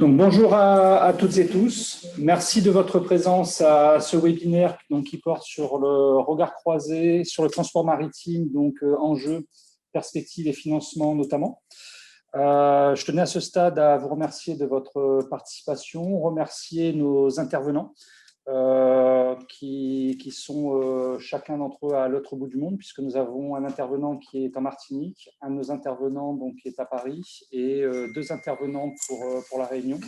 Donc, bonjour à toutes et tous. Merci de votre présence à ce webinaire qui porte sur le regard croisé, sur le transport maritime, donc enjeux, perspectives et financement notamment. Je tenais à ce stade à vous remercier de votre participation, remercier nos intervenants qui sont chacun d'entre eux à l'autre bout du monde, puisque nous avons un intervenant qui est en Martinique, un de nos intervenants donc, qui est à Paris et deux intervenants pour la Réunion.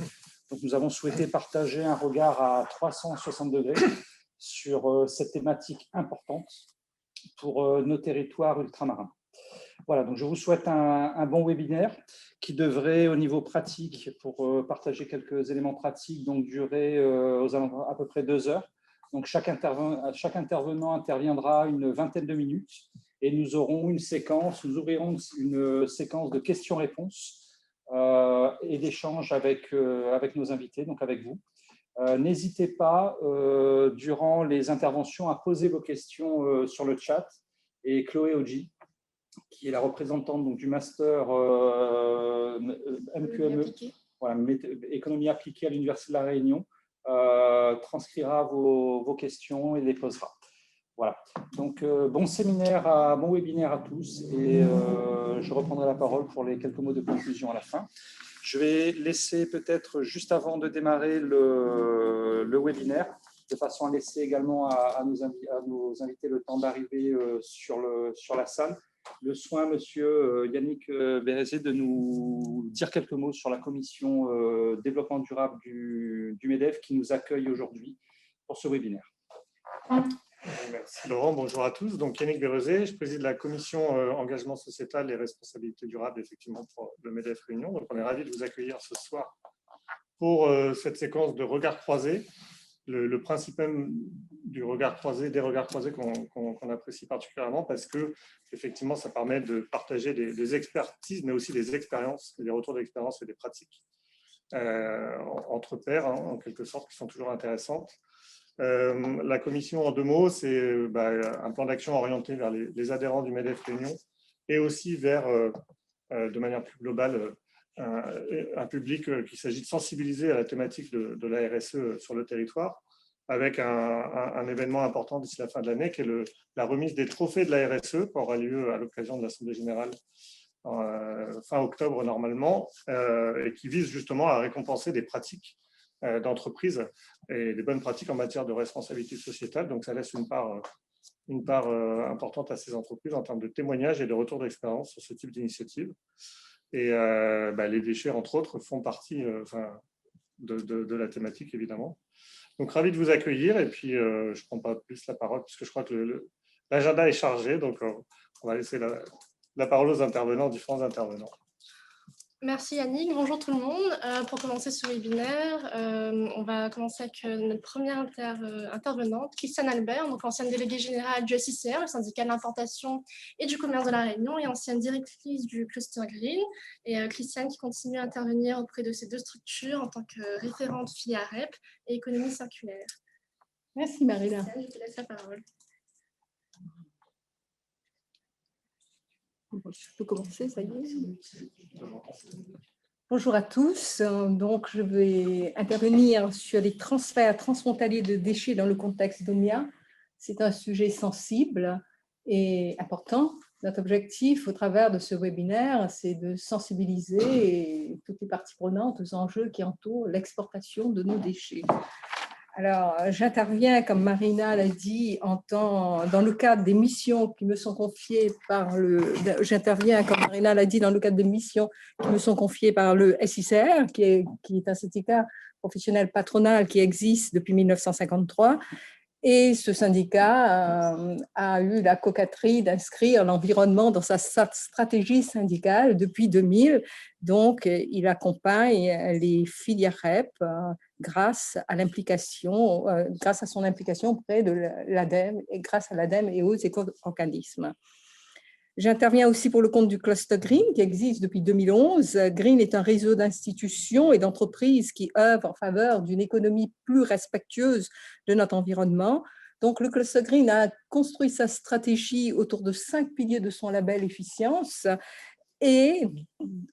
Donc, nous avons souhaité partager un regard à 360 degrés sur cette thématique importante pour nos territoires ultramarins. Voilà, donc je vous souhaite un bon webinaire qui devrait, au niveau pratique, pour partager quelques éléments pratiques, donc durer aux alentours à peu près 2 heures. Donc chaque intervenant interviendra une vingtaine de minutes et nous ouvrirons une séquence de questions-réponses et d'échanges avec nos invités, donc avec vous. N'hésitez pas, durant les interventions, à poser vos questions sur le chat. Et Chloé Oji, qui est la représentante donc, du master MQME, voilà, économie appliquée à l'Université de la Réunion, transcrira vos questions et les posera. Voilà. Donc, bon webinaire à tous et je reprendrai la parole pour les quelques mots de conclusion à la fin. Je vais laisser peut-être, juste avant de démarrer le webinaire, de façon à laisser également à nos invités le temps d'arriver sur la salle, le soin, monsieur Yannick Bérézé, de nous dire quelques mots sur la commission développement durable du MEDEF qui nous accueille aujourd'hui pour ce webinaire. Merci Laurent, bonjour à tous. Donc Yannick Bérézé, je préside la commission engagement sociétal et responsabilité durable effectivement pour le MEDEF Réunion. Donc on est ravis de vous accueillir ce soir pour cette séquence de regards croisés. Le principe même du regard croisé, des regards croisés qu'on apprécie particulièrement parce que effectivement ça permet de partager des expertises mais aussi des expériences, des retours d'expérience et des pratiques entre pairs en quelque sorte qui sont toujours intéressantes. La commission en 2 mots, c'est un plan d'action orienté vers les adhérents du MEDEF Réunion et aussi vers de manière plus globale un public qu'il s'agit de sensibiliser à la thématique de la RSE sur le territoire, avec un événement important d'ici la fin de l'année, qui est la remise des trophées de la RSE, qui aura lieu à l'occasion de l'Assemblée générale fin octobre normalement, et qui vise justement à récompenser des pratiques d'entreprise et des bonnes pratiques en matière de responsabilité sociétale. Donc ça laisse une part importante à ces entreprises en termes de témoignages et de retours d'expérience sur ce type d'initiative. Et les déchets, entre autres, font partie de la thématique, évidemment. Donc, ravi de vous accueillir. Et puis, je ne prends pas plus la parole, puisque je crois que l'agenda est chargé. Donc, on va laisser la parole aux différents intervenants. Merci Yannick, bonjour tout le monde. Pour commencer ce webinaire, on va commencer avec notre première intervenante, Christiane Albert, donc ancienne déléguée générale du SICR, le syndicat de l'importation et du commerce de la Réunion, et ancienne directrice du cluster Green. Et Christiane qui continue à intervenir auprès de ces 2 structures en tant que référente filière REP et économie circulaire. Merci Marina. Christiane, je te laisse la parole. Je peux commencer, ça y est. Bonjour à tous. Donc, je vais intervenir sur les transferts transfrontaliers de déchets dans le contexte d'OMIA. C'est un sujet sensible et important. Notre objectif au travers de ce webinaire, c'est de sensibiliser toutes les parties prenantes aux enjeux qui entourent l'exportation de nos déchets. Alors, j'interviens, comme Marina l'a dit, dans le cadre des missions qui me sont confiées par le SICR, qui est un syndicat professionnel patronal qui existe depuis 1953. Et ce syndicat a eu la coquetterie d'inscrire l'environnement dans sa stratégie syndicale depuis 2000. Donc, il accompagne les filières REP grâce à son implication auprès de l'ADEME et grâce à l'ADEME et aux éco-organismes. J'interviens aussi pour le compte du Cluster Green qui existe depuis 2011. Green est un réseau d'institutions et d'entreprises qui œuvrent en faveur d'une économie plus respectueuse de notre environnement. Donc, le Cluster Green a construit sa stratégie autour de 5 piliers de son label Efficience Et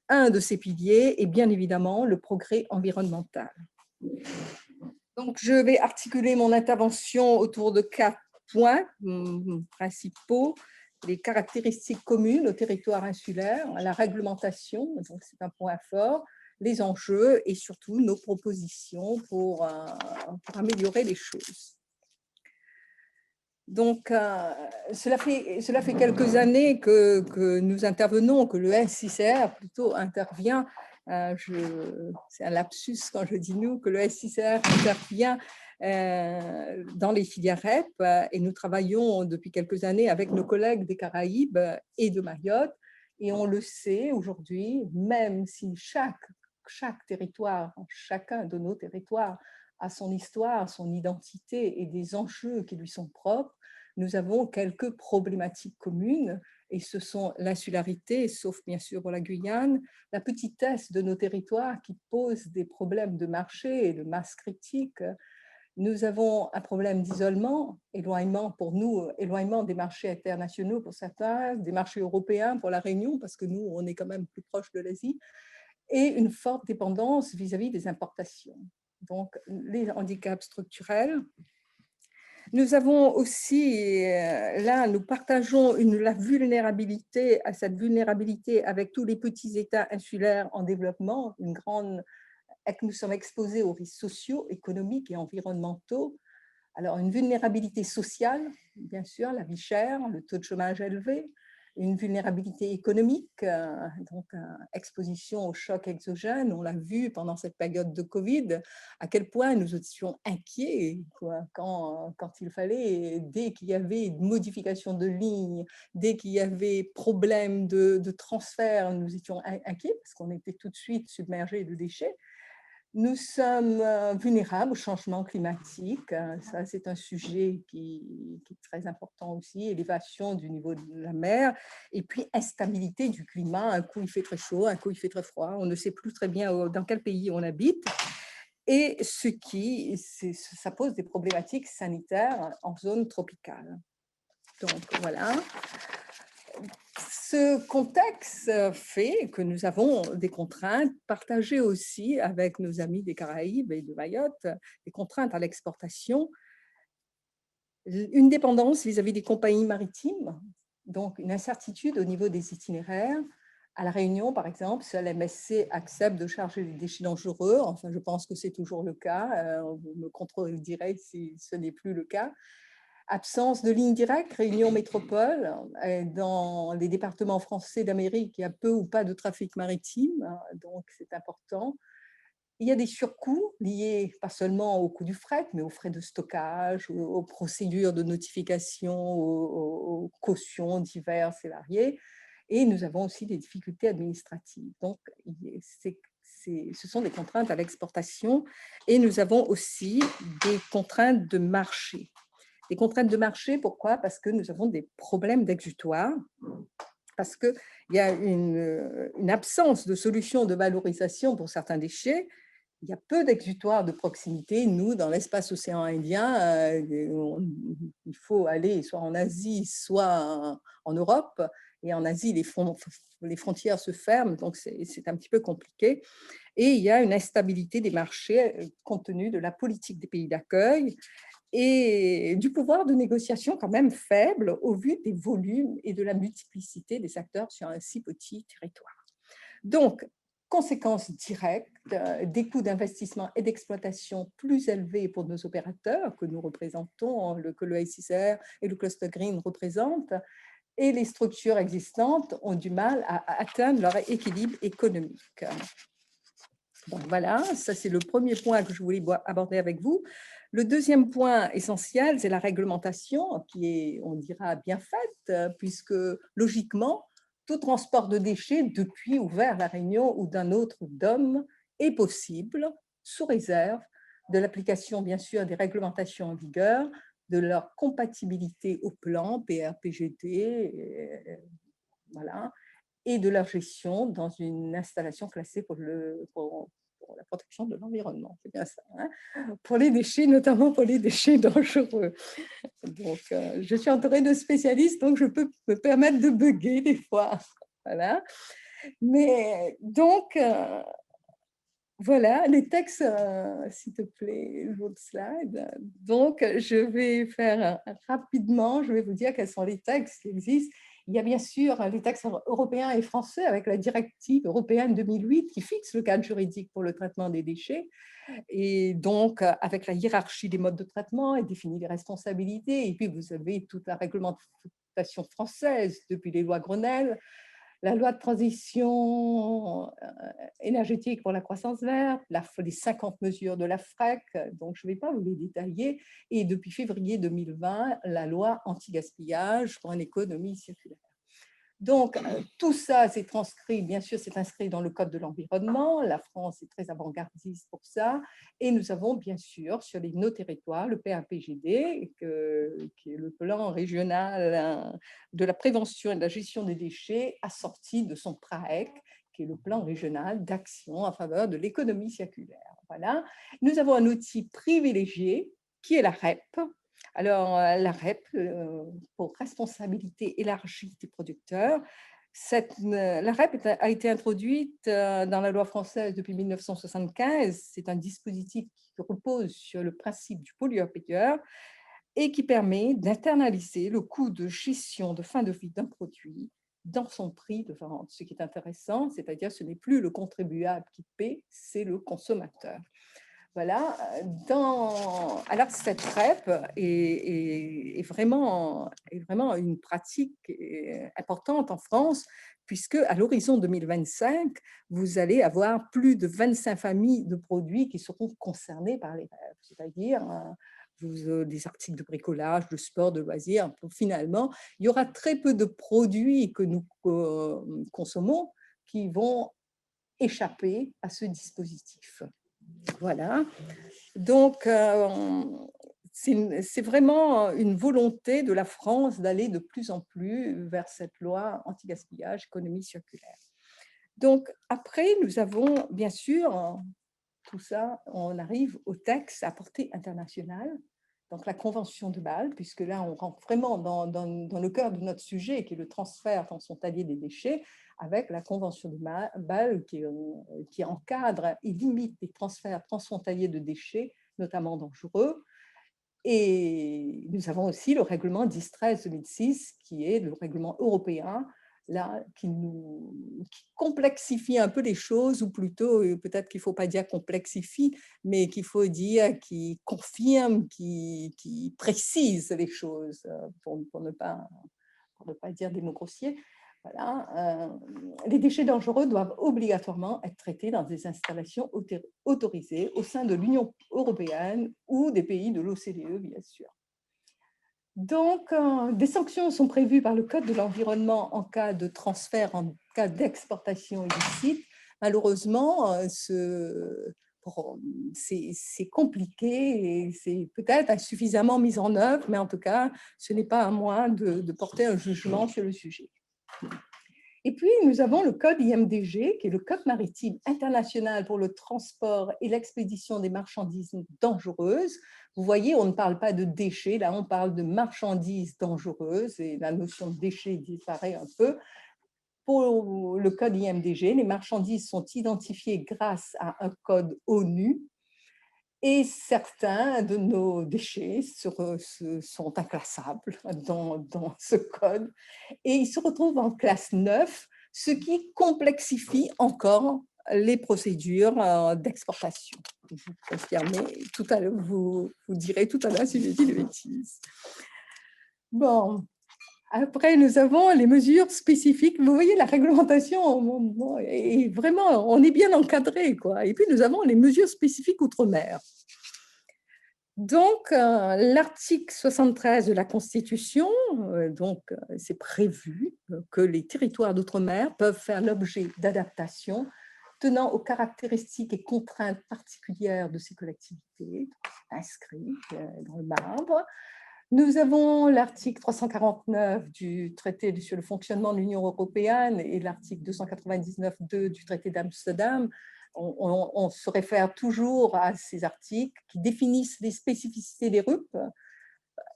un de ces piliers est bien évidemment le progrès environnemental. Donc, je vais articuler mon intervention autour de 4 points principaux: les caractéristiques communes au territoire insulaire, la réglementation, donc c'est un point fort, les enjeux et surtout nos propositions pour améliorer les choses. Donc, cela fait quelques années que nous intervenons, que le S6R plutôt intervient. C'est un lapsus quand je dis nous, que le S6R intervient dans les filières REP, et nous travaillons depuis quelques années avec nos collègues des Caraïbes et de Mayotte. Et on le sait aujourd'hui, même si chaque territoire, chacun de nos territoires a son histoire, son identité et des enjeux qui lui sont propres, nous avons quelques problématiques communes, et ce sont l'insularité, sauf bien sûr pour la Guyane, la petitesse de nos territoires qui pose des problèmes de marché et de masse critique. Nous avons un problème d'isolement, éloignement pour nous, éloignement des marchés internationaux pour certains, des marchés européens pour la Réunion, parce que nous, on est quand même plus proche de l'Asie, et une forte dépendance vis-à-vis des importations. Donc, les handicaps structurels. Nous avons aussi, là, nous partageons la vulnérabilité, à cette vulnérabilité avec tous les petits États insulaires en développement, nous sommes exposés aux risques sociaux, économiques et environnementaux. Alors, une vulnérabilité sociale, bien sûr, la vie chère, le taux de chômage élevé, une vulnérabilité économique, donc exposition aux chocs exogènes. On l'a vu pendant cette période de Covid, à quel point nous étions inquiets quand il fallait, dès qu'il y avait une modification de ligne, dès qu'il y avait problème de transfert, nous étions inquiets parce qu'on était tout de suite submergés de déchets. Nous sommes vulnérables au changement climatique. Ça, c'est un sujet qui est très important aussi. Élévation du niveau de la mer. Et puis, instabilité du climat. Un coup, il fait très chaud, un coup, il fait très froid. On ne sait plus très bien dans quel pays on habite. Et ça pose des problématiques sanitaires en zone tropicale. Donc, voilà. Ce contexte fait que nous avons des contraintes partagées aussi avec nos amis des Caraïbes et de Mayotte, des contraintes à l'exportation, une dépendance vis-à-vis des compagnies maritimes, donc une incertitude au niveau des itinéraires. À La Réunion, par exemple, seul MSC accepte de charger les déchets dangereux. Enfin, je pense que c'est toujours le cas. Vous me contredirait si ce n'est plus le cas. Absence de ligne directe, Réunion Métropole. Dans les départements français d'Amérique, il y a peu ou pas de trafic maritime, donc c'est important. Il y a des surcoûts liés pas seulement au coût du fret, mais aux frais de stockage, aux procédures de notification, aux cautions diverses et variées. Et nous avons aussi des difficultés administratives. Donc, ce sont des contraintes à l'exportation. Et nous avons aussi des contraintes de marché. Des contraintes de marché, pourquoi? Parce que nous avons des problèmes d'exutoire, parce qu'il y a une absence de solution de valorisation pour certains déchets. Il y a peu d'exutoires de proximité. Nous, dans l'espace océan Indien, il faut aller soit en Asie, soit en Europe. Et en Asie, les frontières se ferment, donc c'est un petit peu compliqué. Et il y a une instabilité des marchés compte tenu de la politique des pays d'accueil et du pouvoir de négociation quand même faible au vu des volumes et de la multiplicité des acteurs sur un si petit territoire. Donc, conséquence directe, des coûts d'investissement et d'exploitation plus élevés pour nos opérateurs que nous représentons, que le S6R et le Cluster Green représentent, et les structures existantes ont du mal à atteindre leur équilibre économique. Donc voilà, ça c'est le premier point que je voulais aborder avec vous. Le deuxième point essentiel, c'est la réglementation qui est, on dira, bien faite, puisque logiquement, tout transport de déchets depuis ou vers La Réunion ou d'un autre DOM est possible, sous réserve de l'application, bien sûr, des réglementations en vigueur, de leur compatibilité au plan PRPGT, voilà, et de leur gestion dans une installation classée pour la protection de l'environnement. C'est bien ça, hein, pour les déchets, notamment pour les déchets dangereux. Donc, je suis entourée de spécialistes, donc je peux me permettre de bugger des fois. Voilà. Mais donc, voilà, les textes, s'il te plaît, l'autre slide. Donc, je vais faire rapidement, je vais vous dire quels sont les textes qui existent. Il y a bien sûr les textes européens et français avec la directive européenne 2008 qui fixe le cadre juridique pour le traitement des déchets. Et donc, avec la hiérarchie des modes de traitement, elle définit les responsabilités. Et puis, vous avez toute la réglementation française depuis les lois Grenelle, la loi de transition énergétique pour la croissance verte, les 50 mesures de la FREC, donc je ne vais pas vous les détailler, et depuis février 2020, la loi anti-gaspillage pour une économie circulaire. Donc, tout ça, c'est transcrit, bien sûr, c'est inscrit dans le Code de l'environnement. La France est très avant-gardiste pour ça. Et nous avons, bien sûr, sur nos territoires, le PAPGD, qui est le plan régional de la prévention et de la gestion des déchets, assorti de son PRAEC, qui est le plan régional d'action en faveur de l'économie circulaire. Voilà. Nous avons un outil privilégié, qui est la REP. Alors, la REP, pour responsabilité élargie des producteurs, la REP a été introduite dans la loi française depuis 1975. C'est un dispositif qui repose sur le principe du pollueur-payeur et qui permet d'internaliser le coût de gestion de fin de vie d'un produit dans son prix de vente. Ce qui est intéressant, c'est-à-dire ce n'est plus le contribuable qui paie, c'est le consommateur. Voilà. Alors, cette REP est vraiment une pratique importante en France, puisque à l'horizon 2025, vous allez avoir plus de 25 familles de produits qui seront concernés par les REP, c'est-à-dire des articles de bricolage, de sport, de loisirs. Finalement, il y aura très peu de produits que nous consommons qui vont échapper à ce dispositif. Voilà, donc c'est vraiment une volonté de la France d'aller de plus en plus vers cette loi anti-gaspillage, économie circulaire. Donc après, nous avons bien sûr tout ça, on arrive au texte à portée internationale, donc la Convention de Bâle, puisque là on rentre vraiment dans le cœur de notre sujet, qui est le transfert transfrontalier des déchets, avec la Convention de Bâle qui encadre et limite les transferts transfrontaliers de déchets, notamment dangereux. Et nous avons aussi le règlement 1013/2006, qui est le règlement européen, là, qui complexifie un peu les choses, ou plutôt, peut-être qu'il ne faut pas dire complexifie, mais qu'il faut dire qui confirme, qui précise les choses, pour ne pas dire des mots grossiers. Voilà. Les déchets dangereux doivent obligatoirement être traités dans des installations autorisées au sein de l'Union européenne ou des pays de l'OCDE, bien sûr. Donc, des sanctions sont prévues par le Code de l'environnement en cas de transfert, en cas d'exportation illicite. Malheureusement, c'est compliqué et c'est peut-être insuffisamment mis en œuvre, mais en tout cas, ce n'est pas à moi de porter un jugement sur le sujet. Et puis, nous avons le Code IMDG, qui est le Code maritime international pour le transport et l'expédition des marchandises dangereuses. Vous voyez, on ne parle pas de déchets, là on parle de marchandises dangereuses, et la notion de déchet disparaît un peu. Pour le Code IMDG, les marchandises sont identifiées grâce à un code ONU, et certains de nos déchets sont inclassables dans ce code. Et ils se retrouvent en classe 9, ce qui complexifie encore les procédures d'exportation. Vous confirmez tout à l'heure, vous direz tout à l'heure si j'ai dit des bêtises. Bon. Après, nous avons les mesures spécifiques. Vous voyez, la réglementation, est vraiment, on est bien encadré, quoi. Et puis, nous avons les mesures spécifiques outre-mer. Donc, l'article 73 de la Constitution, c'est prévu que les territoires d'outre-mer peuvent faire l'objet d'adaptations tenant aux caractéristiques et contraintes particulières de ces collectivités, inscrites dans le marbre. Nous avons l'article 349 du traité sur le fonctionnement de l'Union européenne et l'article 299.2 du traité d'Amsterdam. On se réfère toujours à ces articles qui définissent les spécificités des RUP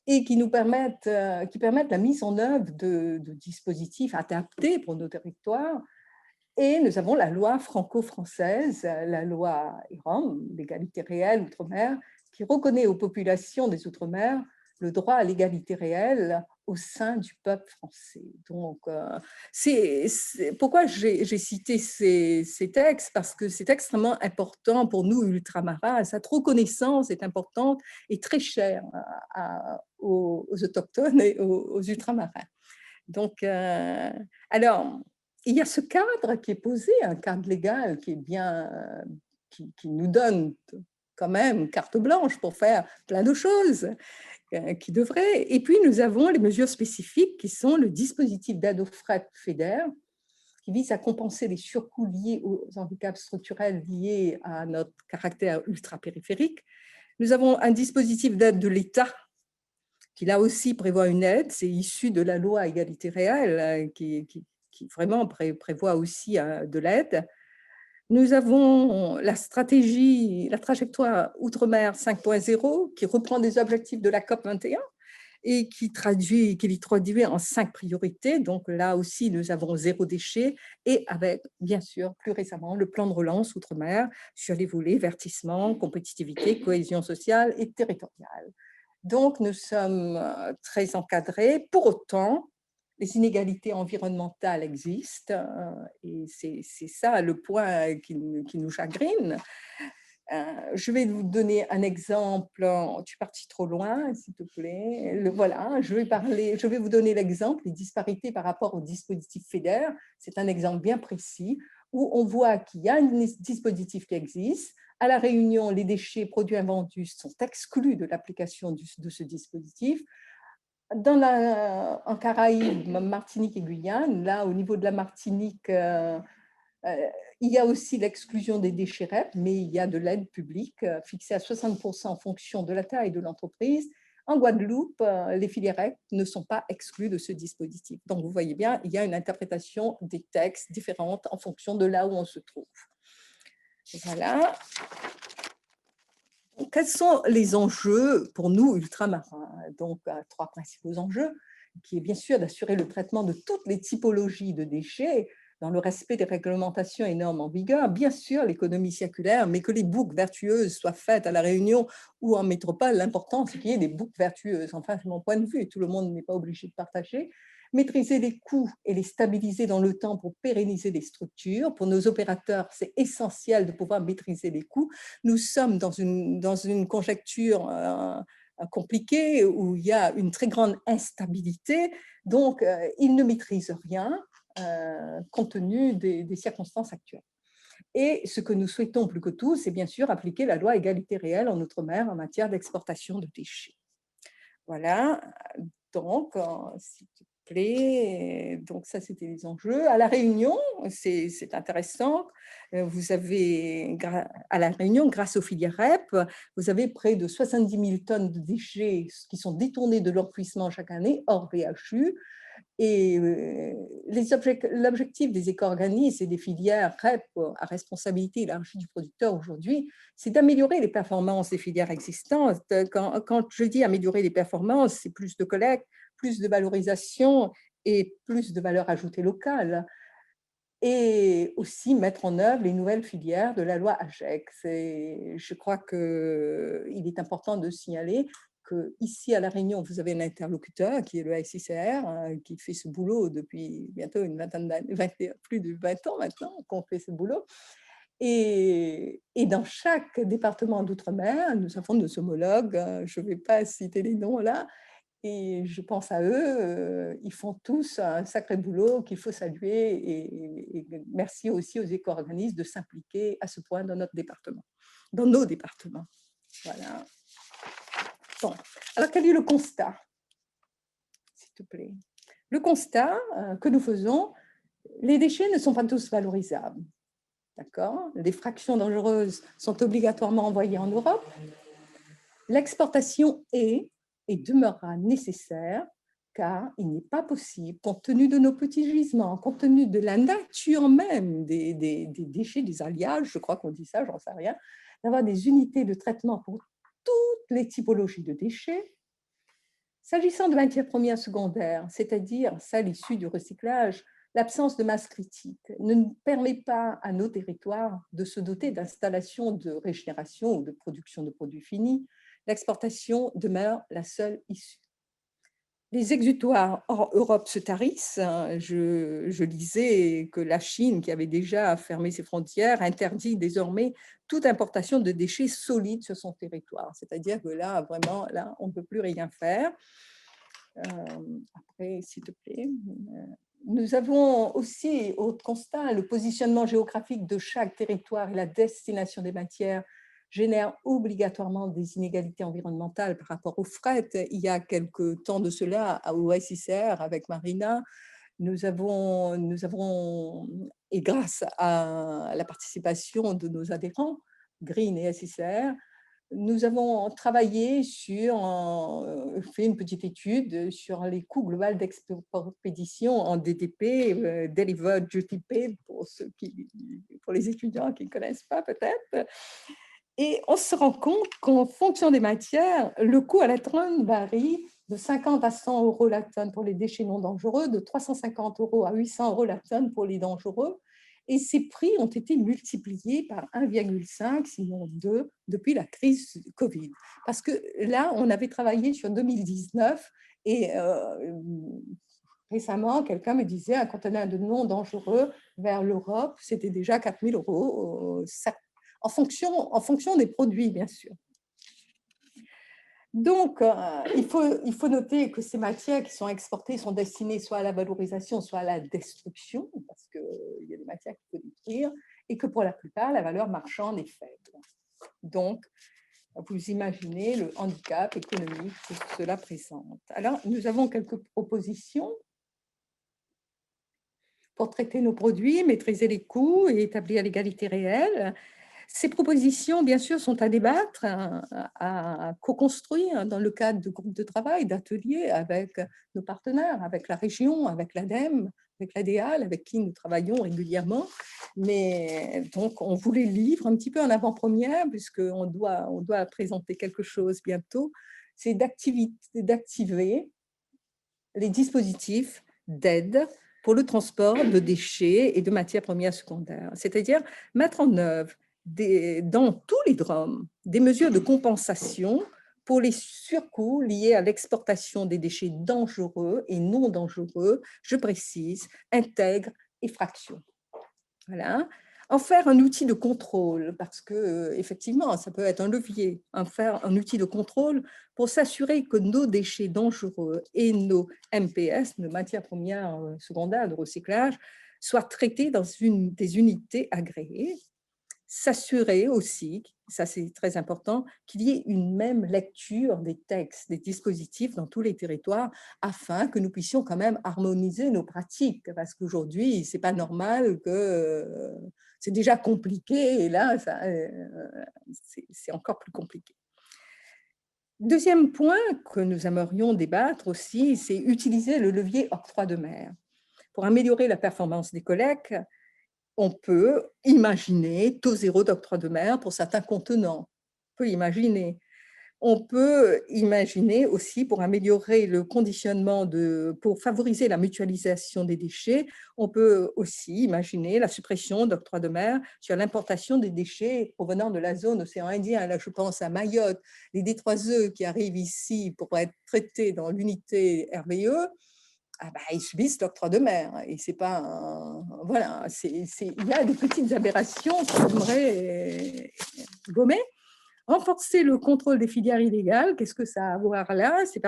et qui permettent la mise en œuvre de dispositifs adaptés pour nos territoires. Et nous avons la loi franco-française, la loi IROM, l'égalité réelle outre-mer, qui reconnaît aux populations des outre-mer le droit à l'égalité réelle au sein du peuple français. Donc, pourquoi j'ai cité ces textes? Parce que c'est extrêmement important pour nous, ultramarins. Cette reconnaissance est importante et très chère aux autochtones et aux ultramarins. Donc, alors, il y a ce cadre qui est posé, un cadre légal qui est bien, qui nous donne quand même carte blanche pour faire plein de choses qui devraient. Et puis, nous avons les mesures spécifiques qui sont le dispositif d'aide aux frais FEDER, qui vise à compenser les surcoûts liés aux handicaps structurels liés à notre caractère ultra-périphérique. Nous avons un dispositif d'aide de l'État qui là aussi prévoit une aide, c'est issu de la loi égalité réelle, qui vraiment prévoit aussi de l'aide. Nous avons la stratégie, la trajectoire Outre-mer 5.0, qui reprend des objectifs de la COP 21 et qui les traduit en 5 priorités. Donc là aussi, nous avons zéro déchet et avec, bien sûr, plus récemment, le plan de relance Outre-mer sur les volets verdissement, compétitivité, cohésion sociale et territoriale. Donc, nous sommes très encadrés. Pour autant, les inégalités environnementales existent et c'est ça le point qui nous chagrine. Je vais vous donner un exemple. Tu es parti trop loin, s'il te plaît. Voilà, je vais vous donner l'exemple des disparités par rapport au dispositif FEDER. C'est un exemple bien précis où on voit qu'il y a un dispositif qui existe. À La Réunion, les déchets produits invendus sont exclus de l'application de ce dispositif. En Caraïbes, Martinique et Guyane, là, au niveau de la Martinique, il y a aussi l'exclusion des déchets REP, mais il y a de l'aide publique fixée à 60% en fonction de la taille de l'entreprise. En Guadeloupe, les filières REP ne sont pas exclues de ce dispositif. Donc, vous voyez bien, il y a une interprétation des textes différente en fonction de là où on se trouve. Voilà. Quels sont les enjeux pour nous, ultramarins? Donc, 3 principaux enjeux, qui est bien sûr d'assurer le traitement de toutes les typologies de déchets dans le respect des réglementations et normes en vigueur, bien sûr l'économie circulaire, mais que les boucles vertueuses soient faites à La Réunion ou en métropole, l'important c'est qu'il y ait des boucles vertueuses. Enfin, c'est mon point de vue, tout le monde n'est pas obligé de partager. Maîtriser les coûts et les stabiliser dans le temps pour pérenniser les structures. Pour nos opérateurs, c'est essentiel de pouvoir maîtriser les coûts. Nous sommes dans une conjecture compliquée où il y a une très grande instabilité, donc ils ne maîtrisent rien compte tenu des circonstances actuelles. Et ce que nous souhaitons plus que tout, c'est bien sûr appliquer la loi égalité réelle en Outre-mer en matière d'exportation de déchets. Voilà, donc, s'il te plaît, donc ça c'était les enjeux. À La Réunion, c'est intéressant, vous avez, à La Réunion, grâce aux filières REP, vous avez près de 70 000 tonnes de déchets qui sont détournés de l'enfouissement chaque année, hors VHU. Et l'objectif des éco-organismes et des filières REP à responsabilité élargie du producteur aujourd'hui, c'est d'améliorer les performances des filières existantes. Quand je dis améliorer les performances, c'est plus de collecte, plus de valorisation et plus de valeur ajoutée locale. Et aussi mettre en œuvre les nouvelles filières de la loi AGEC. Je crois qu'il est important de signaler qu'ici à La Réunion, vous avez un interlocuteur qui est le SICR, qui fait ce boulot depuis bientôt plus de 20 ans maintenant qu'on fait ce boulot. Et dans chaque département d'outre-mer, nous avons nos homologues, je ne vais pas citer les noms là, et je pense à eux, ils font tous un sacré boulot qu'il faut saluer, et merci aussi aux éco-organismes de s'impliquer à ce point dans notre département, dans nos départements. Voilà. Bon. Alors, quel est le constat, s'il te plaît? Le constat que nous faisons, les déchets ne sont pas tous valorisables. D'accord? Les fractions dangereuses sont obligatoirement envoyées en Europe. L'exportation est et demeurera nécessaire car il n'est pas possible, compte tenu de nos petits gisements, compte tenu de la nature même des déchets, des alliages, je crois qu'on dit ça, j'en sais rien, d'avoir des unités de traitement pour toutes les typologies de déchets. S'agissant de matières premières secondaires, c'est-à-dire celles issues du recyclage, L'absence de masse critique ne permet pas à nos territoires de se doter d'installations de régénération ou de production de produits finis. L'exportation demeure la seule issue. Les exutoires hors Europe se tarissent. Je lisais que la Chine, qui avait déjà fermé ses frontières, interdit désormais toute importation de déchets solides sur son territoire. C'est-à-dire que là, vraiment, là, on ne peut plus rien faire. Après, s'il te plaît. Nous avons aussi au constat le positionnement géographique de chaque territoire et la destination des matières génèrent obligatoirement des inégalités environnementales par rapport au fret. Il y a quelques temps de cela, au SICR, avec Marina, nous avons, et grâce à la participation de nos adhérents, Green et SICR, nous avons travaillé fait une petite étude sur les coûts globaux d'expédition en DDP, Delivered Duty Paid, pour les étudiants qui ne connaissent pas peut-être. Et on se rend compte qu'en fonction des matières, le coût à la tonne varie de 50 à 100 euros la tonne pour les déchets non dangereux, de 350 euros à 800 euros la tonne pour les dangereux. Et ces prix ont été multipliés par 1,5, sinon 2, depuis la crise Covid. Parce que là, on avait travaillé sur 2019 et récemment, quelqu'un me disait un conteneur de non dangereux vers l'Europe, c'était déjà 4 000 euros, en fonction des produits, bien sûr. Donc, il faut noter que ces matières qui sont exportées sont destinées soit à la valorisation, soit à la destruction, parce qu'il y a des matières qu'il faut détruire, et que pour la plupart, la valeur marchande est faible. Donc, vous imaginez le handicap économique que cela présente. Alors, nous avons quelques propositions pour traiter nos produits, maîtriser les coûts et établir l'égalité réelle. Ces propositions, bien sûr, sont à débattre, à co-construire dans le cadre de groupes de travail, d'ateliers avec nos partenaires, avec la région, avec l'ADEME, avec l'ADEAL, avec qui nous travaillons régulièrement. Mais donc, on vous les livre un petit peu en avant-première, puisqu'on doit présenter quelque chose bientôt. C'est d'activer les dispositifs d'aide pour le transport de déchets et de matières premières secondaires, c'est-à-dire mettre en œuvre dans tous les DROM des mesures de compensation pour les surcoûts liés à l'exportation des déchets dangereux et non dangereux, je précise, intègres et fractions. Voilà. En faire un outil de contrôle, parce que effectivement, ça peut être un levier, en faire un outil de contrôle pour s'assurer que nos déchets dangereux et nos MPS, nos matières premières secondaires de recyclage, soient traités dans des unités agréées. S'assurer aussi, ça c'est très important, qu'il y ait une même lecture des textes, des dispositifs dans tous les territoires, afin que nous puissions quand même harmoniser nos pratiques, parce qu'aujourd'hui, ce n'est pas normal que c'est déjà compliqué, et là, c'est encore plus compliqué. Deuxième point que nous aimerions débattre aussi, c'est utiliser le levier octroi de mer. Pour améliorer la performance des collectes, on peut imaginer taux zéro d'octroi de mer pour certains contenants. On peut imaginer. On peut imaginer aussi, pour améliorer le conditionnement, pour favoriser la mutualisation des déchets, on peut aussi imaginer la suppression d'octroi de mer sur l'importation des déchets provenant de la zone océan Indien. Là, je pense à Mayotte, les D3E qui arrivent ici pour être traités dans l'unité RVE. Ils subissent l'octroi de mer. Et c'est pas voilà, il y a des petites aberrations qu'on aimerait gommer. Renforcer le contrôle des filières illégales, qu'est-ce que ça a à voir là? C'est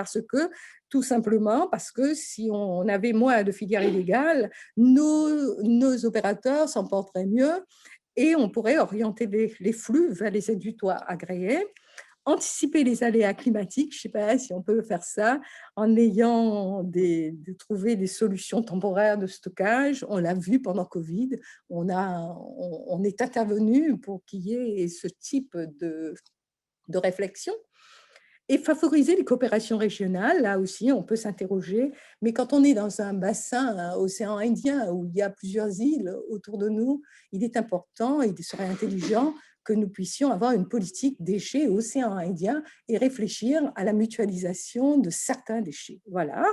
tout simplement parce que si on avait moins de filières illégales, nos opérateurs s'en porteraient mieux et on pourrait orienter les flux vers les exutoires agréés. Anticiper les aléas climatiques, je ne sais pas si on peut faire ça, en ayant trouver des solutions temporaires de stockage. On l'a vu pendant Covid, on est intervenu pour qu'il y ait ce type de réflexion. Et favoriser les coopérations régionales, là aussi, on peut s'interroger. Mais quand on est dans un bassin océan Indien où il y a plusieurs îles autour de nous, il est important, il serait intelligent que nous puissions avoir une politique déchets océan Indien et réfléchir à la mutualisation de certains déchets. Voilà.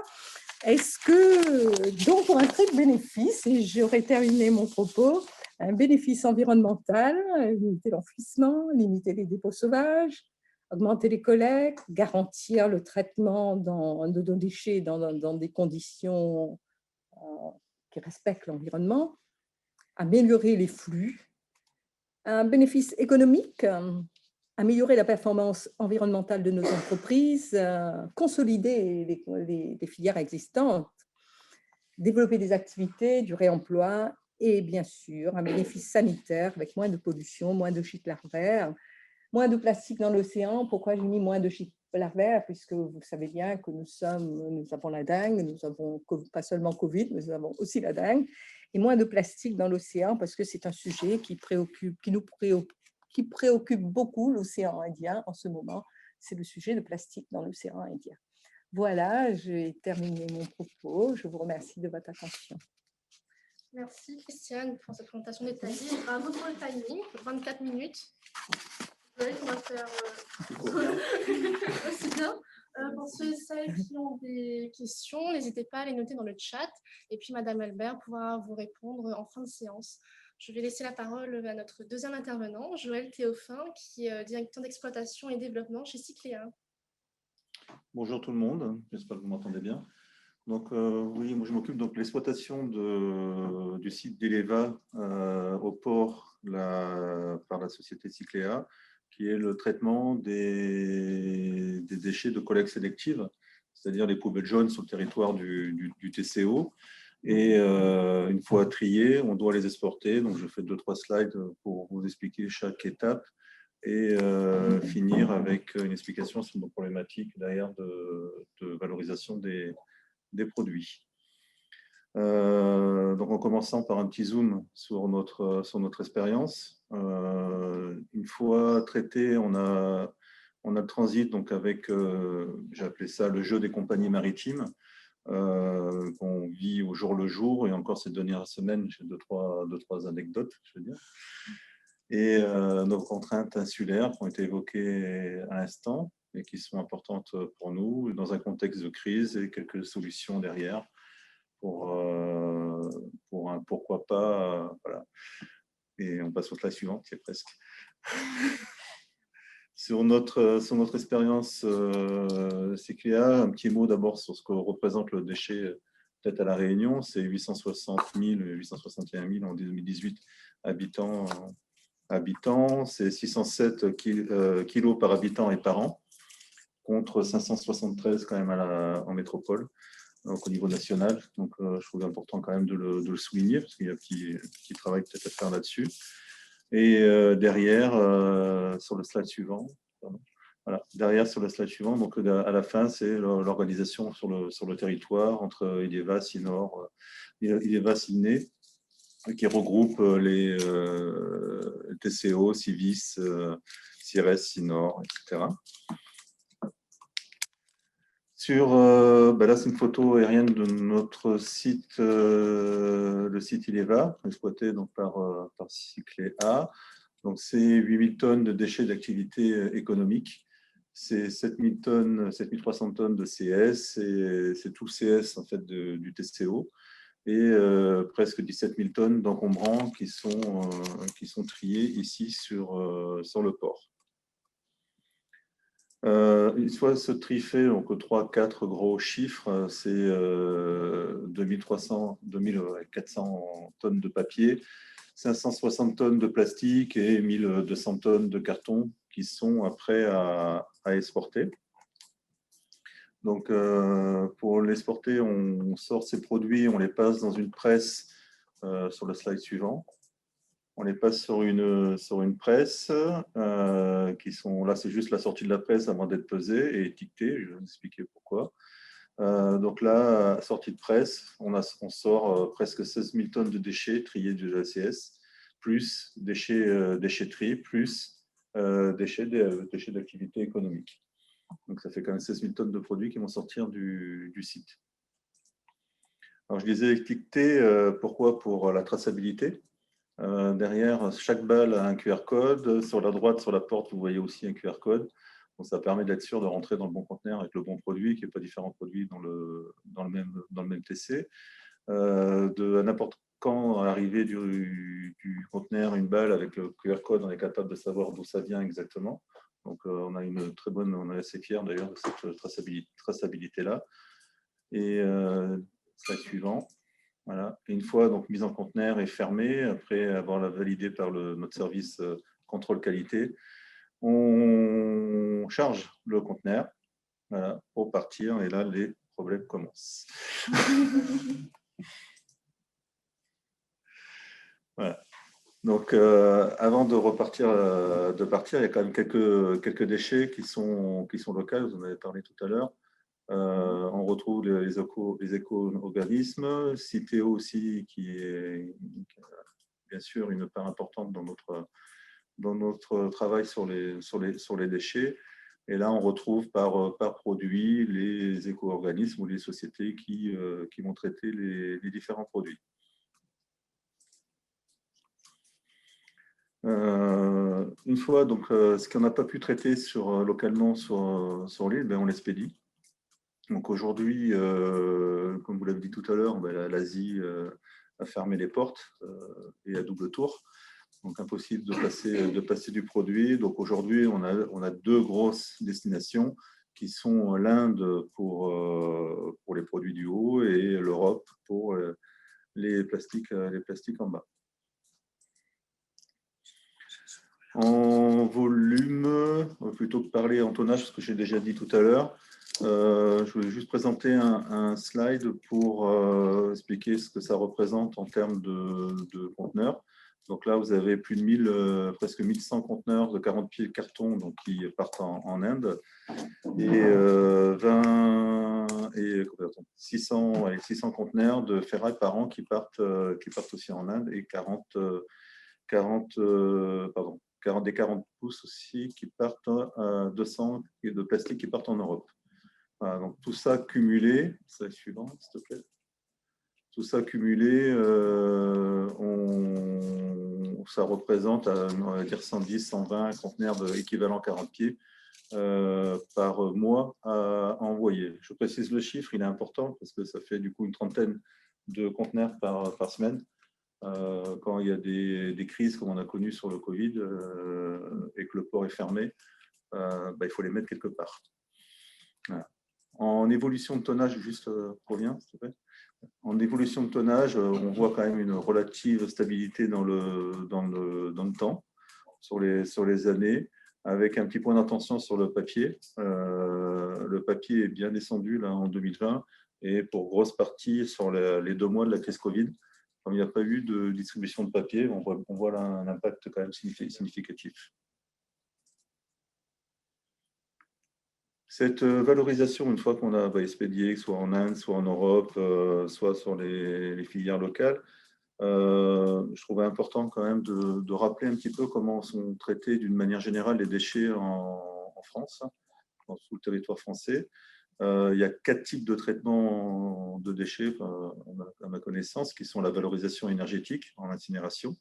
Est-ce que, donc pour un triple bénéfice, et j'aurais terminé mon propos, un bénéfice environnemental, limiter l'enfouissement, limiter les dépôts sauvages, augmenter les collectes, garantir le traitement de nos déchets dans des conditions qui respectent l'environnement, améliorer les flux, un bénéfice économique, améliorer la performance environnementale de nos entreprises, consolider les filières existantes, développer des activités, du réemploi et bien sûr un bénéfice sanitaire avec moins de pollution, moins de chytes larvaires, moins de plastique dans l'océan. Pourquoi j'ai mis moins de chytes larvaires? Puisque vous savez bien que nous avons la dengue, nous avons pas seulement Covid, mais nous avons aussi la dengue, et moins de plastique dans l'océan parce que c'est un sujet qui préoccupe beaucoup l'océan Indien en ce moment. C'est le sujet de plastique dans l'océan Indien. Voilà, j'ai terminé mon propos. Je vous remercie de votre attention. Merci Christiane pour cette présentation détaillée. Bravo pour le timing, 24 minutes. Vous voyez qu'on va faire aussi bien. Pour ceux et celles qui ont des questions, n'hésitez pas à les noter dans le chat. Et puis Madame Albert pourra vous répondre en fin de séance. Je vais laisser la parole à notre deuxième intervenant, Joël Théophin, qui est directeur d'exploitation et développement chez Cycléa. Bonjour tout le monde, j'espère que vous m'entendez bien. Donc oui, moi je m'occupe de l'exploitation du site d'Eleva au port par la société Cycléa, qui est le traitement des déchets de collecte sélective, c'est-à-dire les poubelles jaunes sur le territoire du TCO. Et une fois triés, on doit les exporter. Donc je fais 2-3 slides pour vous expliquer chaque étape et finir avec une explication sur nos problématiques derrière de valorisation des produits. Donc en commençant par un petit zoom sur notre expérience. Une fois traité, on a le transit donc avec, j'ai appelé ça le jeu des compagnies maritimes, qu'on vit au jour le jour, et encore ces dernières semaines, j'ai deux, trois anecdotes, je veux dire. Et nos contraintes insulaires qui ont été évoquées à l'instant et qui sont importantes pour nous dans un contexte de crise, et quelques solutions derrière pour un pourquoi pas. Voilà. Et on passe au slide suivant, c'est presque. Sur notre expérience Cycléa, un petit mot d'abord sur ce que représente le déchet peut-être à La Réunion. C'est 861 000 en 2018 habitants, c'est 607 kilos par habitant et par an, contre 573 quand même en métropole, donc au niveau national. Donc je trouve important quand même de le souligner, parce qu'il y a un petit travail peut-être à faire là-dessus. Et derrière, sur le slide suivant, voilà, derrière sur le slide suivant, donc à la fin, c'est l'organisation sur le territoire entre Ileva, Sinor, Ileva, Sydney, qui regroupe les TCO, Civis, CIRES, Sinor, etc. Là, c'est une photo aérienne de notre site, le site Ileva, exploité donc par Cycléa. Donc, c'est 8000 tonnes de déchets d'activité économique. C'est 7300 tonnes de CS, et c'est tout le CS en fait, du TCO. Et presque 17 000 tonnes d'encombrants qui sont triés ici sur le port. Une fois ce tri fait, donc 3-4 gros chiffres, c'est 2400 tonnes de papier, 560 tonnes de plastique et 1200 tonnes de carton qui sont après à exporter. Donc, pour l'exporter, on sort ces produits, on les passe dans une presse, sur le slide suivant. On les passe sur une presse, qui sont là, c'est juste la sortie de la presse avant d'être pesée et étiquetée. Je vais vous expliquer pourquoi. Donc là, sortie de presse, on sort presque 16 000 tonnes de déchets triés du ACS, plus déchetterie, plus déchets d'activité économique. Donc ça fait quand même 16 000 tonnes de produits qui vont sortir du site. Alors je les ai étiquetés, pourquoi? Pour la traçabilité. Derrière, chaque balle a un QR code. Sur la droite, sur la porte, vous voyez aussi un QR code. Donc, ça permet d'être sûr de rentrer dans le bon conteneur avec le bon produit, qu'il n'y ait pas différents produits dans le même TC. À n'importe quand, à l'arrivée du conteneur, une balle avec le QR code, on est capable de savoir d'où ça vient exactement. Donc, on est assez fiers d'ailleurs de cette traçabilité-là. Et slide suivant. Voilà. Et une fois donc mise en conteneur et fermée, après avoir la validée par notre service contrôle qualité, on charge le conteneur, voilà, pour partir. Et là, les problèmes commencent. Voilà. Donc, avant de partir, il y a quand même quelques déchets qui sont locaux. Vous en avez parlé tout à l'heure. On retrouve les éco-organismes, Citeo aussi, qui est bien sûr une part importante dans notre travail sur les déchets. Et là, on retrouve par produit les éco-organismes ou les sociétés qui vont traiter les différents produits. Une fois, donc, ce qu'on n'a pas pu traiter localement sur l'île, on l'expédie. Donc aujourd'hui, comme vous l'avez dit tout à l'heure, l'Asie a fermé les portes et à double tour. Donc impossible de passer du produit. Donc aujourd'hui, on a 2 grosses destinations qui sont l'Inde pour les produits du haut et l'Europe pour les plastiques en bas. En volume, plutôt que parler en tonnage, ce que j'ai déjà dit tout à l'heure, je voulais juste présenter un slide pour expliquer ce que ça représente en termes de conteneurs. Donc là, vous avez plus de presque 1100 conteneurs de 40 pieds de carton donc, qui partent en Inde et 600 conteneurs de ferraille par an qui partent aussi en Inde et 40 pouces aussi qui partent 200 de plastique qui partent en Europe. Voilà, donc tout ça cumulé, c'est suivant, s'il te plaît. Tout ça cumulé, ça représente, on va dire 110, 120 conteneurs équivalent 40 pieds par mois à envoyer. Je précise le chiffre, il est important parce que ça fait du coup une trentaine de conteneurs par semaine. Quand il y a des crises comme on a connu sur le Covid et que le port est fermé, il faut les mettre quelque part. Voilà. En évolution de tonnage, juste reviens, s'il te plaît. En évolution de tonnage, on voit quand même une relative stabilité dans le temps, sur les années, avec un petit point d'attention sur le papier. Le papier est bien descendu là, en 2020 et pour grosse partie sur les 2 mois de la crise Covid. Comme il n'y a pas eu de distribution de papier, on voit là un impact quand même significatif. Cette valorisation, une fois qu'on a expédié, soit en Inde, soit en Europe, soit sur les filières locales, je trouvais important quand même de rappeler un petit peu comment sont traités d'une manière générale les déchets en France, sous le territoire français. Il y a 4 types de traitement de déchets, à ma connaissance, qui sont la valorisation énergétique en incinération,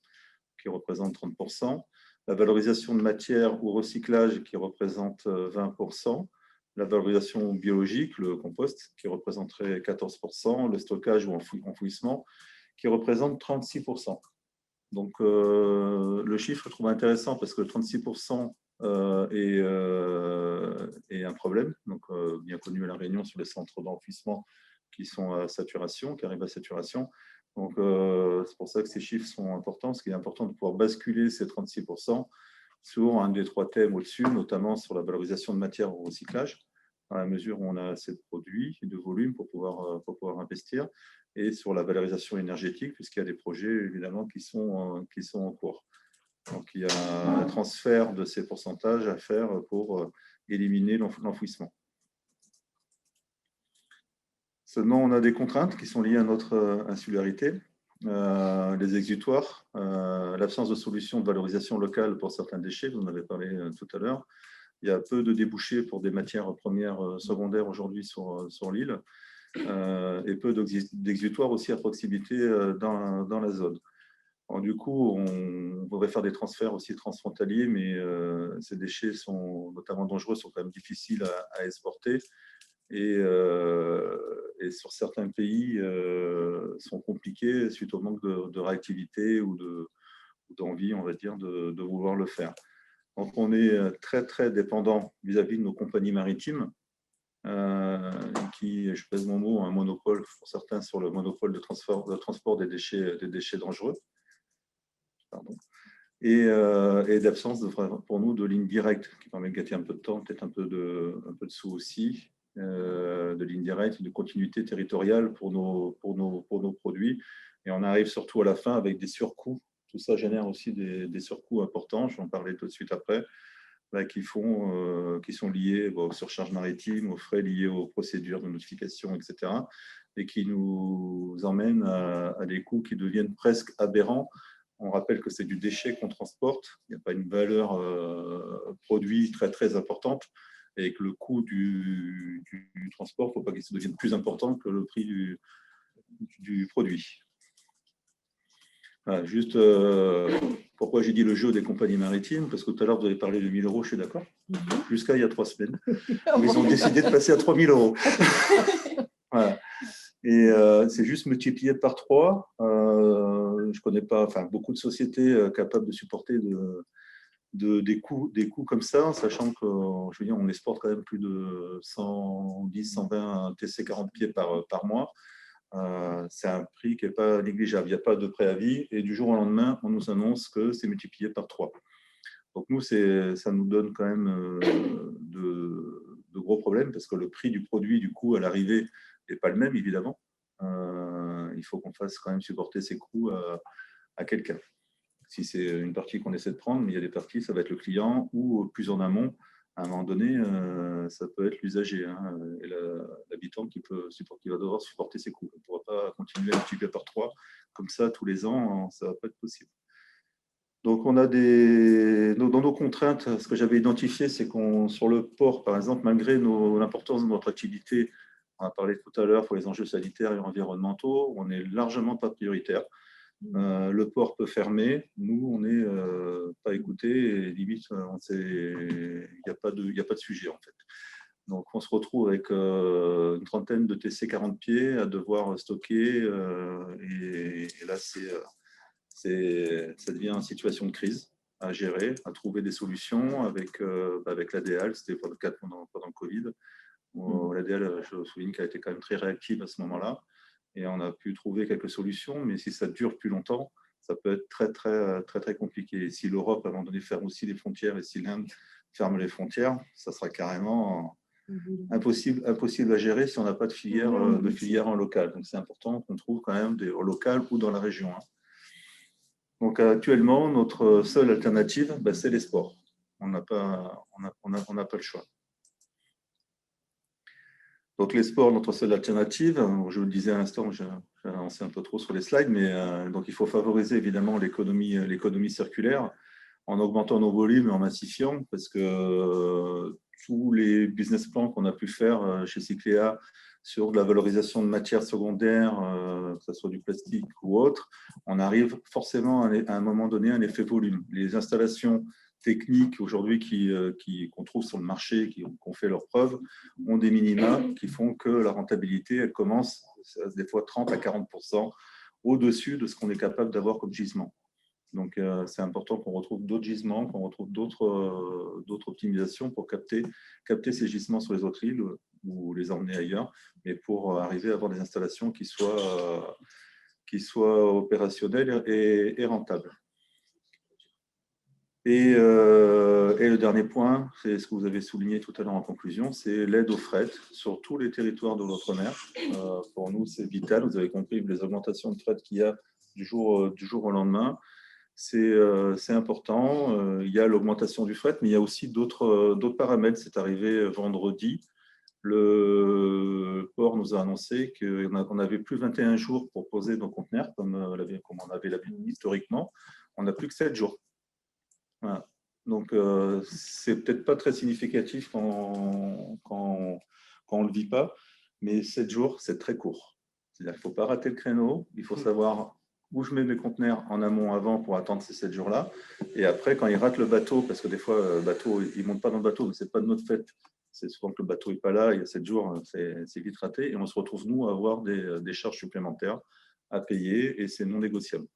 qui représente 30%, la valorisation de matière ou recyclage, qui représente 20%, la valorisation biologique, le compost, qui représenterait 14%, le stockage ou enfouissement, qui représente 36%. Donc, le chiffre, je trouve intéressant parce que 36% est un problème, donc bien connu à La Réunion sur les centres d'enfouissement qui sont à saturation, qui arrivent à saturation. Donc, c'est pour ça que ces chiffres sont importants, parce qu'il est important de pouvoir basculer ces 36% sur un des 3 thèmes au-dessus, notamment sur la valorisation de matière au recyclage, dans la mesure où on a assez de produits et de volume pour pouvoir investir, et sur la valorisation énergétique, puisqu'il y a des projets évidemment qui sont en cours. Donc, il y a un transfert de ces pourcentages à faire pour éliminer l'enfouissement. Seulement, on a des contraintes qui sont liées à notre insularité. Les exutoires, l'absence de solution de valorisation locale pour certains déchets, vous en avez parlé tout à l'heure. Il y a peu de débouchés pour des matières premières secondaires aujourd'hui sur l'île et peu d'exutoires aussi à proximité dans la zone. Alors, du coup, on voudrait faire des transferts aussi transfrontaliers, mais ces déchets sont notamment dangereux, sont quand même difficiles à exporter. Et sur certains pays sont compliqués suite au manque de réactivité ou d'envie, on va dire, de vouloir le faire. Donc, on est très, très dépendant vis-à-vis de nos compagnies maritimes qui, je pèse mon mot, ont un monopole pour certains sur le monopole de transport des déchets dangereux. Pardon. Et d'absence pour nous de lignes directes qui permet de gâter un peu de temps, peut-être un peu de sous aussi, de lignes directes, de continuité territoriale pour nos produits. Et on arrive surtout à la fin avec des surcoûts. Tout ça génère aussi des surcoûts importants, je vais en parler tout de suite après, là, qui sont liés aux surcharges maritimes, aux frais liés aux procédures de notification, etc. Et qui nous emmènent à des coûts qui deviennent presque aberrants. On rappelle que c'est du déchet qu'on transporte, il n'y a pas une valeur produit très, très importante, et que le coût du transport, il ne faut pas qu'il se devienne plus important que le prix du produit. Voilà, juste pourquoi j'ai dit le jeu des compagnies maritimes, parce que tout à l'heure, vous avez parlé de 1 000 €, je suis d'accord, jusqu'à il y a 3 semaines, où ils ont décidé de passer à 3 000 €. Voilà. Et c'est juste multiplié par 3. Je ne connais pas beaucoup de sociétés capables de supporter des coûts comme ça, sachant que je veux dire, on exporte quand même plus de 110, 120 TC 40 pieds par mois. C'est un prix qui n'est pas négligeable. Il n'y a pas de préavis et du jour au lendemain, on nous annonce que c'est multiplié par 3. Donc nous, ça nous donne quand même de gros problèmes parce que le prix du produit, du coup, à l'arrivée, n'est pas le même, évidemment. Il faut qu'on fasse quand même supporter ces coûts à quelqu'un. Si c'est une partie qu'on essaie de prendre, mais il y a des parties, ça va être le client ou plus en amont, à un moment donné, ça peut être l'usager et l'habitant qui va devoir supporter ses coûts. On ne pourra pas continuer à multiplier par 3 comme ça tous les ans, ça ne va pas être possible. Donc, on a dans nos contraintes, ce que j'avais identifié, c'est qu'on sur le port, par exemple, malgré l'importance de notre activité, on a parlé tout à l'heure pour les enjeux sanitaires et environnementaux, on n'est largement pas prioritaire. Le port peut fermer, nous, on n'est pas écoutés et limite, il n'y a pas de sujet en fait. Donc, on se retrouve avec une trentaine de TC 40 pieds à devoir stocker et là, ça devient une situation de crise à gérer, à trouver des solutions avec l'ADL, c'était le cas pendant le Covid. L'ADL, je souligne qu'elle a été quand même très réactive à ce moment-là. Et on a pu trouver quelques solutions, mais si ça dure plus longtemps, ça peut être très, très, très, très compliqué. Et si l'Europe, à un moment donné, ferme aussi les frontières, et si l'Inde ferme les frontières, ça sera carrément impossible à gérer si on n'a pas de filière en local. Donc, c'est important qu'on trouve quand même des locales ou dans la région. Donc, actuellement, notre seule alternative, c'est les sports. On n'a pas le choix. Donc, les sports, notre seule alternative, je vous le disais à l'instant, j'ai avancé un peu trop sur les slides, mais donc il faut favoriser évidemment l'économie circulaire en augmentant nos volumes et en massifiant, parce que tous les business plans qu'on a pu faire chez Cycléa sur de la valorisation de matières secondaires, que ce soit du plastique ou autre, on arrive forcément à un moment donné à un effet volume. Les installations techniques aujourd'hui qu'on trouve sur le marché, qui ont fait leurs preuves, ont des minima qui font que la rentabilité, elle commence des fois 30 à 40% au-dessus de ce qu'on est capable d'avoir comme gisement. Donc, c'est important qu'on retrouve d'autres gisements, qu'on retrouve d'autres optimisations pour capter ces gisements sur les autres îles ou les emmener ailleurs, mais pour arriver à avoir des installations qui soient opérationnelles et rentables. Et le dernier point, c'est ce que vous avez souligné tout à l'heure en conclusion, c'est l'aide au fret sur tous les territoires de l'outre-mer. Pour nous, c'est vital. Vous avez compris les augmentations de fret qu'il y a du jour au lendemain. C'est important. Il y a l'augmentation du fret, mais il y a aussi d'autres paramètres. C'est arrivé vendredi. Le port nous a annoncé qu'on n'avait plus 21 jours pour poser nos conteneurs, comme on avait l'habitude historiquement. On n'a plus que 7 jours. Voilà. Donc, c'est peut-être pas très significatif quand on ne le vit pas, mais 7 jours, c'est très court. C'est-à-dire qu'il ne faut pas rater le créneau, il faut savoir où je mets mes conteneurs en amont avant pour attendre ces 7 jours-là. Et après, quand ils ratent le bateau, parce que des fois, le bateau, ils ne montent pas dans le bateau, mais ce n'est pas de notre fait. C'est souvent que le bateau n'est pas là, il y a 7 jours, c'est vite raté. Et on se retrouve, nous, à avoir des charges supplémentaires à payer et c'est non négociable.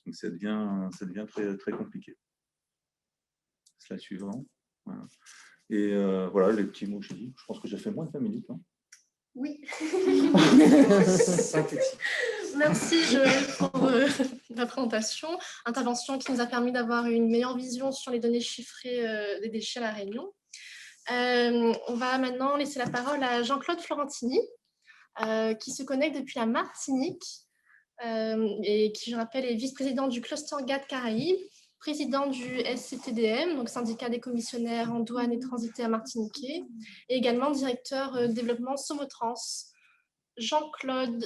Donc, ça devient très, très compliqué. Slide suivant. Voilà. Et voilà les petits mots que j'ai dit. Je pense que j'ai fait moins de 20 minutes. Hein. Oui. Synthétique. Merci Joël pour la présentation. Intervention qui nous a permis d'avoir une meilleure vision sur les données chiffrées des déchets à La Réunion. On va maintenant laisser la parole à Jean-Claude Florentini, qui se connecte depuis la Martinique et qui, je rappelle, est vice-président du Cluster GATT Caraïbes, président du SCTDM, donc syndicat des commissionnaires en douane et transitaires martiniquais, et également directeur développement Somotrans. Jean-Claude.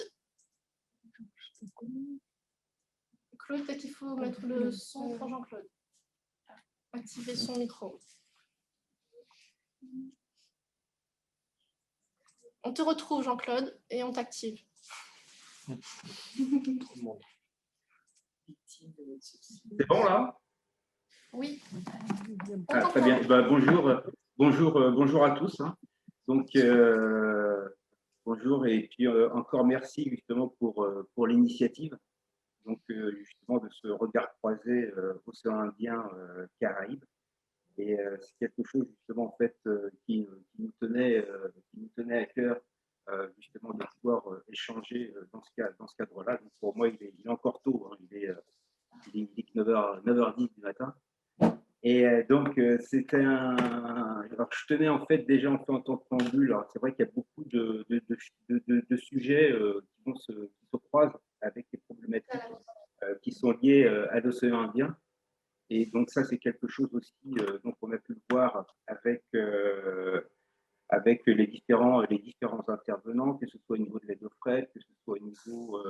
Claude, peut-être qu'il faut mettre le son pour Jean-Claude. Activer son micro. On te retrouve, Jean-Claude, et on t'active. C'est bon là? Oui. Très bien. Bonjour à tous. Hein. Donc, bonjour et puis encore merci justement pour l'initiative. Donc, justement de ce regard croisé océan Indien Caraïbes. Et c'est quelque chose justement en fait qui nous tenait à cœur justement de pouvoir échanger dans ce cadre-là. Donc, pour moi, il est encore tôt. Hein. Il est 9h10 du matin. Et donc, c'était un. Alors, je tenais en fait déjà en temps de préambule. C'est vrai qu'il y a beaucoup de sujets qui se croisent avec les problématiques qui sont liées à l'océan Indien. Et donc, ça, c'est quelque chose aussi donc on a pu le voir avec les différents intervenants, que ce soit au niveau de l'aide au fret, que ce soit au niveau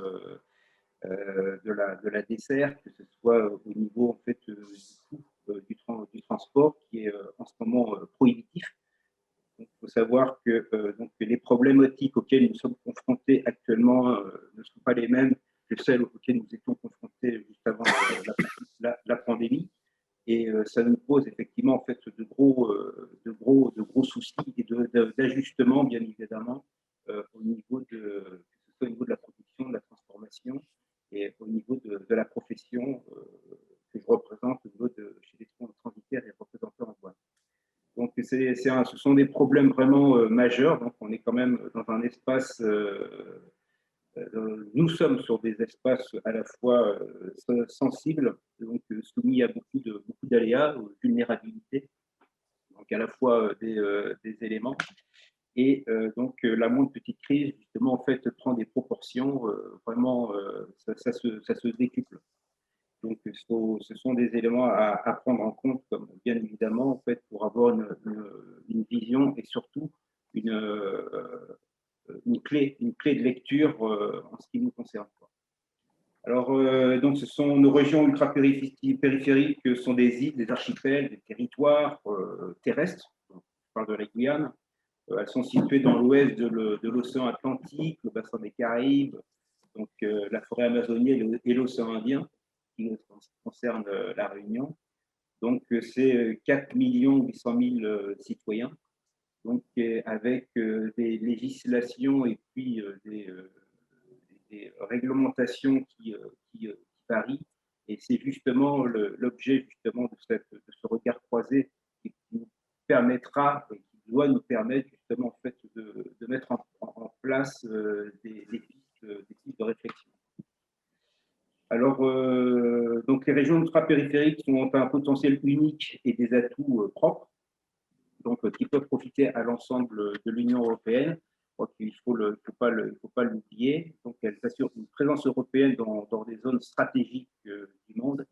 de la dessert, que ce soit au niveau en fait, du coût du transport qui est en ce moment prohibitif. Il faut savoir que donc, les problématiques auxquelles nous sommes confrontés actuellement ne sont pas les mêmes que celles auxquelles nous étions confrontés juste avant la pandémie. Et ça nous pose effectivement en fait, de gros soucis et d'ajustements, bien évidemment, au niveau que ce soit au niveau de la production, de la transformation et au niveau de la profession que je représente au niveau chez les transitaires et représentants en douane. Donc, ce sont des problèmes vraiment majeurs. Donc, on est quand même dans un espace. Nous sommes sur des espaces à la fois sensibles, donc soumis à beaucoup d'aléas, aux vulnérabilités, donc à la fois des éléments. Et donc, la moindre petite crise, justement, en fait, prend des proportions vraiment, ça se décuple. Donc, ce sont des éléments à prendre en compte, comme bien évidemment, en fait, pour avoir une vision et surtout une clé de lecture en ce qui nous concerne. Alors, donc, ce sont nos régions ultra-périphériques, sont des îles, des archipels, des territoires terrestres. Je parle de la Guyane. Elles sont situées dans l'ouest de l'océan Atlantique, le bassin des Caraïbes, donc la forêt amazonienne et l'océan Indien, qui nous concerne la Réunion. Donc, c'est 4 800 000 citoyens, donc avec des législations et puis des réglementations qui varient. Et c'est justement l'objet justement de ce regard croisé qui nous permettra, qui doit nous permettre justement en fait de mettre en place des pistes de réflexion. Alors, donc les régions ultra-périphériques ont un potentiel unique et des atouts propres, donc qui peuvent profiter à l'ensemble de l'Union européenne. Il ne faut pas l'oublier. Donc, elles assurent une présence européenne dans des zones stratégiques du monde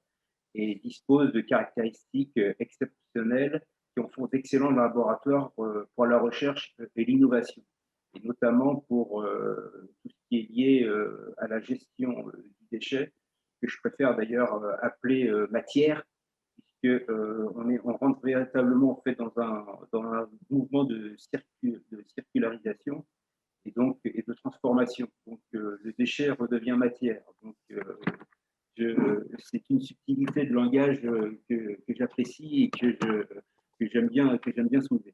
et disposent de caractéristiques exceptionnelles qui en font d'excellents laboratoires pour la recherche et l'innovation, et notamment pour tout ce qui est lié à la gestion du déchet, que je préfère d'ailleurs appeler matière, puisqu'on rentre véritablement en fait, dans un mouvement de circularisation et de transformation. Donc, le déchet redevient matière. Donc, c'est une subtilité de langage que j'apprécie et que j'aime bien soulever.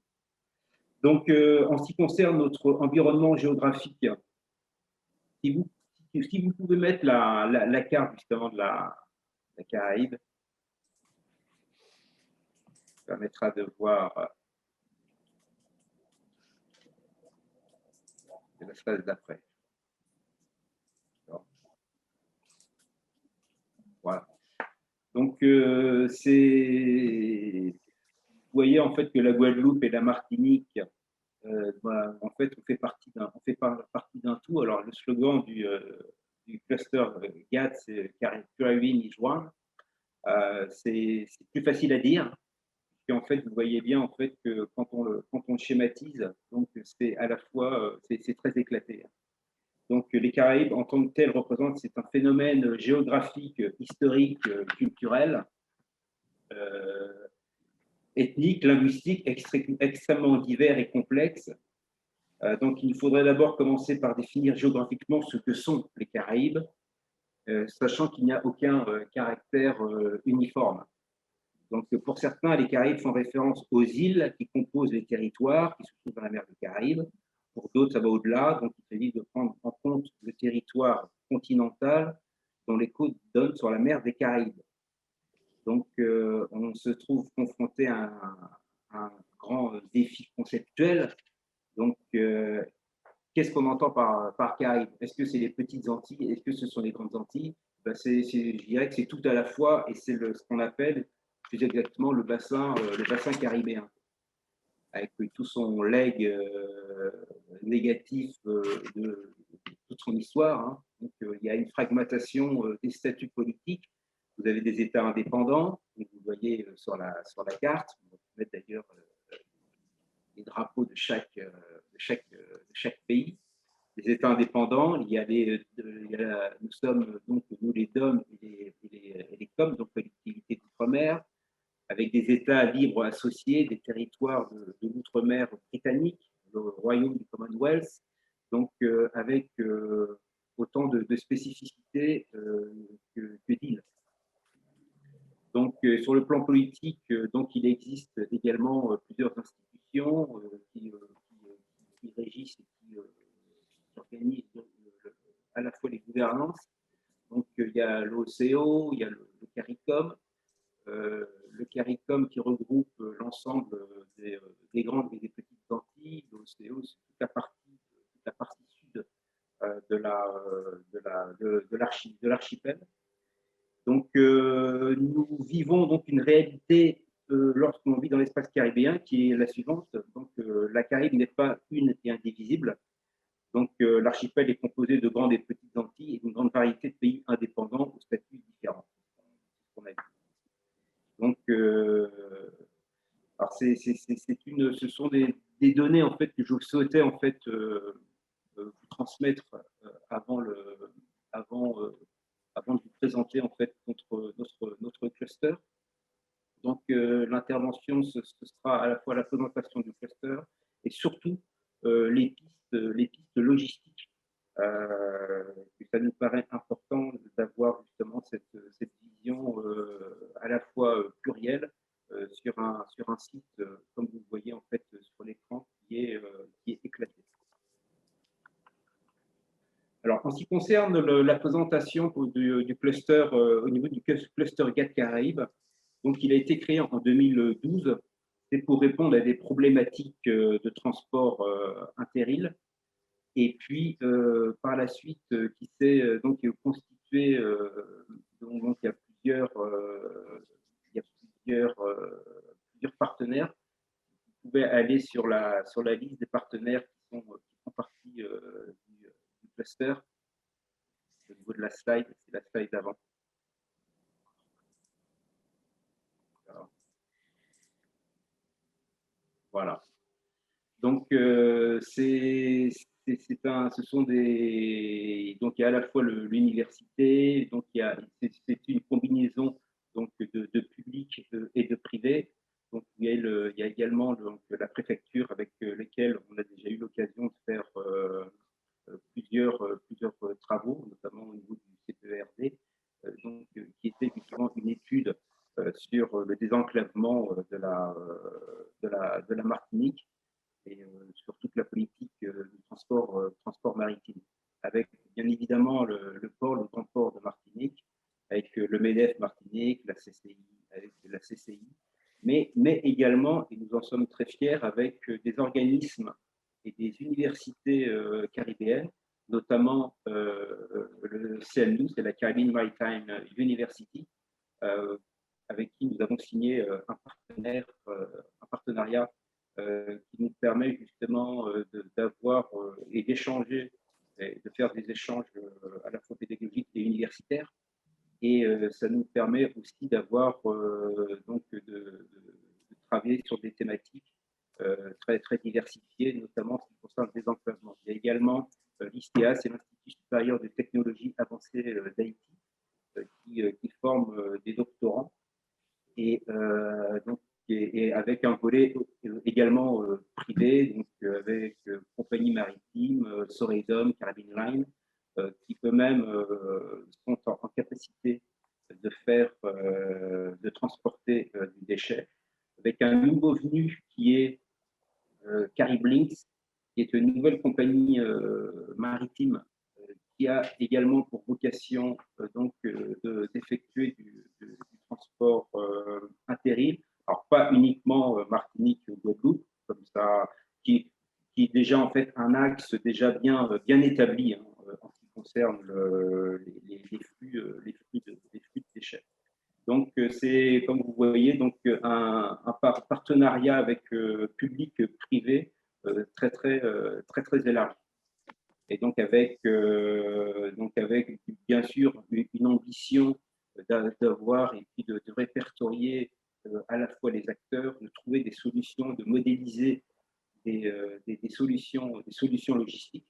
Donc, en ce qui concerne notre environnement géographique, si vous pouvez mettre la carte justement de la Caraïbe, ça permettra de voir la phase d'après. Voilà. Donc, vous voyez en fait que la Guadeloupe et la Martinique, en fait, on fait partie d'un tout. Alors, le slogan du cluster GATT, c'est Caribbean is one. C'est plus facile à dire. Et en fait, vous voyez bien en fait que quand on le schématise, donc c'est à la fois c'est très éclaté. Donc les Caraïbes en tant que tels représentent, c'est un phénomène géographique, historique, culturel, ethnique, linguistique, extrêmement divers et complexe. Donc il faudrait d'abord commencer par définir géographiquement ce que sont les Caraïbes, sachant qu'il n'y a aucun caractère uniforme. Donc, pour certains, les Caraïbes font référence aux îles qui composent les territoires qui se trouvent dans la mer des Caraïbes. Pour d'autres, ça va au-delà. Donc, il s'agit de prendre en compte le territoire continental dont les côtes donnent sur la mer des Caraïbes. Donc, on se trouve confronté à un grand défi conceptuel. Donc, qu'est-ce qu'on entend par Caraïbes? Est-ce que c'est les petites Antilles? Est-ce que ce sont les grandes Antilles? Je dirais que c'est tout à la fois, et c'est ce qu'on appelle plus exactement le bassin caribéen, avec tout son legs négatif de toute son histoire. Hein. Donc, il y a une fragmentation des statuts politiques. Vous avez des États indépendants, vous voyez sur la carte, on va mettre d'ailleurs les drapeaux de chaque pays. Les États indépendants, nous sommes donc nous les DOM et les COM, donc collectivités d'outre-mer, avec des États libres associés, des territoires de l'outre-mer britannique, le Royaume du Commonwealth, donc avec autant de spécificités que d'îles. Donc, sur le plan politique, donc, il existe également plusieurs institutions qui régissent et qui organisent à la fois les gouvernances. Donc, il y a l'OCO, il y a le CARICOM, le CARICOM qui regroupe l'ensemble des grandes et des petites Antilles. L'OCO, c'est toute la partie sud de l'archipel. Donc, nous vivons donc une réalité lorsqu'on vit dans l'espace caribéen qui est la suivante. Donc, la Caraïbe n'est pas une et indivisible. Donc, l'archipel est composé de grandes et petites Antilles et d'une grande variété de pays indépendants aux statuts différents. Donc, alors ce sont des données en fait que je souhaitais en fait vous transmettre avant de vous présenter en fait notre cluster. Donc, l'intervention, ce sera à la fois la présentation du cluster et surtout les pistes logistiques. Ça nous paraît important d'avoir justement cette vision à la fois plurielle sur un site, comme vous le voyez en fait sur l'écran, qui est éclaté. Alors, en ce qui concerne la présentation du cluster au niveau du cluster GATT Caraïbes, donc il a été créé en 2012. C'est pour répondre à des problématiques de transport interilles. Et puis, par la suite, qui s'est donc constitué, donc il y a plusieurs partenaires. Vous pouvez aller sur la liste des partenaires qui font partie du cluster. Au niveau de la slide, c'est la slide d'avant. Voilà. Donc, ce sont donc il y a à la fois l'université, donc c'est une combinaison donc de public et de privé. Donc il y a également la préfecture avec lesquelles on a déjà eu l'occasion de faire plusieurs travaux, notamment au niveau du CPERD, donc qui était désenclavement de la Martinique et sur toute la politique du transport maritime, avec bien évidemment le grand port de Martinique, avec le MEDEF Martinique, la CCI, avec la CCI, mais également, et nous en sommes très fiers, avec des organismes et des universités caribéennes, notamment le CMU, c'est la Caribbean Maritime University, avec qui nous avons signé un partenariat qui nous permet justement d'avoir et d'échanger, de faire des échanges à la fois pédagogiques et universitaires. Et ça nous permet aussi d'avoir donc de travailler sur des thématiques très diversifiées, notamment en ce qui concerne le désenclavement. Il y a également l'ISTEA, c'est l'Institut supérieur de technologie avancée d'Haïti, qui forme des doctorants et avec un volet également privé, donc avec compagnie maritime, Soredom, Caribbean Line, qui eux-mêmes sont en capacité de transporter du déchet, avec un nouveau venu qui est Cariblinks, qui est une nouvelle compagnie maritime qui a également pour vocation d'effectuer du transport intérim, alors pas uniquement Martinique ou Guadeloupe, comme ça, qui est déjà en fait un axe déjà bien établi hein, en ce qui concerne les flux de déchets. Donc c'est, comme vous voyez, donc un partenariat avec public-privé très élargi. Et donc avec bien sûr une ambition d'avoir et puis de répertorier à la fois les acteurs, de trouver des solutions, de modéliser des solutions logistiques,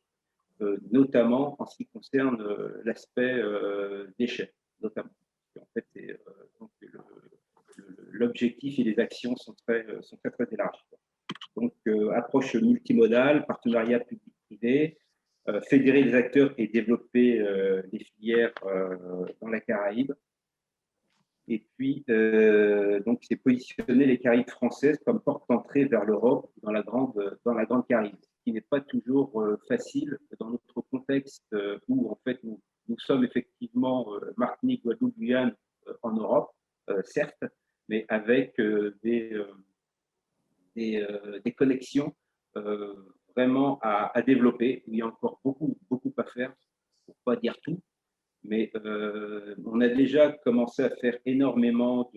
notamment en ce qui concerne l'aspect déchets, notamment. En fait, l'objectif et les actions sont très élargies. Donc, approche multimodale, partenariat public-privé, fédérer les acteurs et développer des filières dans la Caraïbe. Et puis, donc, c'est positionner les Caraïbes françaises comme porte d'entrée vers l'Europe dans la grande Caraïbe, ce qui n'est pas toujours facile dans notre contexte où, en fait, nous sommes effectivement Martinique, Guadeloupe, Guyane en Europe, certes, mais avec des connexions vraiment à développer, où il y a encore beaucoup à faire, pour ne pas dire tout, mais on a déjà commencé à faire énormément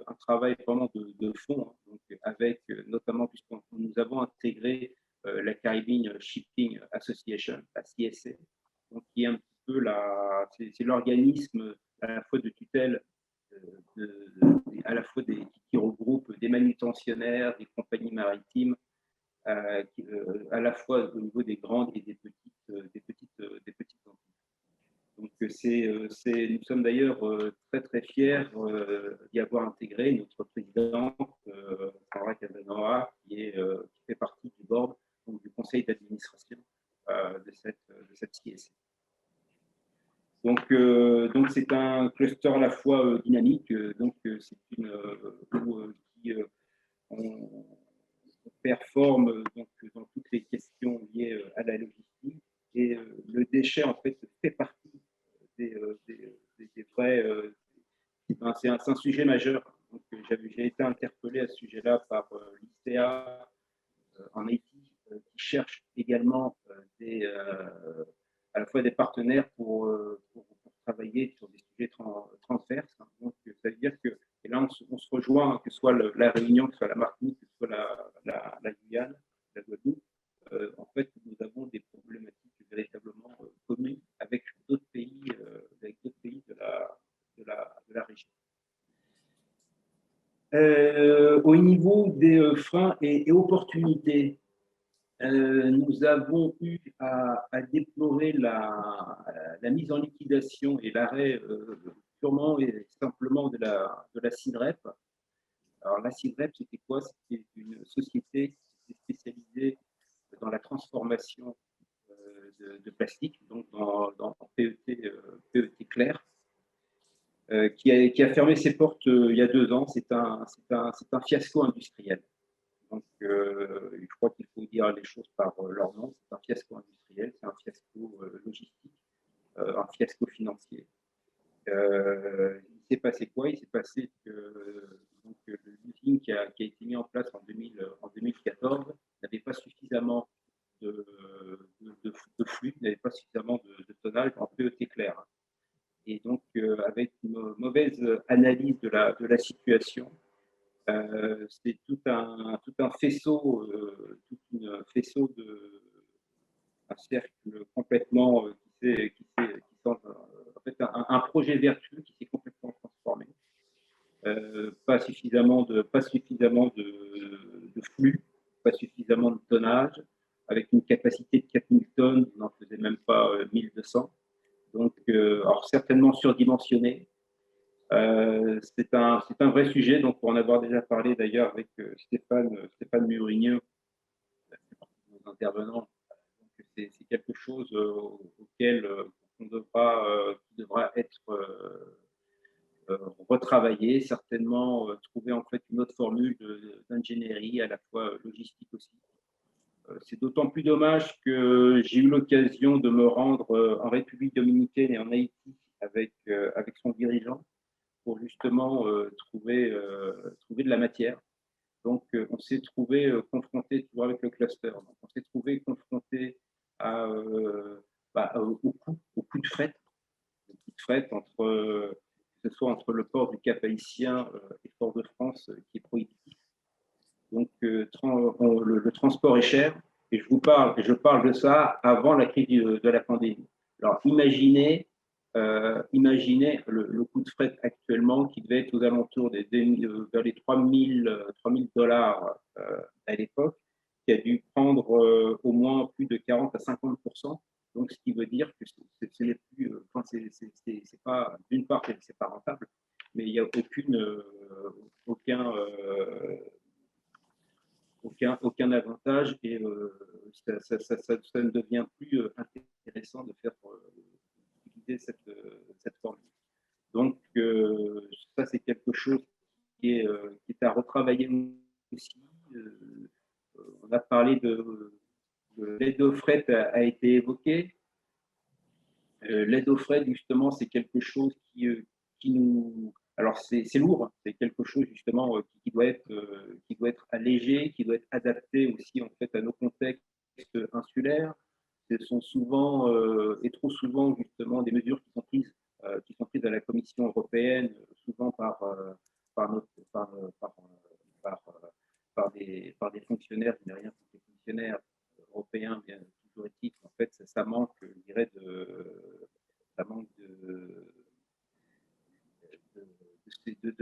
un travail vraiment de fond, hein, donc avec notamment, puisque nous avons intégré la Caribbean Shipping Association, la CSA, donc qui est un petit peu c'est l'organisme à la fois de tutelle, à la fois qui regroupe des manutentionnaires, des compagnies maritimes, à la fois au niveau des grandes et des petites entreprises. Donc nous sommes d'ailleurs très fiers d'y avoir intégré notre présidente, Sandra Casanova, qui fait partie du board, donc du conseil d'administration de cette CSA. Donc c'est un cluster à la fois dynamique, c'est qui on performe donc, dans toutes les questions liées à la logistique, et le déchet en fait fait partie des vrais. C'est un sujet majeur. J'ai été interpellé à ce sujet-là par l'ISTEA en Haïti, qui cherche également à la fois des partenaires pour travailler sur des sujets transverses. Donc, ça veut dire que, et là, on se rejoint, que ce soit la Réunion, que ce soit la Martinique, que ce soit la Guyane, la Guadeloupe. En fait, nous avons des problématiques véritablement communes avec d'autres pays, de la région. Au niveau des freins et opportunités, nous avons eu à déplorer la mise en liquidation et l'arrêt purement et simplement de la CIDREP. Alors la CIDREP, c'était quoi? C'était une société qui était spécialisée dans la transformation de plastique, donc dans PET clair, qui a fermé ses portes il y a 2 ans. C'est un fiasco industriel. Donc, je crois qu'il faut dire les choses par leur nom. C'est un fiasco industriel, c'est un fiasco logistique, un fiasco financier. Il s'est passé quoi? Il s'est passé que l'usine qui a été mise en place en 2014 n'avait pas suffisamment de flux, n'avait pas suffisamment de tonnage en PET clair. Et donc, avec une mauvaise analyse de la situation, c'est tout un faisceau, un cercle complètement en fait, un projet vertueux qui s'est complètement transformé. Pas suffisamment de flux, pas suffisamment de tonnage, avec une capacité de 4000 tonnes, on n'en faisait même pas 1200. Donc, alors certainement surdimensionné. C'est un vrai sujet, donc pour en avoir déjà parlé d'ailleurs avec Stéphane Murigneux, nos intervenants, c'est quelque chose auquel qui devra être retravaillé, certainement trouver en fait une autre formule d'ingénierie, à la fois logistique aussi. C'est d'autant plus dommage que j'ai eu l'occasion de me rendre en République dominicaine et en Haïti avec son dirigeant pour justement trouver de la matière. Donc, on s'est trouvé confronté, toujours avec le cluster, donc on s'est trouvé confronté au coût de fret. Le coût de fret que ce soit entre le port du Cap-Haïtien et Fort-de-France qui est prohibitif. Donc, le transport est cher. Et je parle de ça avant la crise de la pandémie. Alors, imaginez le coût de fret actuellement qui devait être aux alentours vers les 3000 dollars à l'époque, qui a dû prendre au moins plus de 40 à 50%. Donc, ce qui veut dire que c'est pas, d'une part, c'est pas rentable, mais il n'y a aucun avantage et ça ne devient plus intéressant de faire utiliser cette formule. Donc, ça, c'est quelque chose qui est à retravailler aussi. On a parlé l'aide au fret a été évoquée. L'aide au fret, justement, c'est quelque chose qui nous... Alors, c'est lourd, c'est quelque chose, justement, qui doit être allégé, qui doit être adapté aussi, en fait, à nos contextes insulaires. Ce sont souvent, et trop souvent, justement, des mesures qui sont prises à la Commission européenne, souvent par des fonctionnaires, je n'ai rien contre les fonctionnaires européens, bien toujours est-il qu'en fait, ça manque, je dirais, de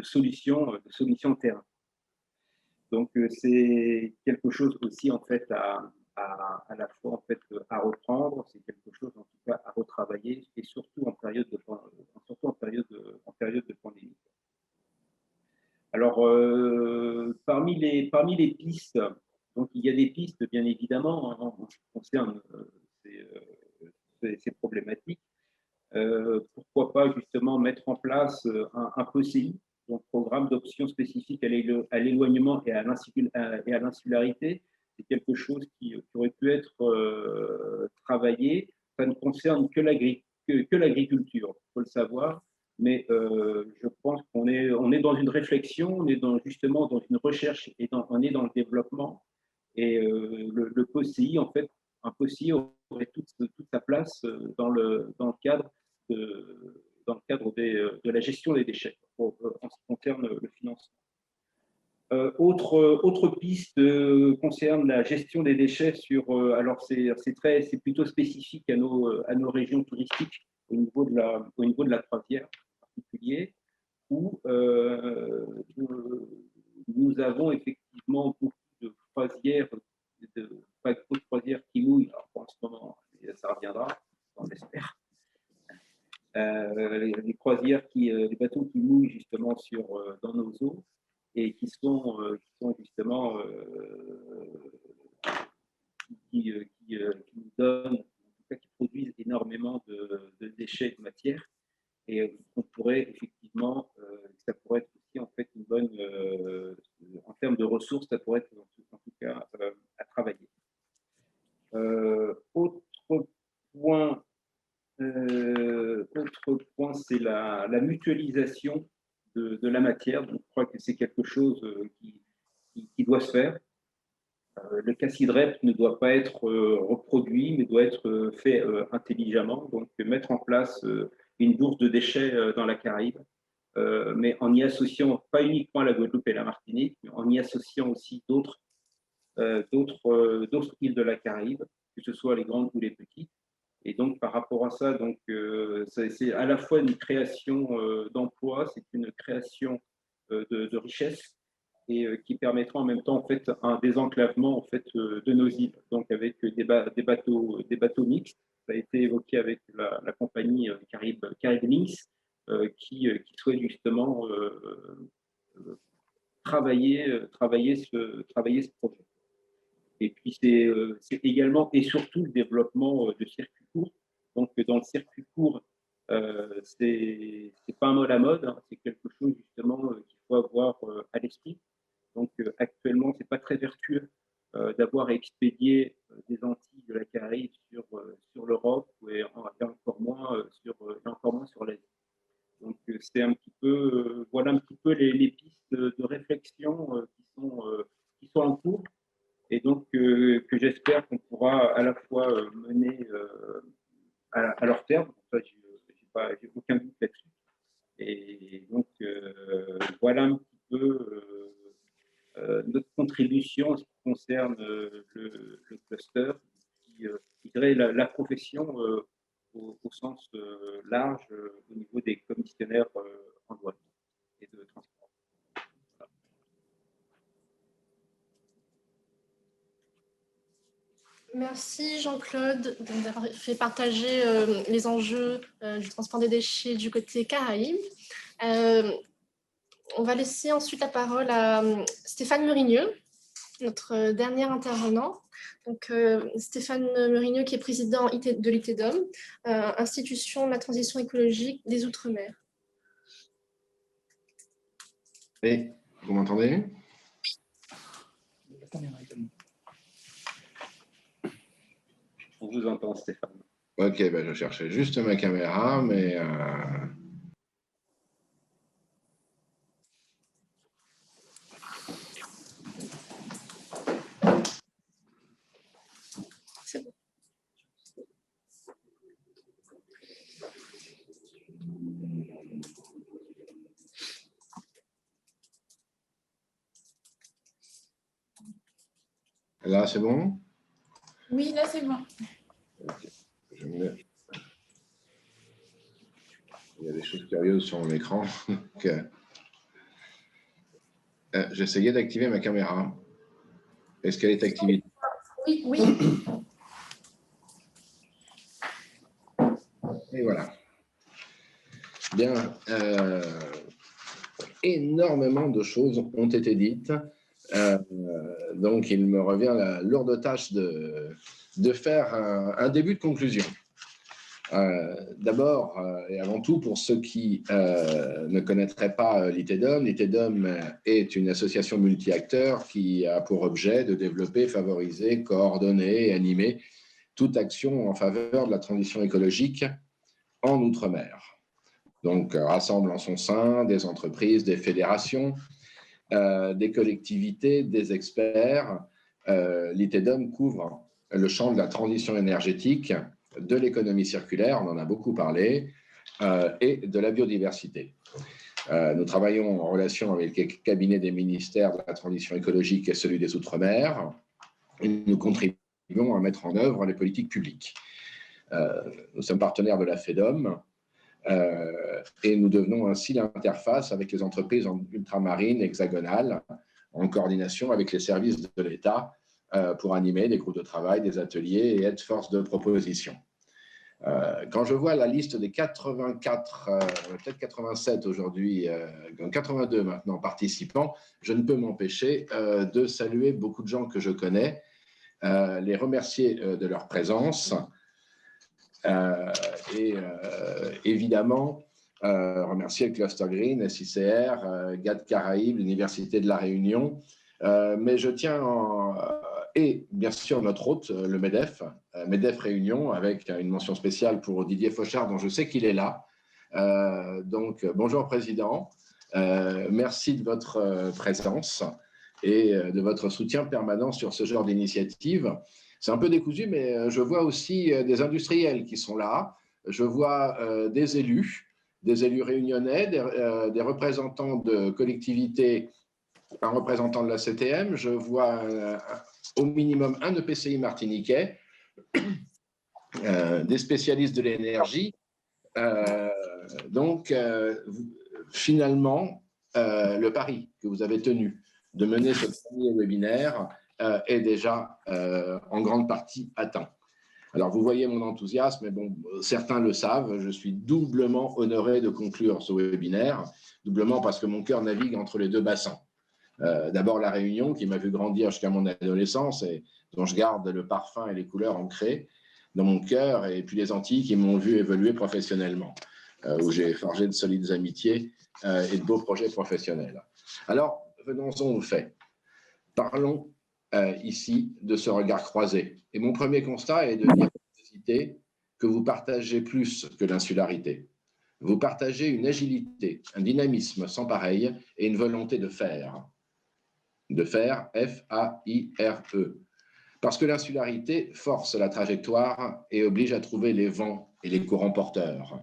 solutions de terrain. Donc, c'est quelque chose aussi, en fait, à la fois, en fait, à reprendre, c'est quelque chose, en tout cas, à retravailler, et surtout en période de pandémie. Alors, parmi les pistes, donc il y a des pistes, bien évidemment, en ce qui concerne ces problématiques. Pourquoi pas justement mettre en place un POSEI, donc programme d'options spécifiques à l'éloignement et à l'insularité. C'est quelque chose qui aurait pu être travaillé. Ça ne concerne que l'agriculture, il faut le savoir. Mais je pense qu'on est dans une réflexion, on est justement dans une recherche et on est dans le développement. Et le POSEI, en fait, un POSEI aurait toute sa place dans le cadre de la gestion des déchets en ce qui concerne le financement. Autre piste concerne la gestion des déchets alors c'est plutôt spécifique à nos régions touristiques au niveau de la croisière en particulier, où nous avons effectivement beaucoup de croisières, de croisières qui mouillent. Alors en ce moment, ça reviendra, on l'espère. Les croisières les bateaux qui mouillent justement dans nos eaux et qui sont justement qui nous donnent, en tout cas qui produisent énormément de déchets et de matière, et on pourrait effectivement ça pourrait être aussi en fait une bonne, en termes de ressources, ça pourrait être en tout cas à travailler. Autre point, c'est la mutualisation de la matière. Donc, je crois que c'est quelque chose qui doit se faire. Le cassidrep ne doit pas être reproduit, mais doit être fait intelligemment. Donc, mettre en place une bourse de déchets dans la Caraïbe, mais en y associant pas uniquement la Guadeloupe et la Martinique, mais en y associant aussi d'autres îles de la Caraïbe, que ce soit les grandes ou les petites. Et donc, par rapport à ça, donc, c'est à la fois une création d'emplois, c'est une création de richesses, et qui permettra en même temps en fait un désenclavement en fait de nos îles, donc avec des bateaux mixtes. Ça a été évoqué avec la compagnie Carib Links qui souhaite justement travailler ce projet. Et puis c'est également et surtout le développement de circuits courts. Donc dans le circuit court, c'est pas un mot à la mode, hein, c'est quelque chose justement qu'il faut avoir à l'esprit. Donc actuellement, c'est pas très vertueux d'avoir expédié des Antilles de la Caraïbe sur l'Europe et encore moins sur l'Asie. Donc c'est un petit peu voilà un petit peu les pistes de réflexion qui sont en cours et donc que j'espère qu'on pourra à la fois mener à leur terme. J'ai aucun doute là-dessus. Et donc voilà un petit peu notre contribution en ce qui concerne le cluster, qui dirait la profession au sens large au niveau des commissionnaires en douane et de transport. Voilà. Merci Jean-Claude d'avoir fait partager les enjeux du transport des déchets du côté Caraïbes. On va laisser ensuite la parole à Stéphane Murigneux, notre dernier intervenant. Donc, Stéphane Murigneux, qui est président de l'ITEDOM, Institution de la transition écologique des Outre-mer. Et vous m'entendez? On vous entend, Stéphane. Ok, ben je cherchais juste ma caméra, mais... C'est bon. Là, c'est bon? Oui, là, c'est bon. Okay. Il y a des choses curieuses sur mon écran. J'essayais d'activer ma caméra. Est-ce qu'elle est activée? Oui, oui. Et voilà. Bien. Énormément de choses ont été dites. Donc, il me revient la lourde tâche de faire un début de conclusion. D'abord et avant tout, pour ceux qui ne connaîtraient pas l'ITEDOM, l'ITEDOM est une association multi-acteurs qui a pour objet de développer, favoriser, coordonner et animer toute action en faveur de la transition écologique en Outre-mer. Donc, rassemble en son sein des entreprises, des fédérations, des collectivités, des experts. L'ITEDOM couvre le champ de la transition énergétique, de l'économie circulaire, on en a beaucoup parlé, et de la biodiversité. Nous travaillons en relation avec les cabinets des ministères de la transition écologique et celui des Outre-mer, et nous contribuons à mettre en œuvre les politiques publiques. Nous sommes partenaires de la FEDOM, et nous devenons ainsi l'interface avec les entreprises ultramarines hexagonales en coordination avec les services de l'État pour animer des groupes de travail, des ateliers et être force de proposition. Quand je vois la liste des 84, peut-être 87 aujourd'hui, 82 maintenant participants, je ne peux m'empêcher de saluer beaucoup de gens que je connais, les remercier de leur présence et évidemment remercier le Cluster Green, SICR, GAD Caraïbes, l'Université de La Réunion. Mais je tiens, et bien sûr notre hôte, le MEDEF, MEDEF Réunion, avec une mention spéciale pour Didier Fauchard, dont je sais qu'il est là. Donc, bonjour Président, merci de votre présence et de votre soutien permanent sur ce genre d'initiative. C'est un peu décousu, mais je vois aussi des industriels qui sont là. Je vois des élus réunionnais, des représentants de collectivités, un représentant de la CTM. Je vois au minimum un EPCI martiniquais, des spécialistes de l'énergie. Donc, finalement, le pari que vous avez tenu de mener ce premier webinaire est déjà en grande partie atteint. Alors, vous voyez mon enthousiasme, mais bon, certains le savent, je suis doublement honoré de conclure ce webinaire, doublement parce que mon cœur navigue entre les deux bassins. D'abord la Réunion, qui m'a vu grandir jusqu'à mon adolescence et dont je garde le parfum et les couleurs ancrées dans mon cœur, et puis les Antilles qui m'ont vu évoluer professionnellement, où j'ai forgé de solides amitiés et de beaux projets professionnels. Alors, venons-en aux faits. Parlons ici de ce regard croisé. Et mon premier constat est de dire que vous partagez plus que l'insularité. Vous partagez une agilité, un dynamisme sans pareil et une volonté de faire. De faire, F-A-I-R-E. Parce que l'insularité force la trajectoire et oblige à trouver les vents et les courants porteurs.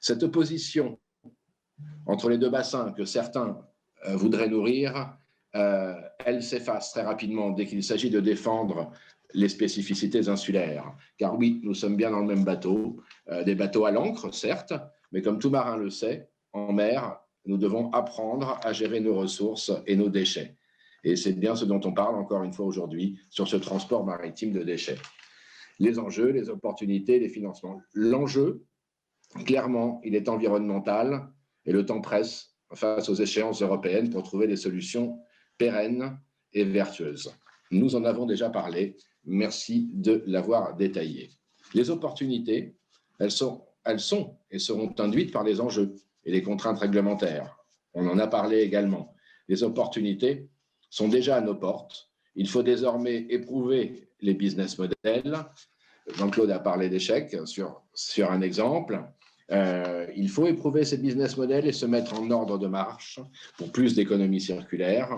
Cette opposition entre les deux bassins que certains voudraient nourrir, elle s'efface très rapidement dès qu'il s'agit de défendre les spécificités insulaires. Car oui, nous sommes bien dans le même bateau, des bateaux à l'ancre, certes, mais comme tout marin le sait, en mer, nous devons apprendre à gérer nos ressources et nos déchets. Et c'est bien ce dont on parle encore une fois aujourd'hui sur ce transport maritime de déchets. Les enjeux, les opportunités, les financements. L'enjeu, clairement, il est environnemental et le temps presse face aux échéances européennes pour trouver des solutions pérennes et vertueuses. Nous en avons déjà parlé. Merci de l'avoir détaillé. Les opportunités, elles sont et seront induites par les enjeux et les contraintes réglementaires. On en a parlé également. Les opportunités sont déjà à nos portes. Il faut désormais éprouver les business models. Jean-Claude a parlé d'échecs sur un exemple. Il faut éprouver ces business models et se mettre en ordre de marche pour plus d'économie circulaire,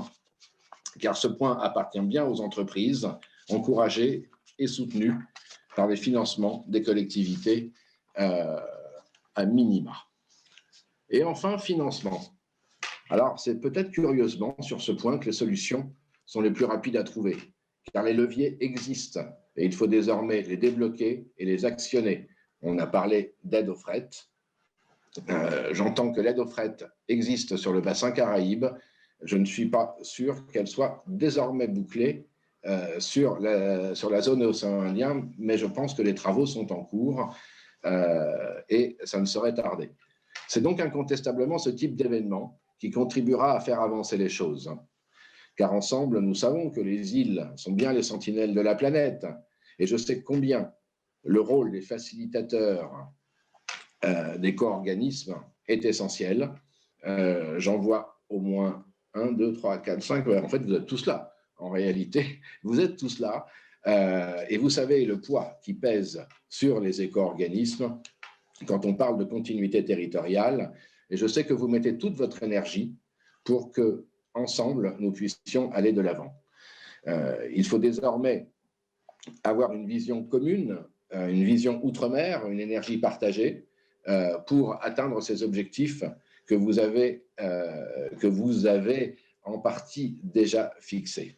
car ce point appartient bien aux entreprises, encouragées et soutenues par les financements des collectivités à minima. Et enfin, financement. Alors, c'est peut-être curieusement sur ce point que les solutions sont les plus rapides à trouver, car les leviers existent et il faut désormais les débloquer et les actionner. On a parlé d'aide au fret. J'entends que l'aide au fret existe sur le bassin Caraïbe. Je ne suis pas sûr qu'elle soit désormais bouclée sur la zone océan Indien, mais je pense que les travaux sont en cours et ça ne saurait tarder. C'est donc incontestablement ce type d'événement qui contribuera à faire avancer les choses. Car ensemble, nous savons que les îles sont bien les sentinelles de la planète. Et je sais combien le rôle des facilitateurs d'éco-organismes est essentiel. J'en vois au moins 1, 2, 3, 4, 5. En fait, vous êtes tous là. En réalité, vous êtes tous là. Et vous savez le poids qui pèse sur les éco-organismes quand on parle de continuité territoriale. Et je sais que vous mettez toute votre énergie pour que, ensemble, nous puissions aller de l'avant. Il faut désormais avoir une vision commune, une vision outre-mer, une énergie partagée pour atteindre ces objectifs que vous avez en partie déjà fixés.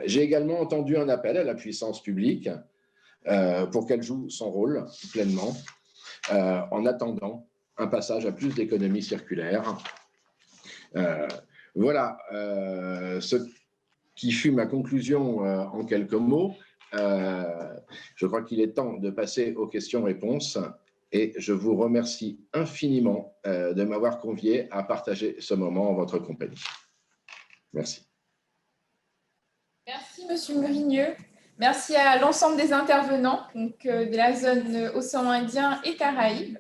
J'ai également entendu un appel à la puissance publique pour qu'elle joue son rôle pleinement en attendant un passage à plus d'économie circulaire. Voilà ce qui fut ma conclusion en quelques mots. Je crois qu'il est temps de passer aux questions-réponses et je vous remercie infiniment de m'avoir convié à partager ce moment en votre compagnie. Merci. Merci, Monsieur Murigneux. Merci à l'ensemble des intervenants donc, de la zone océan Indien et Caraïbes.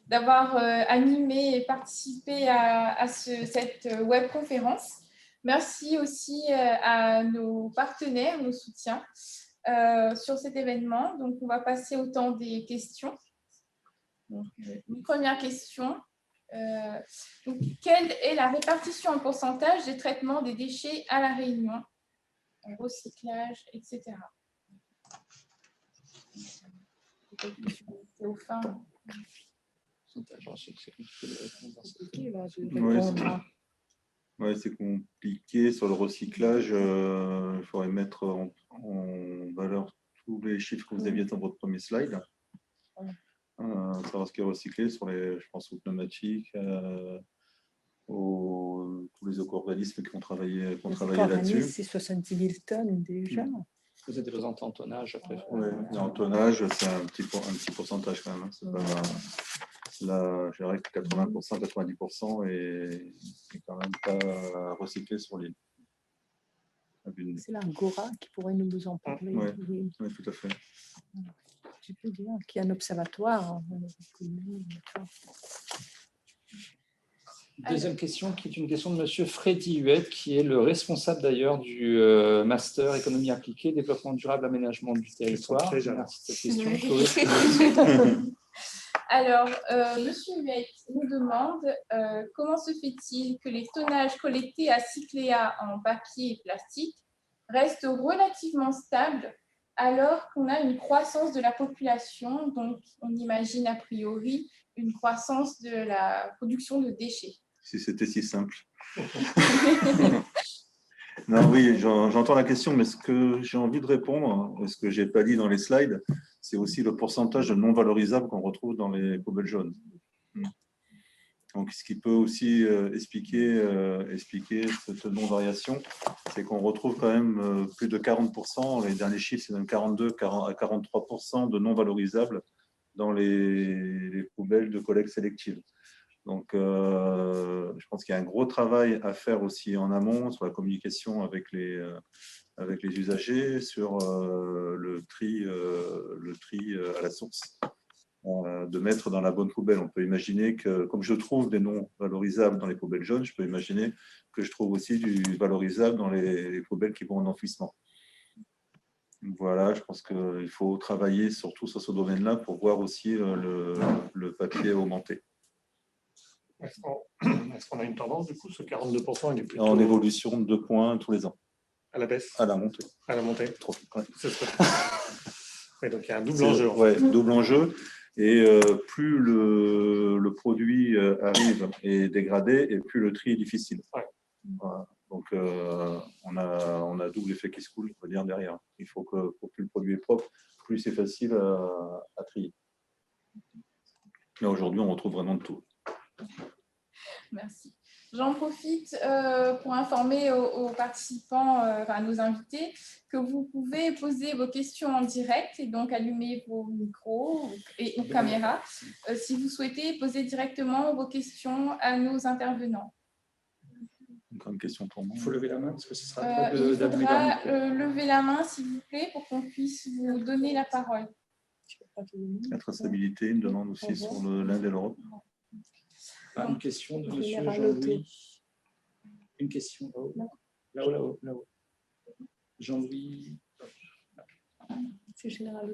d'avoir animé et participé à cette webconférence. Merci aussi à nos partenaires, nos soutiens sur cet événement. Donc, on va passer au temps des questions. Donc, une première question. Donc, quelle est la répartition en pourcentage des traitements des déchets à La Réunion, en recyclage, etc. C'est au fin. Ouais, c'est compliqué. Sur le recyclage, il faudrait mettre en valeur tous les chiffres que vous aviez dans votre premier slide. Savoir ce qui est recyclé sur les, je pense, aux pneumatiques, tous les éco-organismes qui ont travaillé là-dessus. C'est 70 000 tonnes déjà. Vous êtes présenté en tonnage après. Oui, en tonnage, c'est un petit pourcentage quand même. Hein. C'est pas, là, je dirais que 80%, 90% est quand même pas recyclé sur l'île. C'est l'Agora qui pourrait nous en parler. Oui, tout à fait. Tu peux dire qu'il y a un observatoire. Deuxième question, qui est une question de M. Freddy Huette, qui est le responsable d'ailleurs du Master Économie appliquée, Développement durable, aménagement du territoire. Merci de cette question. Alors, M. Huette nous demande comment se fait-il que les tonnages collectés à Cycléa en papier et plastique restent relativement stables alors qu'on a une croissance de la population, donc on imagine a priori une croissance de la production de déchets. Si c'était si simple. Non, oui, j'entends la question, mais ce que j'ai envie de répondre, et ce que je n'ai pas dit dans les slides, c'est aussi le pourcentage de non valorisables qu'on retrouve dans les poubelles jaunes. Donc, ce qui peut aussi expliquer cette non-variation, c'est qu'on retrouve quand même plus de 40%, les derniers chiffres, c'est même 42 à 43% de non valorisables dans les poubelles de collecte sélective. Donc, je pense qu'il y a un gros travail à faire aussi en amont sur la communication avec les usagers, sur le tri à la source, de mettre dans la bonne poubelle. On peut imaginer que, comme je trouve des non valorisables dans les poubelles jaunes, je peux imaginer que je trouve aussi du valorisable dans les poubelles qui vont en enfouissement. Voilà, je pense qu'il faut travailler surtout sur ce domaine-là pour voir aussi le papier augmenter. Est-ce qu'on a une tendance, du coup, ce 42%, il est plutôt… En évolution de 2 points tous les ans. À la baisse? À la montée. À la montée. Trop. Ouais. Oui, donc il y a un double enjeu. Ouais, double enjeu. Et plus le produit arrive et dégradé, et plus le tri est difficile. Ouais. Voilà. Donc, on a double effet qui se coule, on va dire, derrière. Il faut que plus le produit est propre, plus c'est facile à trier. Là, aujourd'hui, on retrouve vraiment de tout. Merci. J'en profite pour informer aux participants, à nos invités, que vous pouvez poser vos questions en direct et donc allumer vos micros et caméras si vous souhaitez poser directement vos questions à nos intervenants. Encore une question pour moi. Il faut lever la main parce que ce sera il faudra lever la main, s'il vous plaît, pour qu'on puisse vous donner la parole. La traçabilité, une demande aussi sur l'Inde et l'Europe. Une question de M. Jean-Louis. Une question là-haut. Jean-Louis. C'est général.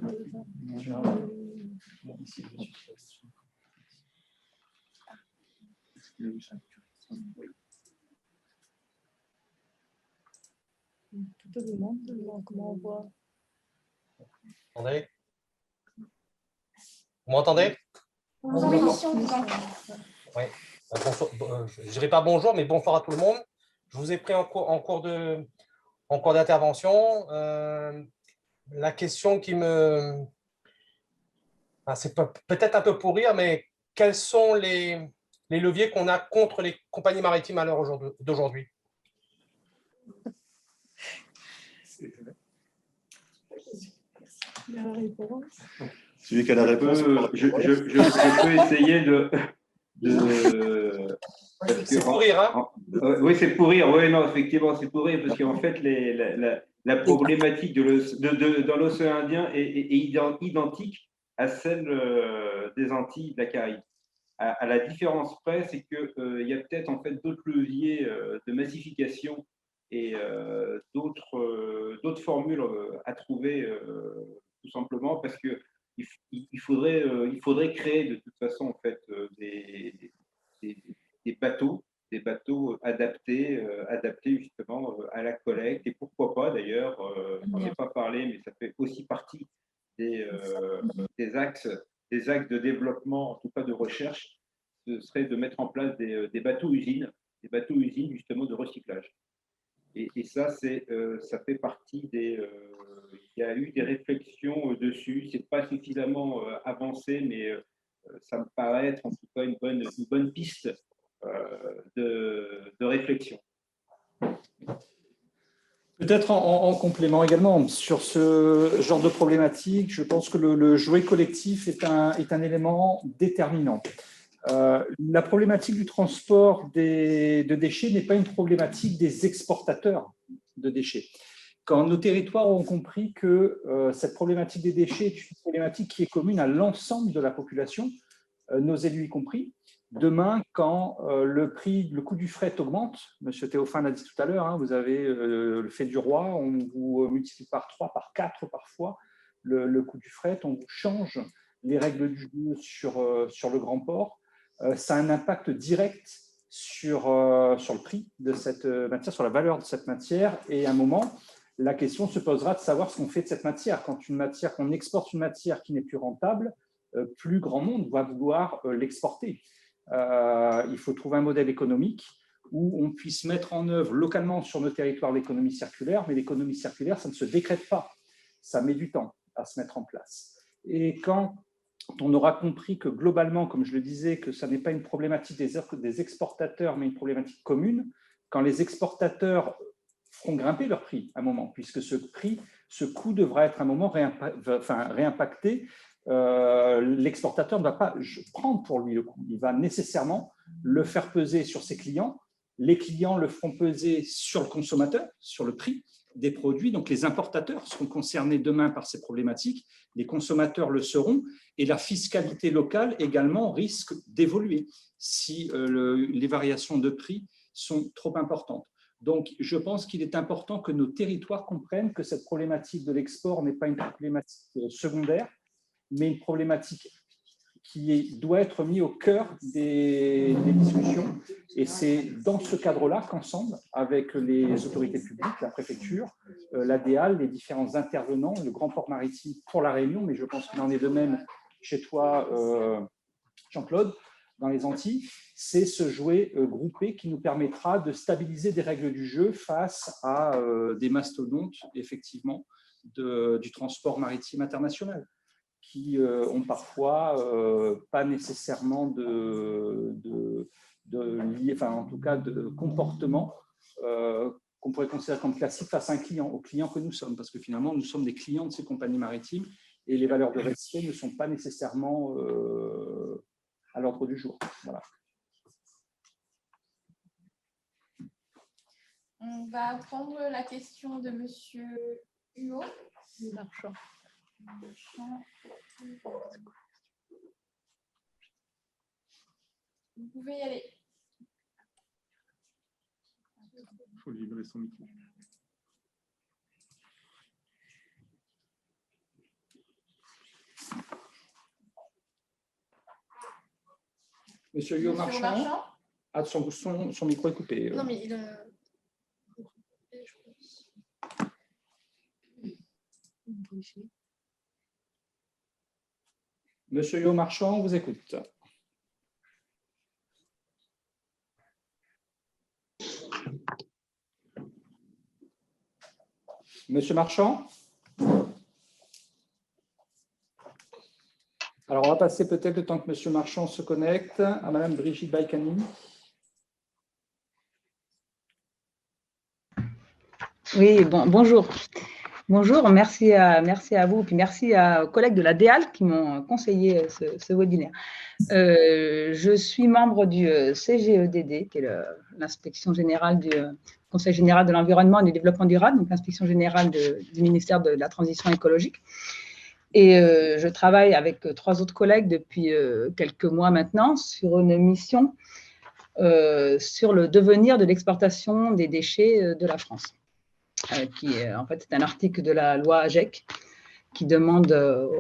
Tout le monde, comment on voit. Attendez. Vous m'entendez? Oui. Je ne dirais pas bonjour, mais bonsoir à tout le monde. Je vous ai pris en cours d'intervention. La question qui me… c'est peut-être un peu pour rire, mais quels sont les leviers qu'on a contre les compagnies maritimes à l'heure d'aujourd'hui? Celui qui a la réponse. Je peux essayer de… C'est pour rire, hein? Oui, c'est pour rire. Oui, non, effectivement, c'est pour rire, parce qu'en fait, la problématique dans l'océan Indien est identique à celle des Antilles, de la Caraïbe. à la différence près, c'est qu'il y a peut-être en fait d'autres leviers de massification et d'autres formules à trouver tout simplement parce que il faudrait créer de toute façon en fait des bateaux adaptés justement à la collecte et pourquoi pas d'ailleurs, on n'en a pas parlé mais ça fait aussi partie des axes de développement, en tout cas de recherche, ce serait de mettre en place des bateaux-usines justement de recyclage. Et ça, ça fait partie des... il y a eu des réflexions dessus, c'est pas suffisamment avancé, mais ça me paraît être en tout cas une bonne piste de réflexion. Peut-être en complément également, sur ce genre de problématique, je pense que le jouet collectif est un élément déterminant. La problématique du transport de déchets n'est pas une problématique des exportateurs de déchets. Quand nos territoires ont compris que cette problématique des déchets est une problématique qui est commune à l'ensemble de la population, nos élus y compris, demain, quand le coût du fret augmente, M. Théophane l'a dit tout à l'heure, hein, vous avez le fait du roi, on vous multiplie par 3, par 4 parfois le coût du fret, on vous change les règles du jeu sur le grand port. Ça a un impact direct sur le prix de cette matière, sur la valeur de cette matière. Et à un moment, la question se posera de savoir ce qu'on fait de cette matière. Quand qu'on exporte une matière qui n'est plus rentable, plus grand monde va vouloir l'exporter. Il faut trouver un modèle économique où on puisse mettre en œuvre localement sur nos territoires l'économie circulaire, mais l'économie circulaire, ça ne se décrète pas. Ça met du temps à se mettre en place. Et quand on aura compris que globalement, comme je le disais, que ça n'est pas une problématique des exportateurs, mais une problématique commune, quand les exportateurs feront grimper leur prix à un moment, puisque ce coût devra être à un moment réimpacté, l'exportateur ne va pas prendre pour lui le coût, il va nécessairement le faire peser sur ses clients, les clients le feront peser sur le consommateur, sur le prix des produits, donc les importateurs seront concernés demain par ces problématiques, les consommateurs le seront, et la fiscalité locale également risque d'évoluer si les variations de prix sont trop importantes. Donc, je pense qu'il est important que nos territoires comprennent que cette problématique de l'export n'est pas une problématique secondaire, mais une problématique qui doit être mise au cœur des discussions. Et c'est dans ce cadre-là qu'ensemble, avec les autorités publiques, la préfecture, la DEAL, les différents intervenants, le Grand Port Maritime pour la Réunion, mais je pense qu'il en est de même chez toi, Jean-Claude, dans les Antilles, c'est ce jouet groupé qui nous permettra de stabiliser des règles du jeu face à des mastodontes, effectivement, du transport maritime international, qui ont parfois pas nécessairement en tout cas de comportement qu'on pourrait considérer comme classique face à un client, aux clients que nous sommes, parce que finalement, nous sommes des clients de ces compagnies maritimes et les valeurs de respect ne sont pas nécessairement à l'ordre du jour. Voilà. On va prendre la question de M. Huot. Marchand. Vous pouvez y aller. Il faut livrer son micro. Monsieur Huot Marchand, son micro est coupé. Non, mais il a... Monsieur Huot Marchand, on vous écoute. Monsieur Marchand? Alors, on va passer peut-être le temps que Monsieur Marchand se connecte à Madame Brigitte Baïkani. Oui, bonjour. Bonjour, merci à vous, puis merci aux collègues de la DEAL qui m'ont conseillé ce webinaire. Je suis membre du CGEDD, qui est l'inspection générale du Conseil général de l'environnement et du développement durable, donc l'inspection générale du ministère de la Transition écologique. Et je travaille avec 3 autres collègues depuis quelques mois maintenant sur une mission sur le devenir de l'exportation des déchets de la France, qui est en fait c'est un article de la loi AGEC qui demande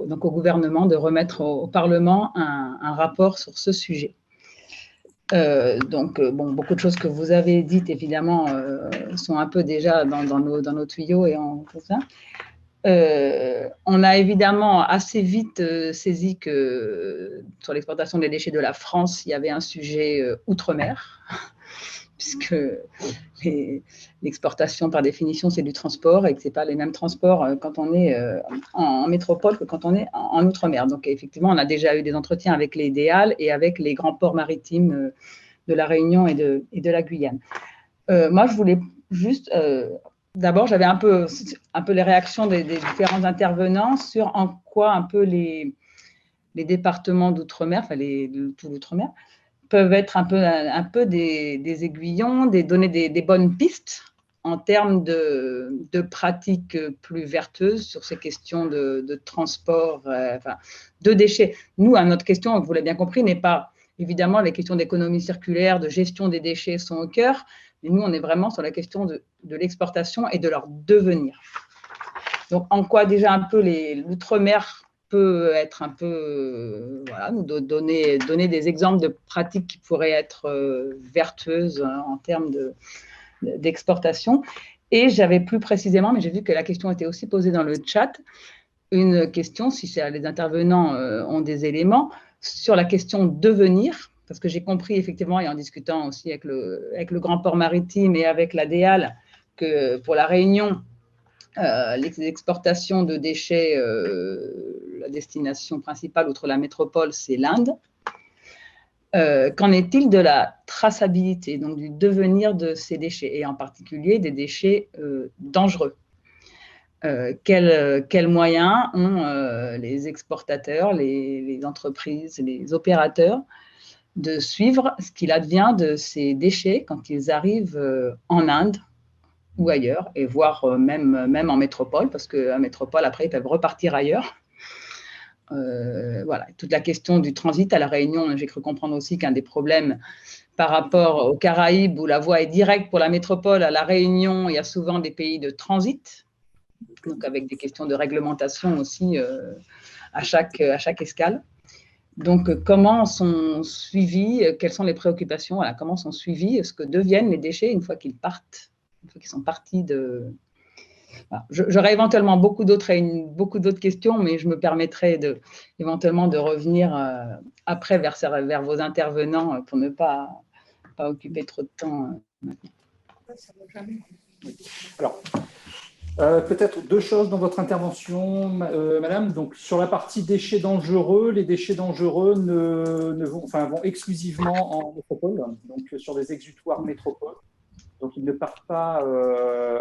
donc au gouvernement de remettre au Parlement un rapport sur ce sujet. Donc, bon, beaucoup de choses que vous avez dites, évidemment, sont un peu déjà dans nos tuyaux et en tout ça. On a évidemment assez vite saisi que sur l'exportation des déchets de la France, il y avait un sujet outre-mer, puisque l'exportation, par définition, c'est du transport et que ce n'est pas les mêmes transports quand on est en métropole que quand on est en outre-mer. Donc, effectivement, on a déjà eu des entretiens avec les DEAL et avec les grands ports maritimes de la Réunion et de la Guyane. Moi, je voulais juste… D'abord, j'avais un peu les réactions des différents intervenants sur en quoi un peu les départements d'outre-mer, enfin tout l'outre-mer, peuvent être un peu des aiguillons, donner des bonnes pistes en termes de pratiques plus vertueuses sur ces questions de transport, enfin, de déchets. Nous, notre question, vous l'avez bien compris, n'est pas évidemment les questions d'économie circulaire, de gestion des déchets sont au cœur, mais nous, on est vraiment sur la question de l'exportation et de leur devenir. Donc, en quoi déjà un peu l'outre-mer peut être un peu, voilà, nous donner des exemples de pratiques qui pourraient être vertueuses en termes d'exportation. Et j'avais plus précisément, mais j'ai vu que la question était aussi posée dans le chat, une question, si les intervenants ont des éléments, sur la question devenir, parce que j'ai compris effectivement, et en discutant aussi avec le Grand Port Maritime et avec la DEAL, que pour la Réunion, les exportations de déchets, la destination principale outre la métropole, c'est l'Inde. Qu'en est-il de la traçabilité, donc du devenir de ces déchets, et en particulier des déchets dangereux? Quels moyens ont les exportateurs, les entreprises, les opérateurs de suivre ce qu'il advient de ces déchets quand ils arrivent en Inde ou ailleurs, et voire même en métropole, parce qu'en métropole, après, ils peuvent repartir ailleurs. Voilà, toute la question du transit à La Réunion, j'ai cru comprendre aussi qu'un des problèmes par rapport aux Caraïbes, où la voie est directe pour la métropole, à La Réunion, il y a souvent des pays de transit, donc avec des questions de réglementation aussi à chaque escale. Donc, comment sont suivis, quelles sont les préoccupations, voilà, comment sont suivis, ce que deviennent les déchets une fois qu'ils partent, une fois qu'ils sont partis de… Voilà. J'aurais éventuellement beaucoup d'autres questions, mais je me permettrai éventuellement de revenir après vers vos intervenants pour ne pas occuper trop de temps. Alors, peut-être 2 choses dans votre intervention, madame. Donc, sur la partie déchets dangereux, les déchets dangereux vont exclusivement en métropole, donc sur des exutoires métropole. Donc, ils ne partent pas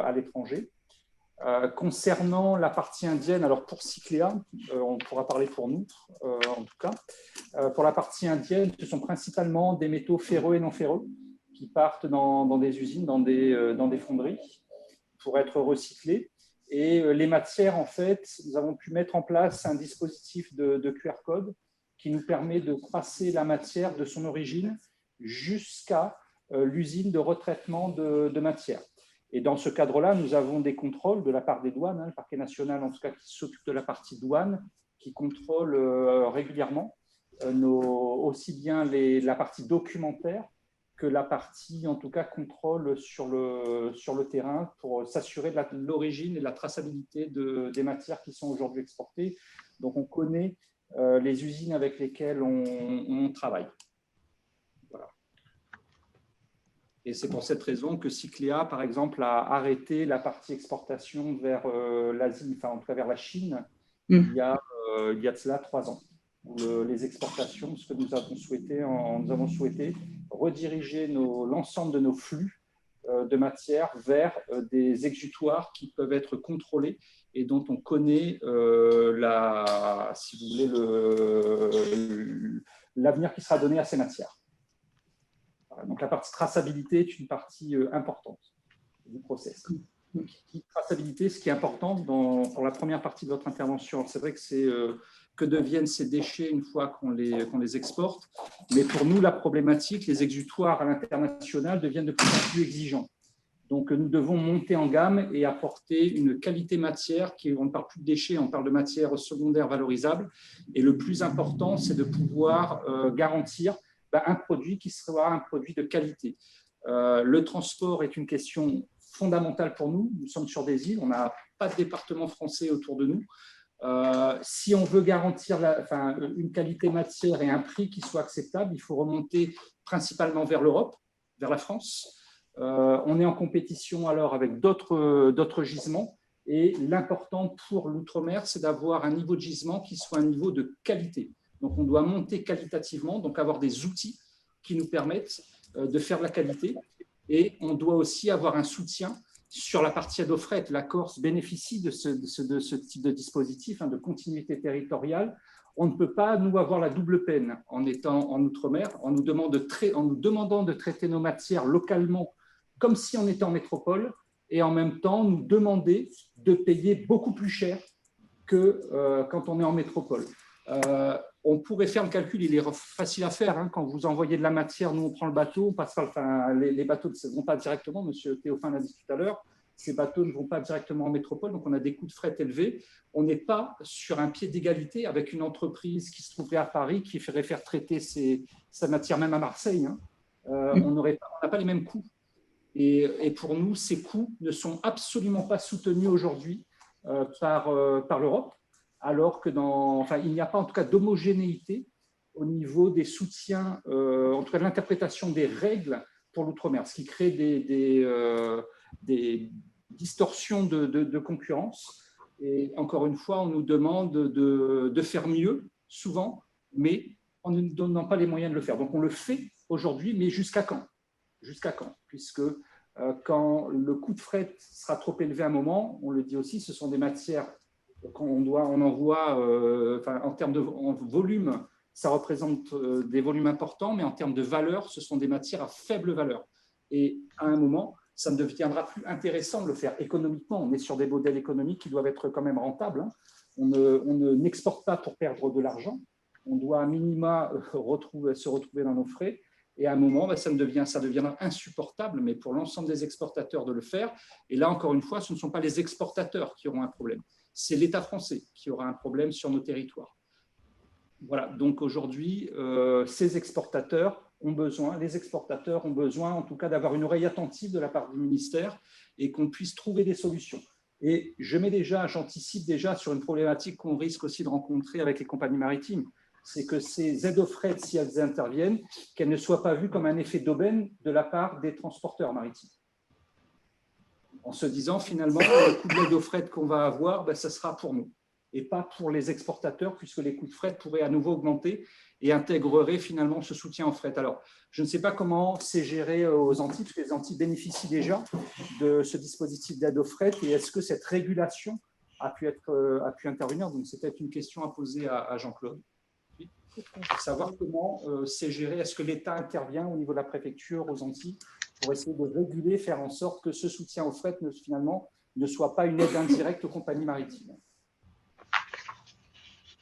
à l'étranger. Concernant la partie indienne, alors pour Cycléa, on pourra parler pour nous, en tout cas. Pour la partie indienne, ce sont principalement des métaux ferreux et non ferreux qui partent dans des usines, dans des fonderies, pour être recyclés. Et les matières, en fait, nous avons pu mettre en place un dispositif de QR code qui nous permet de tracer la matière de son origine jusqu'à l'usine de retraitement de matière. Et dans ce cadre-là, nous avons des contrôles de la part des douanes, le parquet national, en tout cas, qui s'occupe de la partie douane, qui contrôle régulièrement aussi bien la partie documentaire que la partie, en tout cas, contrôle sur le terrain pour s'assurer de l'origine et de la traçabilité des matières qui sont aujourd'hui exportées. Donc, on connaît les usines avec lesquelles on travaille. Voilà. Et c'est pour cette raison que Cycléa, par exemple, a arrêté la partie exportation vers l'Asie, enfin, en tout cas vers la Chine, il y a de cela 3 ans. Les exportations, ce que nous avons souhaité rediriger l'ensemble de nos flux de matière vers des exutoires qui peuvent être contrôlés et dont on connaît si vous voulez, l'avenir qui sera donné à ces matières. Voilà, donc la partie traçabilité est une partie importante du process. Traçabilité, ce qui est important pour la première partie de votre intervention. C'est vrai que c'est que deviennent ces déchets une fois qu'on les exporte. Mais pour nous, la problématique, les exutoires à l'international deviennent de plus en plus exigeants. Donc, nous devons monter en gamme et apporter une qualité matière on ne parle plus de déchets, on parle de matière secondaire valorisable. Et le plus important, c'est de pouvoir garantir un produit qui sera un produit de qualité. Le transport est une question fondamentale pour nous. Nous sommes sur des îles, on n'a pas de département français autour de nous. Si on veut garantir une qualité matière et un prix qui soit acceptable, il faut remonter principalement vers l'Europe, vers la France. On est en compétition alors avec d'autres gisements et l'important pour l'outre-mer, c'est d'avoir un niveau de gisement qui soit un niveau de qualité. Donc, on doit monter qualitativement, donc avoir des outils qui nous permettent de faire de la qualité et on doit aussi avoir un soutien sur la partie aide aux fret. La Corse bénéficie de ce type de dispositif, de continuité territoriale. On ne peut pas, nous, avoir la double peine en étant en outre-mer, en nous demandant de traiter nos matières localement comme si on était en métropole, et en même temps nous demander de payer beaucoup plus cher que quand on est en métropole. On pourrait faire le calcul, il est facile à faire. Quand vous envoyez de la matière, nous on prend le bateau, on passe par les bateaux ne vont pas directement, M. Théophane l'a dit tout à l'heure, ces bateaux ne vont pas directement en métropole, donc on a des coûts de fret élevés. On n'est pas sur un pied d'égalité avec une entreprise qui se trouverait à Paris, qui ferait faire traiter sa matière même à Marseille. On n'a pas les mêmes coûts. Et pour nous, ces coûts ne sont absolument pas soutenus aujourd'hui par l'Europe, alors que il n'y a pas en tout cas d'homogénéité au niveau des soutiens, en tout cas de l'interprétation des règles pour l'outre-mer, ce qui crée des distorsions de concurrence. Et encore une fois, on nous demande de faire mieux, souvent, mais en ne nous donnant pas les moyens de le faire. Donc on le fait aujourd'hui, mais jusqu'à quand ? Jusqu'à quand ? Puisque quand le coût de fret sera trop élevé à un moment, on le dit aussi, ce sont des matières qu'on envoie en termes de volume, ça représente des volumes importants, mais en termes de valeur, ce sont des matières à faible valeur. Et à un moment, ça ne deviendra plus intéressant de le faire économiquement. On est sur des modèles économiques qui doivent être quand même rentables. On n'exporte pas pour perdre de l'argent. On doit à minima se retrouver dans nos frais. Et à un moment, ça deviendra insupportable, mais pour l'ensemble des exportateurs de le faire. Et là, encore une fois, ce ne sont pas les exportateurs qui auront un problème. C'est l'État français qui aura un problème sur nos territoires. Voilà, donc aujourd'hui, les exportateurs ont besoin en tout cas d'avoir une oreille attentive de la part du ministère et qu'on puisse trouver des solutions. Et j'anticipe déjà sur une problématique qu'on risque aussi de rencontrer avec les compagnies maritimes, c'est que ces aides aux fret, si elles interviennent, qu'elles ne soient pas vues comme un effet d'aubaine de la part des transporteurs maritimes. En se disant finalement, le coût de l'aide aux fret qu'on va avoir, ça sera pour nous et pas pour les exportateurs, puisque les coûts de fret pourraient à nouveau augmenter et intégreraient finalement ce soutien en fret. Alors, je ne sais pas comment c'est géré aux Antilles, parce que les Antilles bénéficient déjà de ce dispositif d'aide aux fret, et est-ce que cette régulation a pu intervenir? Donc, c'est peut-être une question à poser à Jean-Claude. Savoir comment c'est géré. Est-ce que l'État intervient au niveau de la préfecture aux Antilles pour essayer de réguler, faire en sorte que ce soutien au fret finalement ne soit pas une aide indirecte aux compagnies maritimes?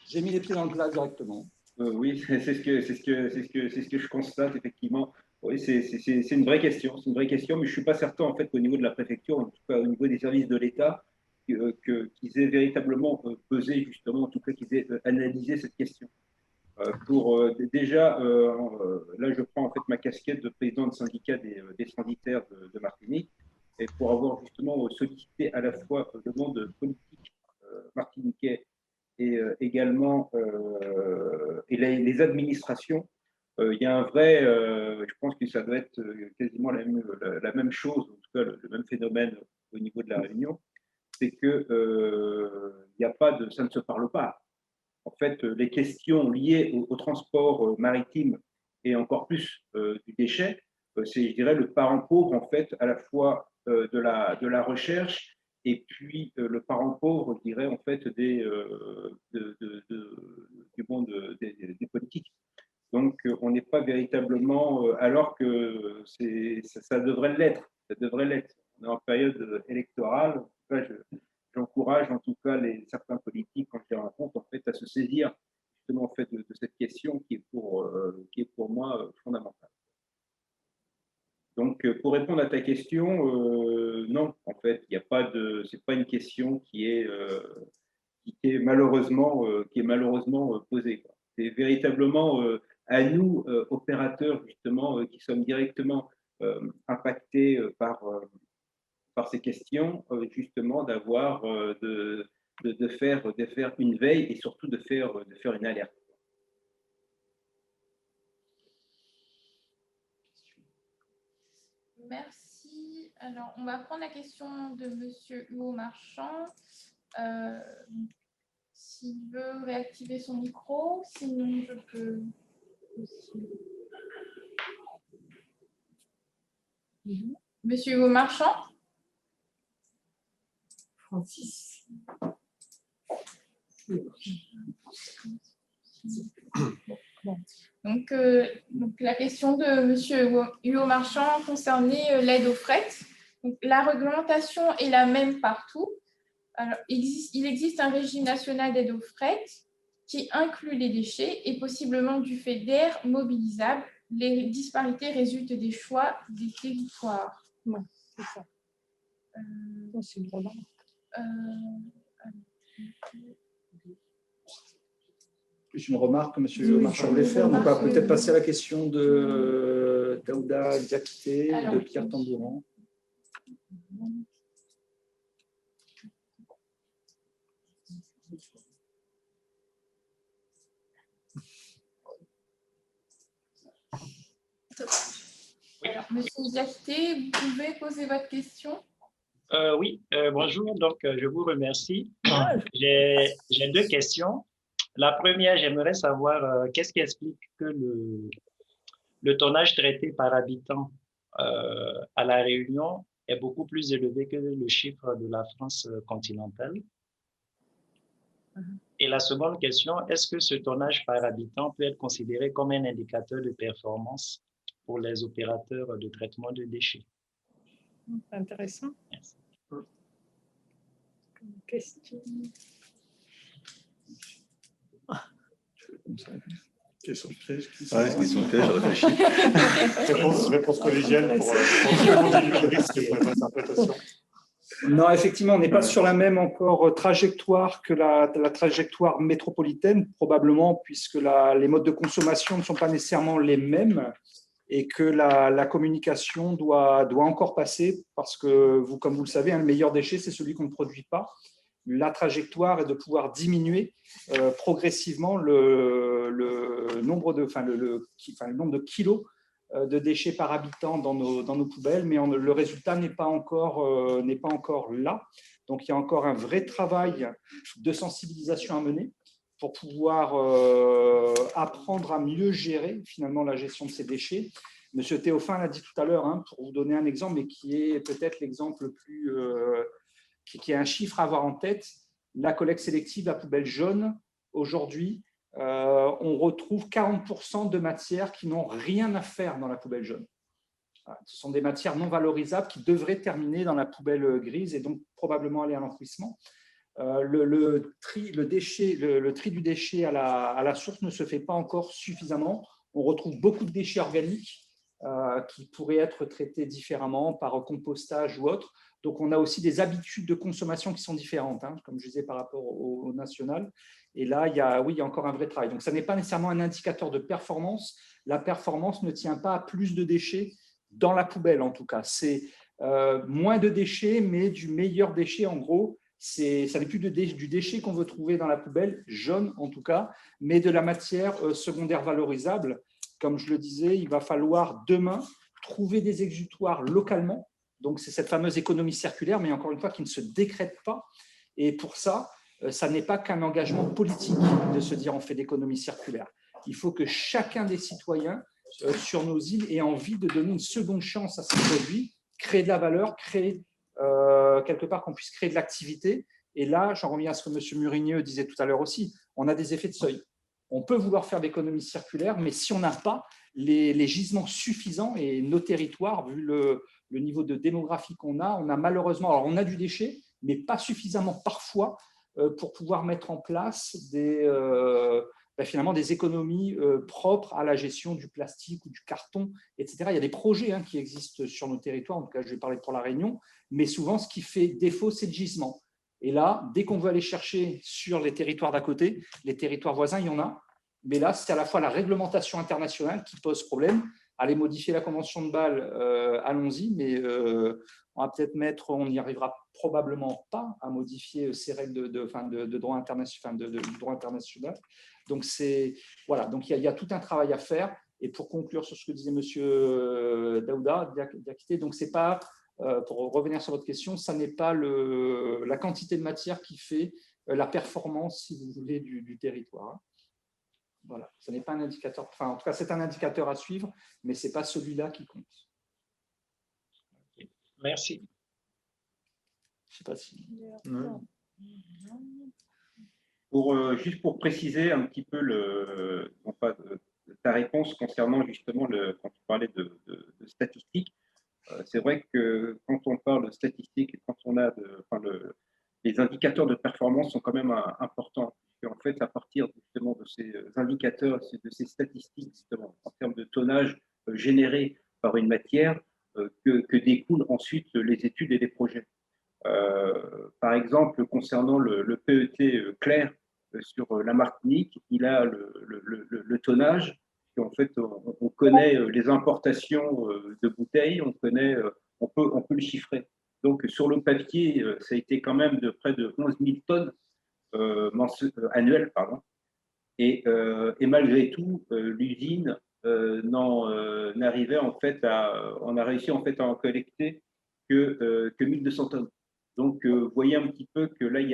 J'ai mis les pieds dans le plat directement. Oui, c'est ce que je constate effectivement. Oui, c'est une vraie question. C'est une vraie question, mais je ne suis pas certain en fait qu'au niveau de la préfecture, en tout cas au niveau des services de l'État, qu'ils aient véritablement pesé justement, en tout cas qu'ils aient analysé cette question. Déjà, là, je prends en fait ma casquette de président de syndicat des transitaires de Martinique, et pour avoir justement sollicité à la fois le monde politique martiniquais et également et les administrations, il y a un vrai, je pense que ça doit être quasiment la même chose, en tout cas le même phénomène au niveau de la Réunion, c'est que ça ne se parle pas. En fait, les questions liées au transport maritime et encore plus du déchet, c'est, je dirais, le parent pauvre, en fait, à la fois de la recherche et puis le parent pauvre, je dirais, en fait, du monde des politiques. Donc, on n'est pas véritablement, alors que ça devrait l'être. Ça devrait l'être. on est en période électorale. J'encourage en tout cas certains politiques, quand je les rencontre, en fait, à se saisir justement en fait, de cette question qui est pour moi fondamentale. Donc, pour répondre à ta question, non, en fait, il n'y a pas de, c'est pas une question qui est malheureusement posée. C'est véritablement à nous, opérateurs justement, qui sommes directement impactés par ces questions, justement d'avoir de faire une veille et surtout de faire une alerte. Merci. Alors, on va prendre la question de Monsieur Hugo Marchand. S'il veut réactiver son micro, sinon je peux aussi. Monsieur Hugo Marchand. Francis. Donc, la question de Monsieur Hugo Marchand concernait l'aide au fret. Donc, la réglementation est la même partout. Alors, il existe un régime national d'aide au fret qui inclut les déchets et possiblement du fait d'air mobilisable. Les disparités résultent des choix des territoires. Non, c'est ça. C'est une remarque. Plus une remarque que M. Marchand voulait faire. On va peut-être passer à la question de Daouda Diakité et de Pierre Tambouran. Alors, Monsieur Diakité, vous pouvez poser votre question. Oui, bonjour, donc je vous remercie. J'ai deux questions. La première, j'aimerais savoir qu'est-ce qui explique que le tonnage traité par habitant à La Réunion est beaucoup plus élevé que le chiffre de la France continentale. Et la seconde question, est-ce que ce tonnage par habitant peut être considéré comme un indicateur de performance pour les opérateurs de traitement de déchets? Intéressant. Merci. Question. Question piège. Question piège, je réfléchis. Réponse collégiale pour le risque pour les interprétations. Non, effectivement, on n'est pas sur la même encore trajectoire que la trajectoire métropolitaine, probablement, puisque les modes de consommation ne sont pas nécessairement les mêmes et que la communication doit encore passer parce que, comme vous le savez, le meilleur déchet, c'est celui qu'on ne produit pas. La trajectoire est de pouvoir diminuer progressivement le nombre de kilos de déchets par habitant dans nos poubelles, mais le résultat n'est pas encore là. Donc, il y a encore un vrai travail de sensibilisation à mener pour pouvoir apprendre à mieux gérer finalement la gestion de ces déchets. Monsieur Théophin l'a dit tout à l'heure, pour vous donner un exemple, mais qui est peut-être l'exemple le plus… qui est un chiffre à avoir en tête, la collecte sélective à poubelle jaune, aujourd'hui, on retrouve 40% de matières qui n'ont rien à faire dans la poubelle jaune. Ce sont des matières non valorisables qui devraient terminer dans la poubelle grise et donc probablement aller à l'enfouissement. Le tri du déchet à la source ne se fait pas encore suffisamment. On retrouve beaucoup de déchets organiques qui pourraient être traités différemment par compostage ou autre. Donc, on a aussi des habitudes de consommation qui sont différentes, comme je disais, par rapport au national. Et là, il y a encore un vrai travail. Donc, ça n'est pas nécessairement un indicateur de performance. La performance ne tient pas à plus de déchets dans la poubelle, en tout cas. C'est moins de déchets, mais du meilleur déchet, en gros. Ça n'est plus du déchet qu'on veut trouver dans la poubelle, jaune en tout cas, mais de la matière secondaire valorisable. Comme je le disais, il va falloir demain trouver des exutoires localement. Donc, c'est cette fameuse économie circulaire, mais encore une fois, qui ne se décrète pas. Et pour ça, ça n'est pas qu'un engagement politique de se dire on fait d'économie circulaire. Il faut que chacun des citoyens sur nos îles ait envie de donner une seconde chance à ces produits, créer de la valeur, créer quelque part qu'on puisse créer de l'activité. Et là, j'en reviens à ce que M. Murigneux disait tout à l'heure aussi, on a des effets de seuil. On peut vouloir faire d'économie circulaire, mais si on n'a pas les gisements suffisants et nos territoires, vu le niveau de démographie qu'on a, on a malheureusement, alors on a du déchet, mais pas suffisamment parfois pour pouvoir mettre en place finalement des économies propres à la gestion du plastique ou du carton, etc. Il y a des projets qui existent sur nos territoires, en tout cas je vais parler pour La Réunion, mais souvent ce qui fait défaut, c'est le gisement. Et là, dès qu'on veut aller chercher sur les territoires d'à côté, les territoires voisins, il y en a, mais là, c'est à la fois la réglementation internationale qui pose problème. Aller modifier la Convention de Bâle, allons-y, mais on va peut-être on n'y arrivera probablement pas à modifier ces règles de droit international. Donc, voilà, donc il y a tout un travail à faire. Et pour conclure sur ce que disait M. Daouda Diakité, donc c'est pas, pour revenir sur votre question, ça n'est pas la quantité de matière qui fait la performance, si vous voulez, du territoire. Voilà, ce n'est pas un indicateur, en tout cas, c'est un indicateur à suivre, mais ce n'est pas celui-là qui compte. Merci. Je ne sais pas si… Juste pour préciser un petit peu ta réponse concernant justement, quand tu parlais de statistiques, c'est vrai que quand on parle de statistiques et quand on a les indicateurs de performance sont quand même importants. En fait, à partir justement de ces indicateurs, de ces statistiques, justement, en termes de tonnage généré par une matière, que découlent ensuite les études et les projets. Par exemple, concernant le PET clair sur la Martinique, il a le tonnage. En fait, on connaît les importations de bouteilles, on peut le chiffrer. Donc, sur le papier, ça a été quand même de près de 11 000 tonnes annuelles. Et malgré tout, l'usine n'arrivait en fait on a réussi en fait à en collecter que 1200 tonnes. Donc, vous voyez un petit peu que là, il y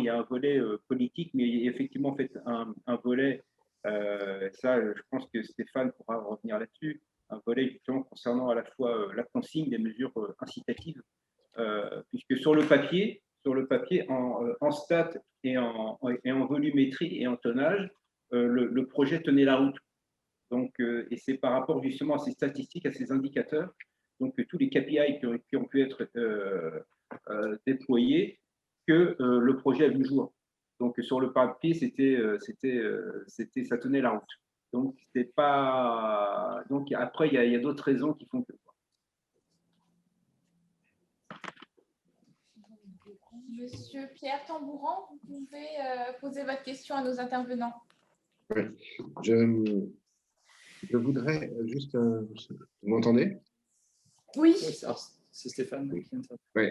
a un volet politique, mais il y a effectivement en fait un volet, ça, je pense que Stéphane pourra revenir là-dessus, un volet justement concernant à la fois la consigne, des mesures incitatives, puisque sur le papier, en stats et en volumétrie et en tonnage, le projet tenait la route. Donc, et c'est par rapport justement à ces statistiques, à ces indicateurs, donc tous les KPI qui ont pu être déployés, que le projet a vu le jour. Donc, sur le papier, ça tenait la route. Donc, c'est pas. Donc, après, il y a d'autres raisons qui font que. Monsieur Pierre Tambouran, vous pouvez poser votre question à nos intervenants. Oui, je voudrais juste… vous m'entendez? Oui. C'est Stéphane. Oui.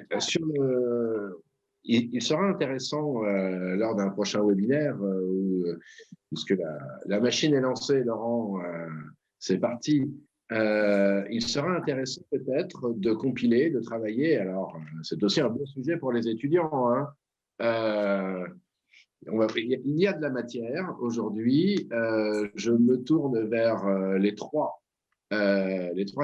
Il sera intéressant lors d'un prochain webinaire, puisque la machine est lancée, Laurent, c'est parti. Il sera intéressant peut-être de compiler, de travailler. Alors, c'est aussi un bon sujet pour les étudiants. Il y a de la matière aujourd'hui. Je me tourne vers les trois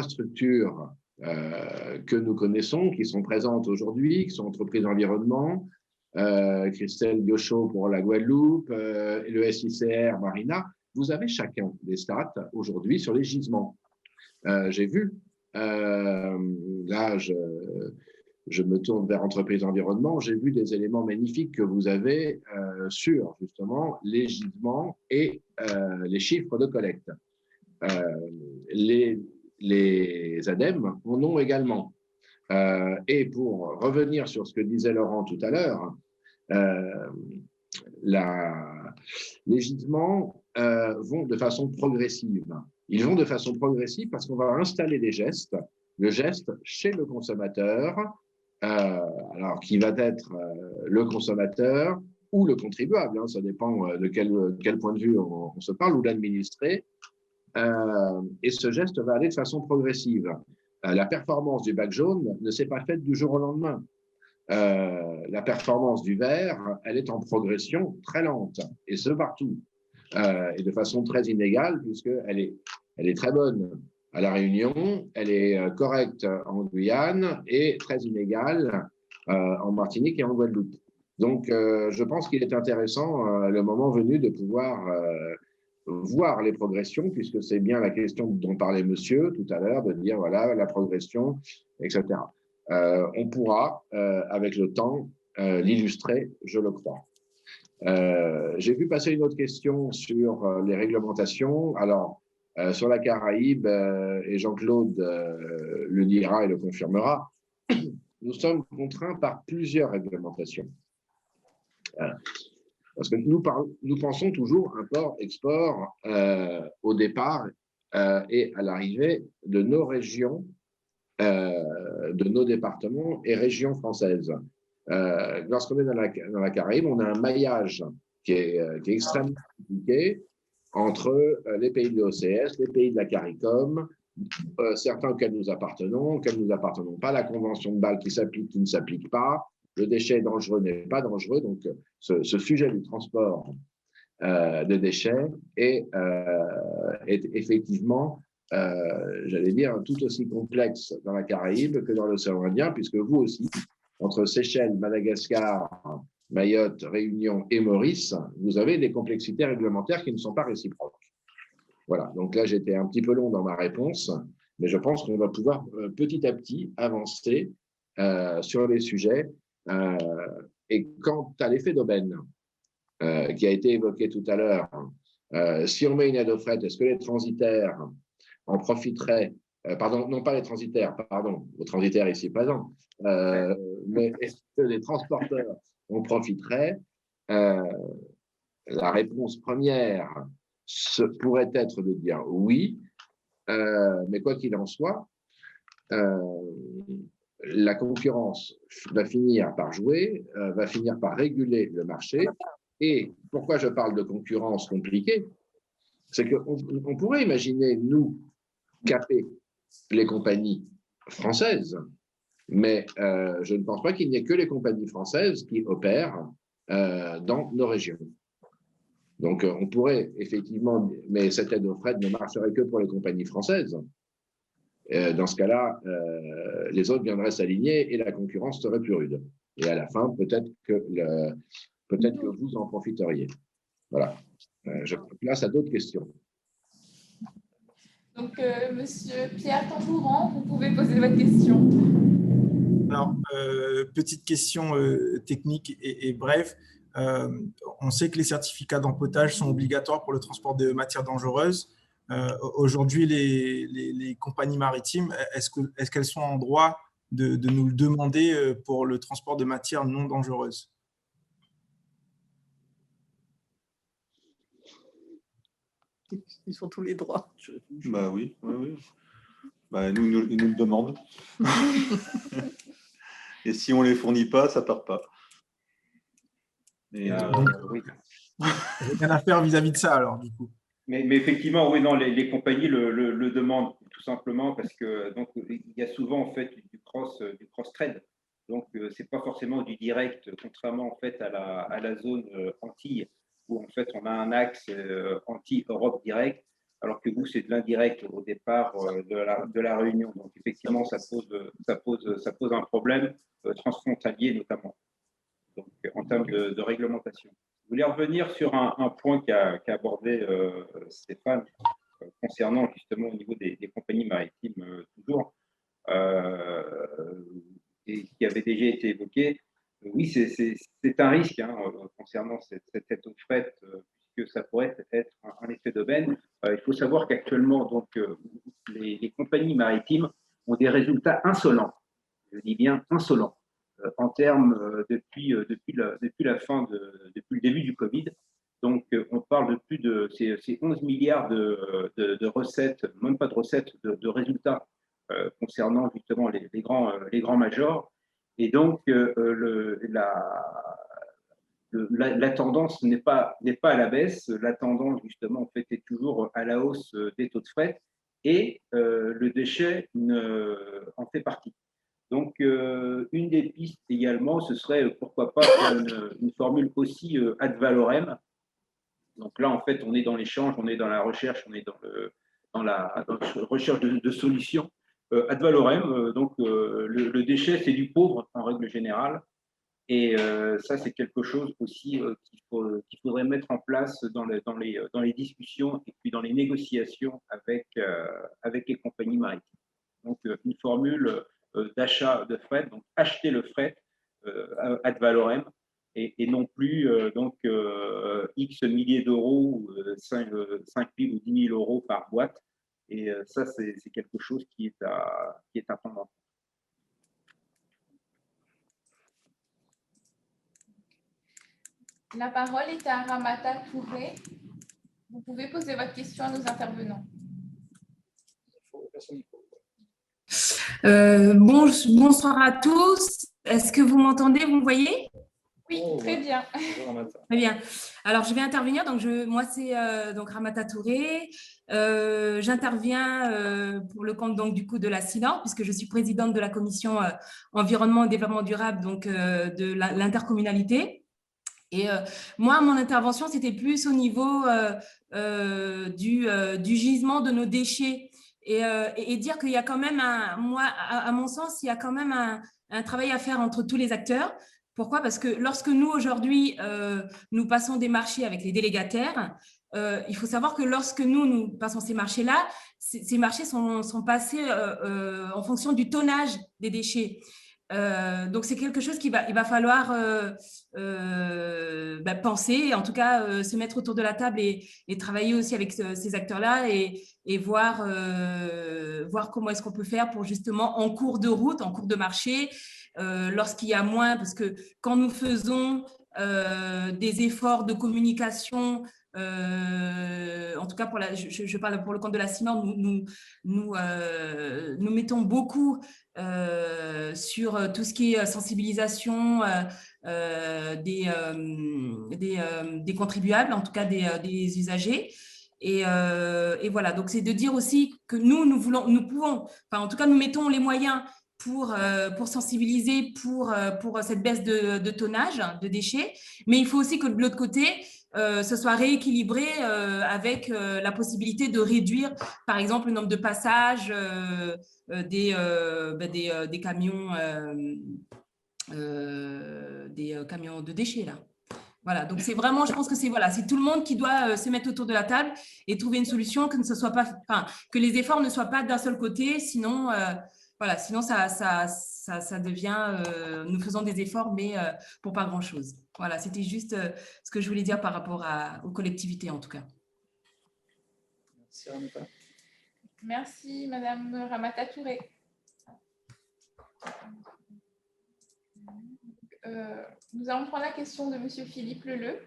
structures que nous connaissons, qui sont présentes aujourd'hui, qui sont Entreprises Environnement, Christelle Gauchot pour la Guadeloupe, le SICR Marina. Vous avez chacun des stats aujourd'hui sur les gisements. J'ai vu, là je me tourne vers Entreprises Environnement, j'ai vu des éléments magnifiques que vous avez sur justement les gisements et les chiffres de collecte. Les ADEME en ont également. Et pour revenir sur ce que disait Laurent tout à l'heure, les gisements vont de façon progressive. Ils vont de façon progressive parce qu'on va installer des gestes, le geste chez le consommateur, alors qui va être le consommateur ou le contribuable, ça dépend de quel point de vue on se parle, ou l'administré. Et ce geste va aller de façon progressive. La performance du bac jaune ne s'est pas faite du jour au lendemain. La performance du vert, elle est en progression très lente, et ce partout, et de façon très inégale, puisqu'elle est très bonne à La Réunion, elle est correcte en Guyane et très inégale en Martinique et en Guadeloupe. Donc, je pense qu'il est intéressant, le moment venu, de pouvoir voir les progressions, puisque c'est bien la question dont parlait monsieur tout à l'heure, de dire voilà la progression, etc. On pourra, avec le temps, l'illustrer, je le crois. J'ai vu passer une autre question sur les réglementations. Alors, sur la Caraïbe, et Jean-Claude le dira et le confirmera, nous sommes contraints par plusieurs réglementations. Parce que nous pensons toujours import-export au départ et à l'arrivée de nos régions, de nos départements et régions françaises. Lorsqu'on est dans la Caraïbe, on a un maillage qui est extrêmement compliqué entre les pays de l'OCS, les pays de la CARICOM, certains auxquels nous appartenons pas, la convention de Bâle qui s'applique, qui ne s'applique pas, le déchet dangereux n'est pas dangereux. Donc, ce sujet du transport de déchets est effectivement, j'allais dire, tout aussi complexe dans la Caraïbe que dans l'océan Indien, puisque vous aussi, entre Seychelles, Madagascar, Mayotte, Réunion et Maurice, vous avez des complexités réglementaires qui ne sont pas réciproques. Voilà, donc là, j'étais un petit peu long dans ma réponse, mais je pense qu'on va pouvoir petit à petit avancer sur les sujets. Et quant à l'effet d'aubaine qui a été évoqué tout à l'heure, si on met une aide au fret, est-ce que les transitaires en profiteraient pardon, non pas les transitaires, pardon, les transitaires ici présents, mais est-ce que les transporteurs en profiteraient? La réponse première pourrait être de dire oui, mais quoi qu'il en soit, la concurrence va finir par jouer, va finir par réguler le marché. Et pourquoi je parle de concurrence compliquée? C'est qu'on pourrait imaginer, nous, caper les compagnies françaises, mais je ne pense pas qu'il n'y ait que les compagnies françaises qui opèrent dans nos régions. Donc, on pourrait effectivement, mais cette aide au fret ne marcherait que pour les compagnies françaises. Dans ce cas-là, les autres viendraient s'aligner et la concurrence serait plus rude. Et à la fin, peut-être que vous en profiteriez. Voilà. Je place à d'autres questions. Donc, Monsieur Pierre Tambouran, vous pouvez poser votre question. Alors, petite question technique et brève. On sait que les certificats d'empotage sont obligatoires pour le transport de matières dangereuses. Aujourd'hui, les compagnies maritimes, est-ce qu'elles sont en droit de nous le demander pour le transport de matières non dangereuses? Ils ont tous les droits. Bah oui, oui, oui. Bah, ils nous le demandent. Et si on ne les fournit pas, ça ne part pas. Et oui. J'ai rien à faire vis-à-vis de ça, alors, du coup. Mais effectivement, oui, non, les compagnies le demandent tout simplement parce que donc il y a souvent en fait du cross-trade. Donc c'est pas forcément du direct, contrairement en fait à la zone Antilles où en fait on a un axe anti-Europe direct, alors que vous c'est de l'indirect au départ de la Réunion. Donc effectivement ça pose un problème transfrontalier notamment. Donc en termes de réglementation. Je voulais revenir sur un point qu'a abordé Stéphane concernant justement au niveau des compagnies maritimes toujours et qui avait déjà été évoqué. Oui, c'est un risque concernant cette aide au fret puisque ça pourrait être un effet d'aubaine. Il faut savoir qu'actuellement donc les compagnies maritimes ont des résultats insolents. Je dis bien insolents. En termes depuis le début du Covid. Donc, on parle de plus de ces 11 milliards de recettes, même pas de recettes, de résultats concernant justement les grands majors. Et donc, la tendance n'est pas à la baisse. La tendance, justement, en fait, est toujours à la hausse des taux de fret et le déchet en fait partie. Donc, une des pistes également, ce serait pourquoi pas une formule aussi ad valorem. Donc là, en fait, on est dans l'échange, on est dans la recherche, on est dans la recherche de solutions. Ad valorem, donc le déchet, c'est du pauvre en règle générale. Et ça, c'est quelque chose aussi qu'il faudrait mettre en place dans les discussions et puis dans les négociations avec les compagnies maritimes. Donc, une formule d'achat de fret, donc acheter le fret ad valorem, et non plus X milliers d'euros, 5 000 ou 10 000 euros par boîte. Et ça, c'est quelque chose qui est à prendre en compte. La parole est à Ramata Touré. Vous pouvez poser votre question à nos intervenants. Bonsoir à tous. Est-ce que vous m'entendez, vous me voyez? Oui, très bien. Très bien. Alors, je vais intervenir. Donc, moi, c'est donc Ramata Touré. J'interviens pour le compte donc, du coup, de la CINOR, puisque je suis présidente de la commission environnement et développement durable donc, de l'intercommunalité. Et moi, mon intervention, c'était plus au niveau du gisement de nos déchets et dire qu'il y a quand même, moi, à mon sens, il y a quand même un travail à faire entre tous les acteurs. Pourquoi? Parce que lorsque nous, aujourd'hui, nous passons des marchés avec les délégataires, il faut savoir que lorsque nous passons ces marchés-là, ces marchés sont passés en fonction du tonnage des déchets. Donc, c'est quelque chose il va falloir penser, en tout cas se mettre autour de la table et travailler aussi avec ces acteurs-là et voir comment est-ce qu'on peut faire pour justement en cours de route, en cours de marché, lorsqu'il y a moins, parce que quand nous faisons des efforts de communication, en tout cas je parle pour le compte de la CINOR, nous mettons beaucoup sur tout ce qui est sensibilisation des contribuables, en tout cas des usagers. Et voilà, donc c'est de dire aussi que nous pouvons, enfin en tout cas nous mettons les moyens pour sensibiliser pour cette baisse de tonnage de déchets, mais il faut aussi que de l'autre côté, ce soit rééquilibré avec la possibilité de réduire, par exemple, le nombre de passages des camions, camions de déchets là. Voilà, donc c'est vraiment, je pense que c'est tout le monde qui doit se mettre autour de la table et trouver une solution, que ce soit pas, que les efforts ne soient pas d'un seul côté, sinon sinon ça devient nous faisons des efforts mais pour pas grand chose. Voilà, c'était juste ce que je voulais dire par rapport aux collectivités en tout cas. Merci Ramata. Merci Madame Ramata Touré. Nous allons prendre la question de Monsieur Philippe Leleu.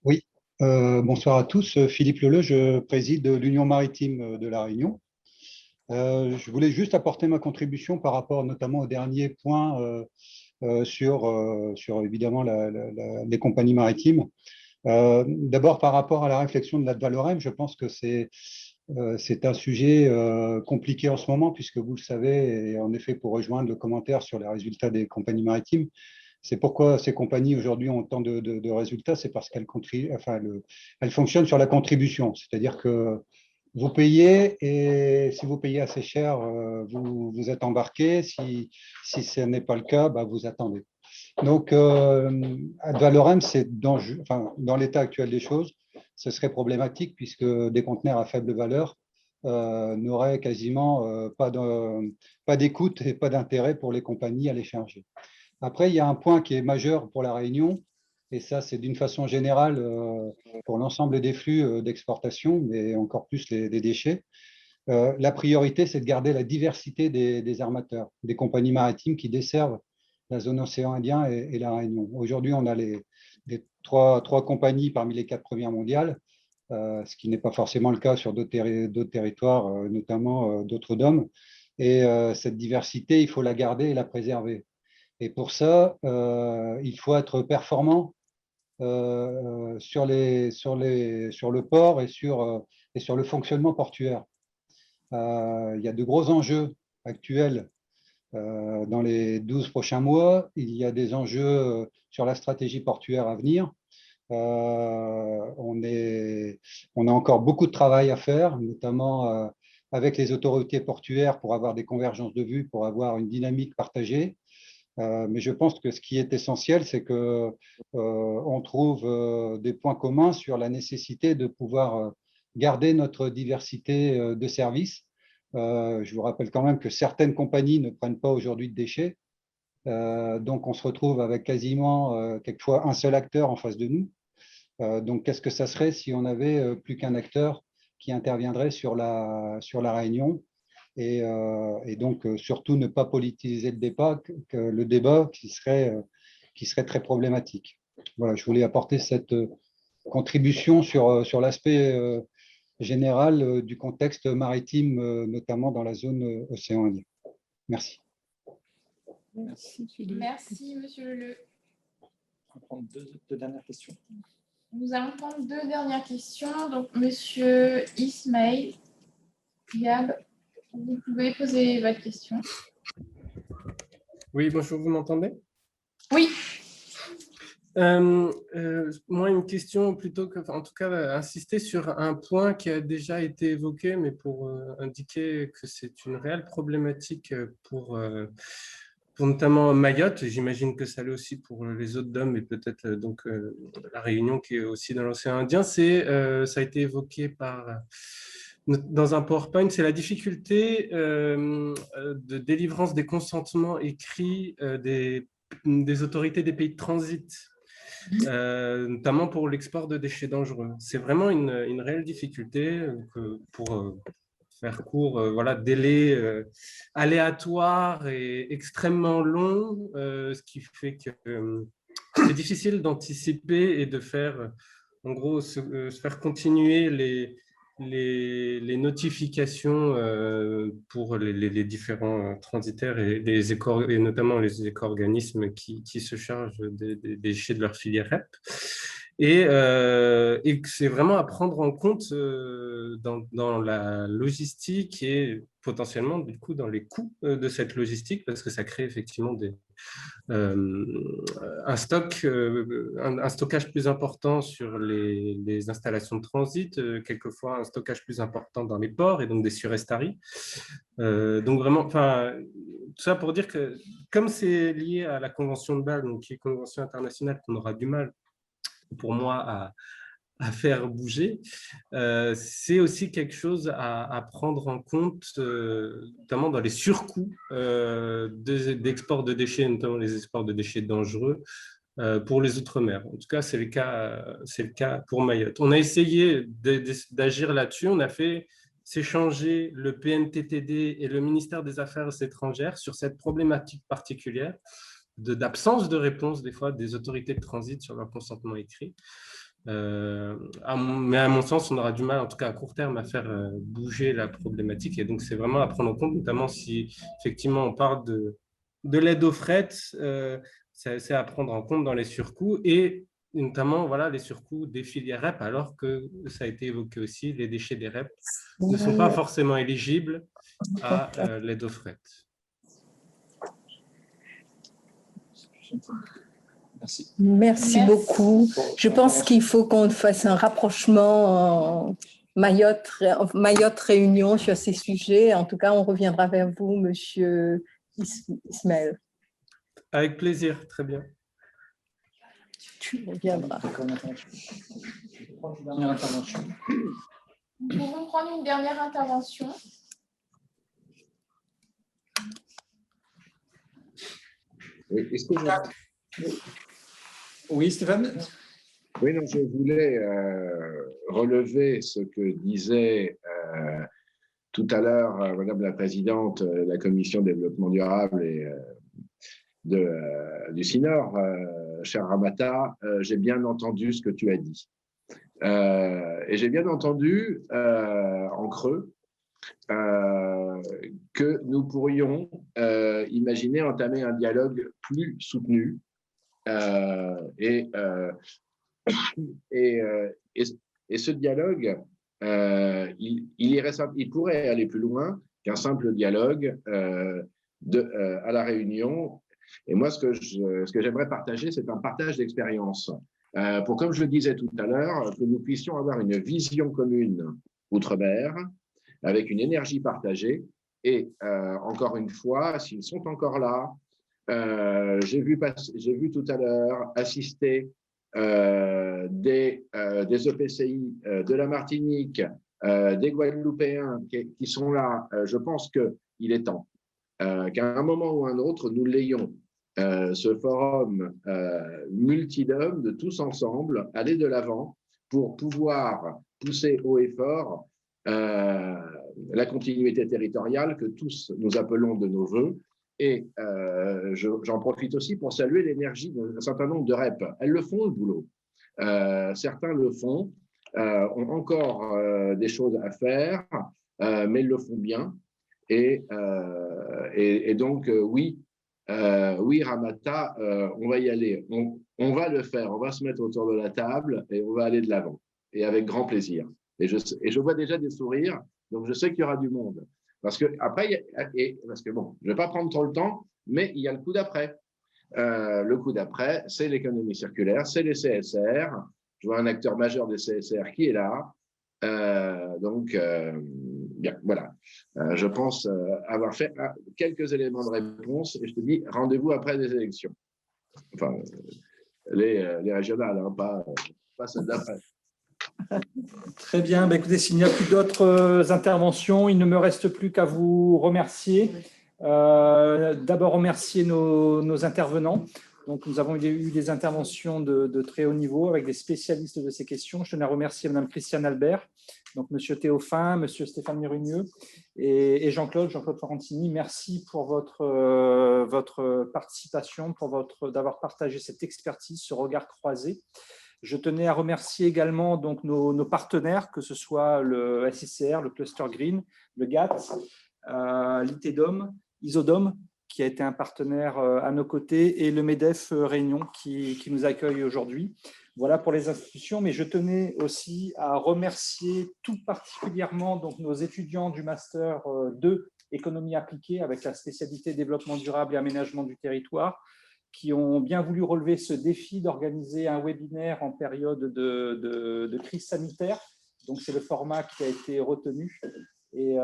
Oui, bonsoir à tous. Philippe Leleu, je préside l'Union maritime de La Réunion. Je voulais juste apporter ma contribution par rapport notamment au dernier point sur évidemment les compagnies maritimes. D'abord, par rapport à la réflexion de l'ad valorem, je pense que c'est un sujet compliqué en ce moment, puisque vous le savez, et en effet, pour rejoindre le commentaire sur les résultats des compagnies maritimes, c'est pourquoi ces compagnies aujourd'hui ont tant de résultats, c'est parce qu'elles elles fonctionnent sur la contribution, c'est-à-dire que vous payez et si vous payez assez cher, vous êtes embarqué. Si ce n'est pas le cas, vous attendez. Donc, ad valorem, dans l'état actuel des choses, ce serait problématique puisque des conteneurs à faible valeur n'auraient quasiment pas d'écoute et pas d'intérêt pour les compagnies à les charger. Après, il y a un point qui est majeur pour La Réunion, et ça, c'est d'une façon générale pour l'ensemble des flux d'exportation, mais encore plus les déchets. La priorité, c'est de garder la diversité des armateurs, des compagnies maritimes qui desservent la zone océan Indien et La Réunion. Aujourd'hui, on a les trois compagnies parmi les 4 premières mondiales, ce qui n'est pas forcément le cas sur d'autres territoires, notamment d'autres DOM. Et cette diversité, il faut la garder et la préserver. Et pour ça, il faut être performant sur le port et sur le fonctionnement portuaire. Il y a de gros enjeux actuels dans les 12 prochains mois. Il y a des enjeux sur la stratégie portuaire à venir. On a encore beaucoup de travail à faire, notamment avec les autorités portuaires pour avoir des convergences de vues, pour avoir une dynamique partagée. Mais je pense que ce qui est essentiel, c'est qu'on trouve des points communs sur la nécessité de pouvoir garder notre diversité de services. Je vous rappelle quand même que certaines compagnies ne prennent pas aujourd'hui de déchets. Donc, on se retrouve avec quasiment quelquefois un seul acteur en face de nous. Donc, qu'est-ce que ça serait si on n'avait plus qu'un acteur qui interviendrait sur la réunion et donc, surtout, ne pas politiser le débat qui serait très problématique. Voilà, je voulais apporter cette contribution sur l'aspect général du contexte maritime, notamment dans la zone océan Indien. Merci. Merci, Philippe. Merci, monsieur Leleu. On va prendre deux dernières questions. Nous allons prendre deux dernières questions. Donc, monsieur Ismaël Gab, vous pouvez poser votre question. Oui, bonjour, vous m'entendez? Oui. Moi, une question plutôt que, en tout cas, insister sur un point qui a déjà été évoqué, mais pour indiquer que c'est une réelle problématique pour notamment Mayotte. J'imagine que ça l'est aussi pour les autres DOM et peut-être donc la Réunion qui est aussi dans l'océan Indien. Ça a été évoqué dans un PowerPoint, c'est la difficulté de délivrance des consentements écrits des autorités des pays de transit, notamment pour l'export de déchets dangereux. C'est vraiment une réelle difficulté pour faire court, voilà, délai aléatoire et extrêmement long, ce qui fait que c'est difficile d'anticiper et de faire, en gros, se faire continuer les notifications pour les différents transitaires et notamment les éco-organismes qui se chargent des déchets de leur filière REP. Et que c'est vraiment à prendre en compte dans la logistique et potentiellement du coup dans les coûts de cette logistique, parce que ça crée effectivement un stockage plus important sur les installations de transit, quelquefois un stockage plus important dans les ports et donc des surestaries. Donc vraiment, tout ça pour dire que comme c'est lié à la Convention de Bâle, donc qui est une convention internationale qu'on aura du mal pour moi à faire bouger, c'est aussi quelque chose à prendre en compte, notamment dans les surcoûts d'export de déchets, notamment les exports de déchets dangereux pour les Outre-mer. En tout cas, c'est le cas pour Mayotte. On a essayé d'agir là-dessus, on a fait s'échanger le PNTTD et le ministère des Affaires étrangères sur cette problématique particulière d'absence de réponse des fois des autorités de transit sur leur consentement écrit. Mais à mon sens, on aura du mal, en tout cas à court terme, à faire bouger la problématique. Et donc, c'est vraiment à prendre en compte, notamment si effectivement on parle de l'aide au fret, c'est à prendre en compte dans les surcoûts et notamment voilà, les surcoûts des filières REP, alors que ça a été évoqué aussi, les déchets des REP ne sont pas forcément éligibles à l'aide au fret. Merci. Merci beaucoup. Je pense qu'il faut qu'on fasse un rapprochement Mayotte-Réunion sur ces sujets. En tout cas, on reviendra vers vous, monsieur Ismaël. Avec plaisir, très bien. Tu reviendras. Nous pouvons prendre une dernière intervention. Est-ce que Oui, Stéphane? Oui, non, je voulais relever ce que disait tout à l'heure Madame la Présidente de la Commission développement durable et du CINOR, cher Ramata. J'ai bien entendu ce que tu as dit. Et j'ai bien entendu en creux que nous pourrions imaginer entamer un dialogue plus soutenu et ce dialogue, il pourrait aller plus loin qu'un simple dialogue à la Réunion. Et moi, ce que j'aimerais partager, c'est un partage d'expérience. Pour, comme je le disais tout à l'heure, que nous puissions avoir une vision commune outre-mer, avec une énergie partagée. Et encore une fois, s'ils sont encore là, j'ai vu tout à l'heure assister des EPCI de la Martinique, des Guadeloupéens qui sont là. Je pense qu'il est temps qu'à un moment ou un autre, nous l'ayons, ce forum multidom de tous ensemble, aller de l'avant pour pouvoir pousser haut et fort la continuité territoriale que tous nous appelons de nos voeux. Et j'en profite aussi pour saluer l'énergie d'un certain nombre de REP. Elles le font, le boulot. Certains le font, ont encore des choses à faire, mais ils le font bien. Et donc, oui, Ramata, on va y aller. On va le faire. On va se mettre autour de la table et on va aller de l'avant. Et avec grand plaisir. Et je vois déjà des sourires, donc je sais qu'il y aura du monde. Parce que après, bon, je ne vais pas prendre trop le temps, mais il y a le coup d'après. Le coup d'après, c'est l'économie circulaire, c'est les CSR. Je vois un acteur majeur des CSR qui est là. Bien, voilà. Je pense avoir fait quelques éléments de réponse et je te dis rendez-vous après les élections. Enfin, les régionales, hein, pas celles d'après. Très bien. Écoutez, s'il n'y a plus d'autres interventions, il ne me reste plus qu'à vous remercier. D'abord, remercier nos intervenants. Donc, nous avons eu des interventions de très haut niveau avec des spécialistes de ces questions. Je tenais à remercier Mme Christiane Albert, donc M. Théophin, M. Stéphane Mérugneux et Jean-Claude Florentini. Merci pour votre participation, d'avoir partagé cette expertise, ce regard croisé. Je tenais à remercier également donc, nos partenaires, que ce soit le SICR, le Cluster Green, le GATT, l'ITEDOM, Isodom, qui a été un partenaire à nos côtés, et le MEDEF Réunion qui nous accueille aujourd'hui. Voilà pour les institutions, mais je tenais aussi à remercier tout particulièrement donc, nos étudiants du Master 2 Économie appliquée avec la spécialité Développement durable et aménagement du territoire, qui ont bien voulu relever ce défi d'organiser un webinaire en période de crise sanitaire. Donc, c'est le format qui a été retenu. Et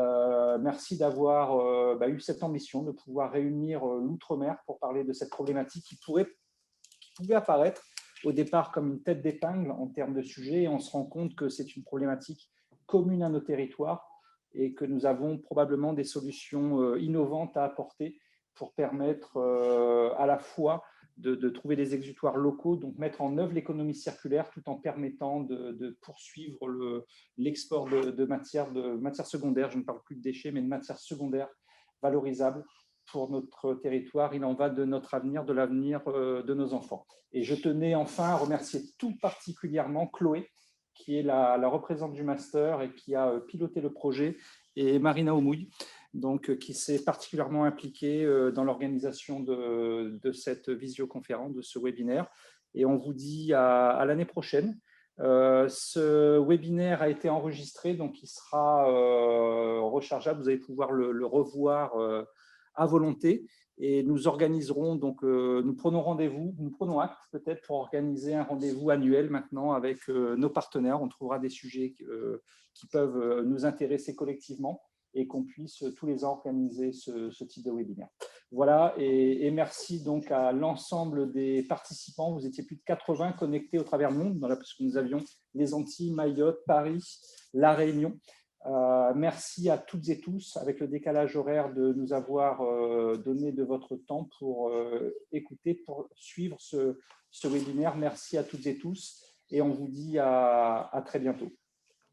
merci d'avoir eu cette ambition de pouvoir réunir l'outre-mer pour parler de cette problématique qui pouvait apparaître au départ comme une tête d'épingle en termes de sujet. Et on se rend compte que c'est une problématique commune à nos territoires et que nous avons probablement des solutions innovantes à apporter pour permettre à la fois de trouver des exutoires locaux, donc mettre en œuvre l'économie circulaire tout en permettant de poursuivre l'export de matières secondaires. Je ne parle plus de déchets, mais de matières secondaires valorisables pour notre territoire. Il en va de notre avenir, de l'avenir de nos enfants. Et je tenais enfin à remercier tout particulièrement Chloé, qui est la représentante du master et qui a piloté le projet, et Marina Omouy, donc, qui s'est particulièrement impliquée dans l'organisation de cette visioconférence, de ce webinaire. Et on vous dit à l'année prochaine. Ce webinaire a été enregistré, donc il sera rechargeable. Vous allez pouvoir le revoir à volonté. Et nous organiserons, donc nous prenons acte peut-être pour organiser un rendez-vous annuel maintenant avec nos partenaires. On trouvera des sujets qui peuvent nous intéresser collectivement et qu'on puisse tous les ans organiser ce type de webinaire. Voilà, et merci donc à l'ensemble des participants. Vous étiez plus de 80 connectés au travers du monde, parce que nous avions les Antilles, Mayotte, Paris, La Réunion. Merci à toutes et tous, avec le décalage horaire, de nous avoir donné de votre temps pour écouter, pour suivre ce webinaire. Merci à toutes et tous, et on vous dit à très bientôt.